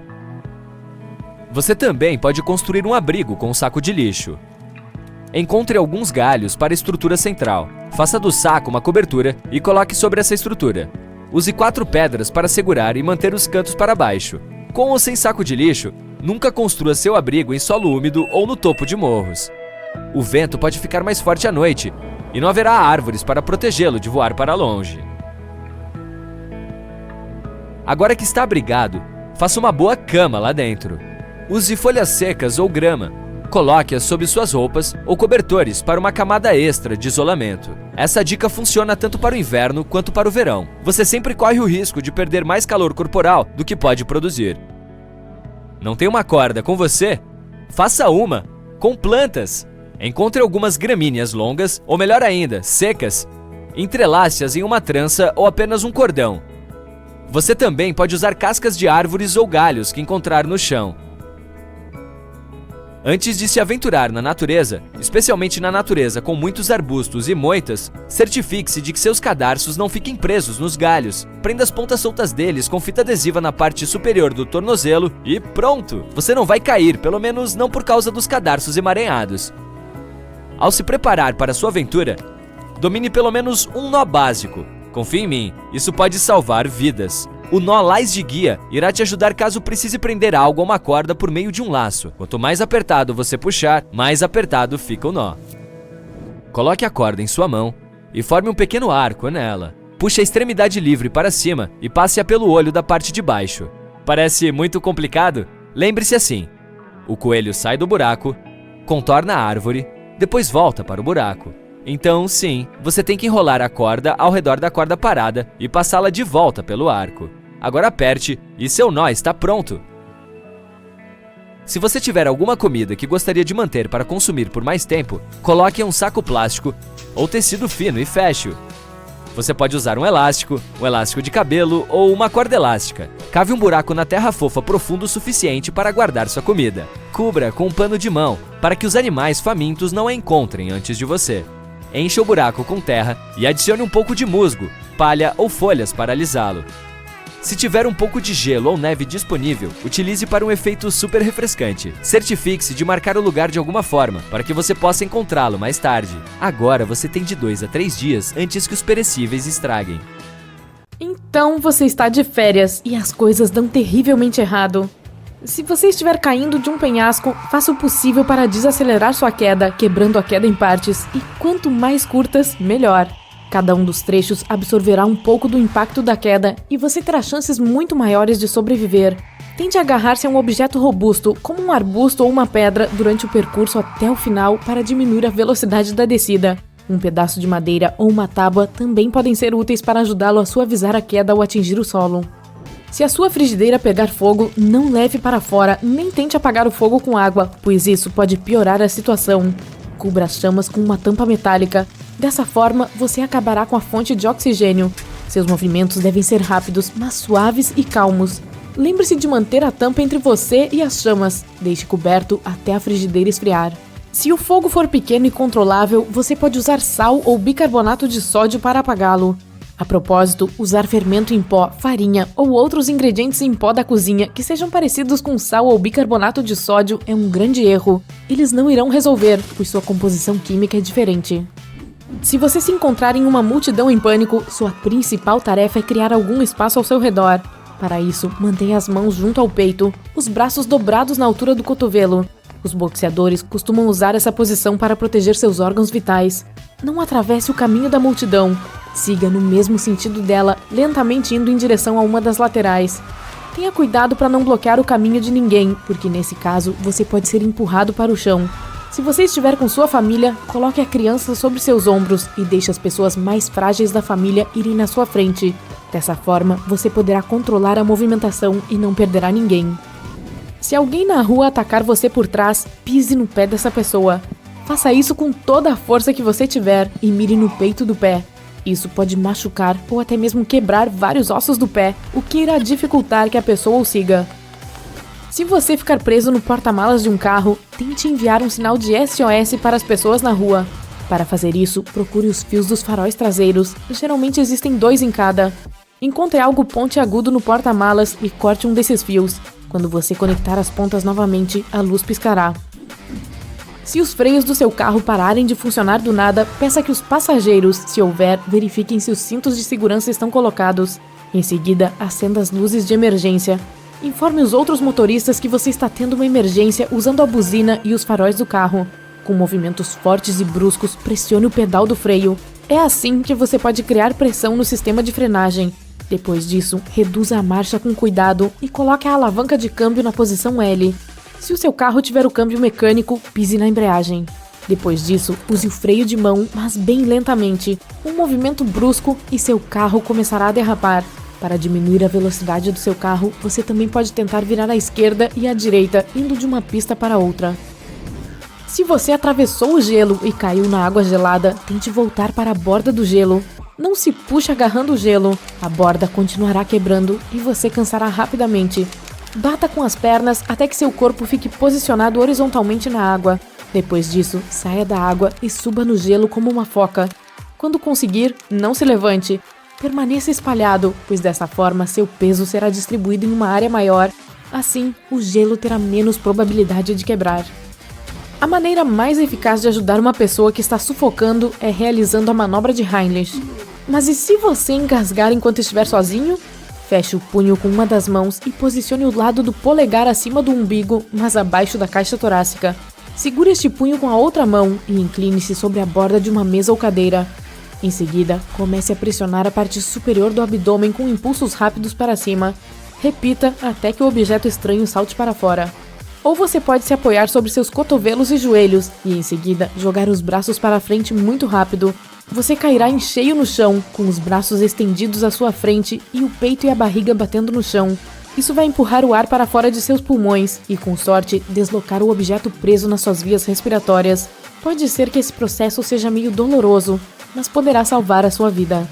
[SPEAKER 5] Você também pode construir um abrigo com um saco de lixo. Encontre alguns galhos para a estrutura central. Faça do saco uma cobertura e coloque sobre essa estrutura. Use 4 pedras para segurar e manter os cantos para baixo. Com ou sem saco de lixo, nunca construa seu abrigo em solo úmido ou no topo de morros. O vento pode ficar mais forte à noite e não haverá árvores para protegê-lo de voar para longe. Agora que está abrigado, faça uma boa cama lá dentro. Use folhas secas ou grama. Coloque-as sob suas roupas ou cobertores para uma camada extra de isolamento. Essa dica funciona tanto para o inverno quanto para o verão. Você sempre corre o risco de perder mais calor corporal do que pode produzir. Não tem uma corda com você? Faça uma com plantas. Encontre algumas gramíneas longas, ou melhor ainda, secas. Entrelace-as em uma trança ou apenas um cordão. Você também pode usar cascas de árvores ou galhos que encontrar no chão. Antes de se aventurar na natureza, especialmente na natureza com muitos arbustos e moitas, certifique-se de que seus cadarços não fiquem presos nos galhos. Prenda as pontas soltas deles com fita adesiva na parte superior do tornozelo e pronto! Você não vai cair, pelo menos não por causa dos cadarços emaranhados. Ao se preparar para sua aventura, domine pelo menos um nó básico. Confie em mim, isso pode salvar vidas. O nó lás de guia irá te ajudar caso precise prender algo a uma corda por meio de um laço. Quanto mais apertado você puxar, mais apertado fica o nó. Coloque a corda em sua mão e forme um pequeno arco nela. Puxe a extremidade livre para cima e passe-a pelo olho da parte de baixo. Parece muito complicado? Lembre-se assim: o coelho sai do buraco, contorna a árvore, depois volta para o buraco. Então, sim, você tem que enrolar a corda ao redor da corda parada e passá-la de volta pelo arco. Agora aperte e seu nó está pronto. Se você tiver alguma comida que gostaria de manter para consumir por mais tempo, coloque em um saco plástico ou tecido fino e feche-o. Você pode usar um elástico de cabelo ou uma corda elástica. Cave um buraco na terra fofa profundo o suficiente para guardar sua comida. Cubra com um pano de mão para que os animais famintos não a encontrem antes de você. Encha o buraco com terra e adicione um pouco de musgo, palha ou folhas para alisá-lo. Se tiver um pouco de gelo ou neve disponível, utilize para um efeito super refrescante. Certifique-se de marcar o lugar de alguma forma, para que você possa encontrá-lo mais tarde. Agora você tem de 2 a 3 dias antes que os perecíveis estraguem.
[SPEAKER 6] Então você está de férias e as coisas dão terrivelmente errado. Se você estiver caindo de um penhasco, faça o possível para desacelerar sua queda, quebrando a queda em partes, e quanto mais curtas, melhor. Cada um dos trechos absorverá um pouco do impacto da queda e você terá chances muito maiores de sobreviver. Tente agarrar-se a um objeto robusto, como um arbusto ou uma pedra, durante o percurso até o final para diminuir a velocidade da descida. Um pedaço de madeira ou uma tábua também podem ser úteis para ajudá-lo a suavizar a queda ao atingir o solo. Se a sua frigideira pegar fogo, não leve para fora, nem tente apagar o fogo com água, pois isso pode piorar a situação. Cubra as chamas com uma tampa metálica. Dessa forma, você acabará com a fonte de oxigênio. Seus movimentos devem ser rápidos, mas suaves e calmos. Lembre-se de manter a tampa entre você e as chamas. Deixe coberto até a frigideira esfriar. Se o fogo for pequeno e controlável, você pode usar sal ou bicarbonato de sódio para apagá-lo. A propósito, usar fermento em pó, farinha ou outros ingredientes em pó da cozinha que sejam parecidos com sal ou bicarbonato de sódio é um grande erro. Eles não irão resolver, pois sua composição química é diferente. Se você se encontrar em uma multidão em pânico, sua principal tarefa é criar algum espaço ao seu redor. Para isso, mantenha as mãos junto ao peito, os braços dobrados na altura do cotovelo. Os boxeadores costumam usar essa posição para proteger seus órgãos vitais. Não atravesse o caminho da multidão. Siga no mesmo sentido dela, lentamente indo em direção a uma das laterais. Tenha cuidado para não bloquear o caminho de ninguém, porque nesse caso você pode ser empurrado para o chão. Se você estiver com sua família, coloque a criança sobre seus ombros e deixe as pessoas mais frágeis da família irem na sua frente. Dessa forma, você poderá controlar a movimentação e não perderá ninguém. Se alguém na rua atacar você por trás, pise no pé dessa pessoa. Faça isso com toda a força que você tiver e mire no peito do pé. Isso pode machucar ou até mesmo quebrar vários ossos do pé, o que irá dificultar que a pessoa o siga. Se você ficar preso no porta-malas de um carro, tente enviar um sinal de SOS para as pessoas na rua. Para fazer isso, procure os fios dos faróis traseiros, geralmente existem 2 em cada. Encontre algo pontiagudo no porta-malas e corte um desses fios. Quando você conectar as pontas novamente, a luz piscará. Se os freios do seu carro pararem de funcionar do nada, peça que os passageiros, se houver, verifiquem se os cintos de segurança estão colocados. Em seguida, acenda as luzes de emergência. Informe os outros motoristas que você está tendo uma emergência usando a buzina e os faróis do carro. Com movimentos fortes e bruscos, pressione o pedal do freio. É assim que você pode criar pressão no sistema de frenagem. Depois disso, reduza a marcha com cuidado e coloque a alavanca de câmbio na posição L. Se o seu carro tiver o câmbio mecânico, pise na embreagem. Depois disso, use o freio de mão, mas bem lentamente. Um movimento brusco e seu carro começará a derrapar. Para diminuir a velocidade do seu carro, você também pode tentar virar à esquerda e à direita, indo de uma pista para outra. Se você atravessou o gelo e caiu na água gelada, tente voltar para a borda do gelo. Não se puxe agarrando o gelo. A borda continuará quebrando e você cansará rapidamente. Bata com as pernas até que seu corpo fique posicionado horizontalmente na água. Depois disso, saia da água e suba no gelo como uma foca. Quando conseguir, não se levante. Permaneça espalhado, pois dessa forma seu peso será distribuído em uma área maior. Assim, o gelo terá menos probabilidade de quebrar. A maneira mais eficaz de ajudar uma pessoa que está sufocando é realizando a manobra de Heimlich. Mas e se você engasgar enquanto estiver sozinho? Feche o punho com uma das mãos e posicione o lado do polegar acima do umbigo, mas abaixo da caixa torácica. Segure este punho com a outra mão e incline-se sobre a borda de uma mesa ou cadeira. Em seguida, comece a pressionar a parte superior do abdômen com impulsos rápidos para cima. Repita até que o objeto estranho salte para fora. Ou você pode se apoiar sobre seus cotovelos e joelhos e, em seguida, jogar os braços para frente muito rápido. Você cairá em cheio no chão, com os braços estendidos à sua frente e o peito e a barriga batendo no chão. Isso vai empurrar o ar para fora de seus pulmões e, com sorte, deslocar o objeto preso nas suas vias respiratórias. Pode ser que esse processo seja meio doloroso, mas poderá salvar a sua vida.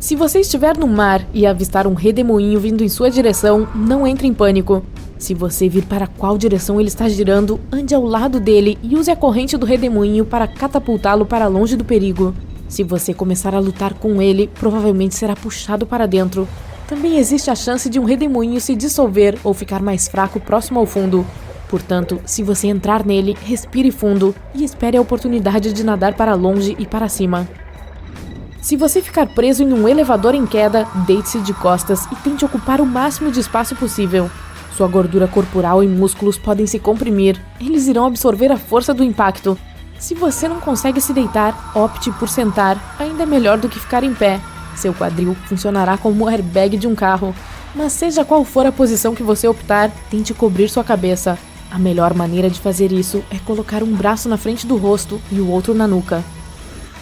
[SPEAKER 6] Se você estiver no mar e avistar um redemoinho vindo em sua direção, não entre em pânico. Se você vir para qual direção ele está girando, ande ao lado dele e use a corrente do redemoinho para catapultá-lo para longe do perigo. Se você começar a lutar com ele, provavelmente será puxado para dentro. Também existe a chance de um redemoinho se dissolver ou ficar mais fraco próximo ao fundo. Portanto, se você entrar nele, respire fundo e espere a oportunidade de nadar para longe e para cima. Se você ficar preso em um elevador em queda, deite-se de costas e tente ocupar o máximo de espaço possível. Sua gordura corporal e músculos podem se comprimir, eles irão absorver a força do impacto. Se você não consegue se deitar, opte por sentar, ainda é melhor do que ficar em pé. Seu quadril funcionará como o airbag de um carro. Mas seja qual for a posição que você optar, tente cobrir sua cabeça. A melhor maneira de fazer isso é colocar um braço na frente do rosto e o outro na nuca.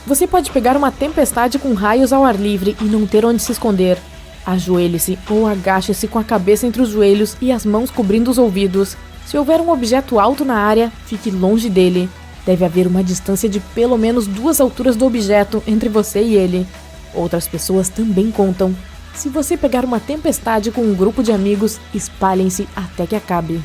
[SPEAKER 6] Você pode pegar uma tempestade com raios ao ar livre e não ter onde se esconder. Ajoelhe-se ou agache-se com a cabeça entre os joelhos e as mãos cobrindo os ouvidos. Se houver um objeto alto na área, fique longe dele. Deve haver uma distância de pelo menos 2 alturas do objeto entre você e ele. Outras pessoas também contam. Se você pegar uma tempestade com um grupo de amigos, espalhem-se até que acabe.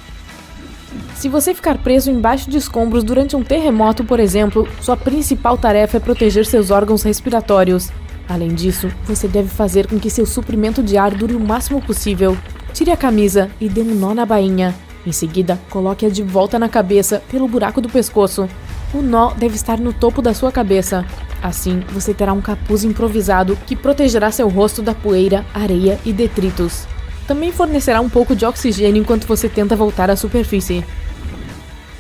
[SPEAKER 6] Se você ficar preso embaixo de escombros durante um terremoto, por exemplo, sua principal tarefa é proteger seus órgãos respiratórios. Além disso, você deve fazer com que seu suprimento de ar dure o máximo possível. Tire a camisa e dê um nó na bainha. Em seguida, coloque-a de volta na cabeça pelo buraco do pescoço. O nó deve estar no topo da sua cabeça. Assim, você terá um capuz improvisado que protegerá seu rosto da poeira, areia e detritos. Também fornecerá um pouco de oxigênio enquanto você tenta voltar à superfície.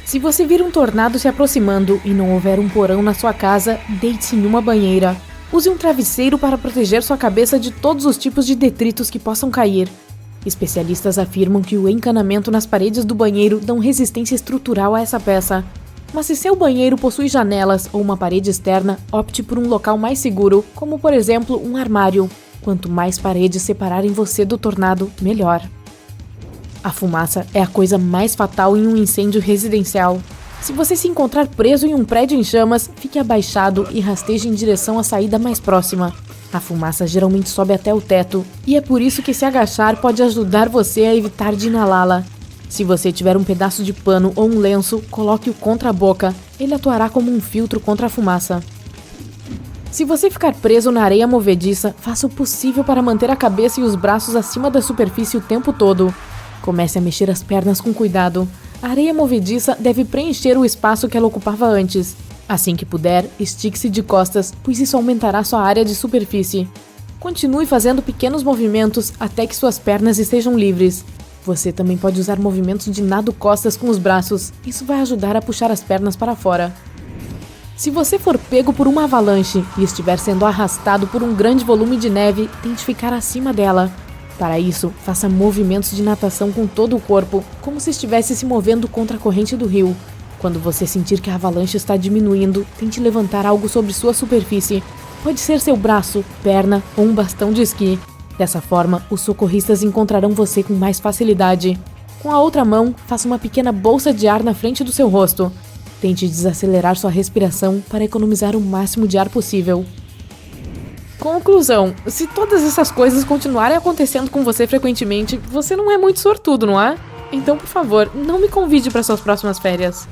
[SPEAKER 6] Se você vir um tornado se aproximando e não houver um porão na sua casa, deite-se em uma banheira. Use um travesseiro para proteger sua cabeça de todos os tipos de detritos que possam cair. Especialistas afirmam que o encanamento nas paredes do banheiro dão resistência estrutural a essa peça. Mas se seu banheiro possui janelas ou uma parede externa, opte por um local mais seguro, como por exemplo um armário. Quanto mais paredes separarem você do tornado, melhor. A fumaça é a coisa mais fatal em um incêndio residencial. Se você se encontrar preso em um prédio em chamas, fique abaixado e rasteje em direção à saída mais próxima. A fumaça geralmente sobe até o teto, e é por isso que se agachar pode ajudar você a evitar de inalá-la. Se você tiver um pedaço de pano ou um lenço, coloque-o contra a boca. Ele atuará como um filtro contra a fumaça. Se você ficar preso na areia movediça, faça o possível para manter a cabeça e os braços acima da superfície o tempo todo. Comece a mexer as pernas com cuidado. A areia movediça deve preencher o espaço que ela ocupava antes. Assim que puder, estique-se de costas, pois isso aumentará sua área de superfície. Continue fazendo pequenos movimentos até que suas pernas estejam livres. Você também pode usar movimentos de nado costas com os braços. Isso vai ajudar a puxar as pernas para fora. Se você for pego por uma avalanche e estiver sendo arrastado por um grande volume de neve, tente ficar acima dela. Para isso, faça movimentos de natação com todo o corpo, como se estivesse se movendo contra a corrente do rio. Quando você sentir que a avalanche está diminuindo, tente levantar algo sobre sua superfície. Pode ser seu braço, perna ou um bastão de esqui. Dessa forma, os socorristas encontrarão você com mais facilidade. Com a outra mão, faça uma pequena bolsa de ar na frente do seu rosto. Tente desacelerar sua respiração para economizar o máximo de ar possível. Conclusão: se todas essas coisas continuarem acontecendo com você frequentemente, você não é muito sortudo, não é? Então, por favor, não me convide para suas próximas férias.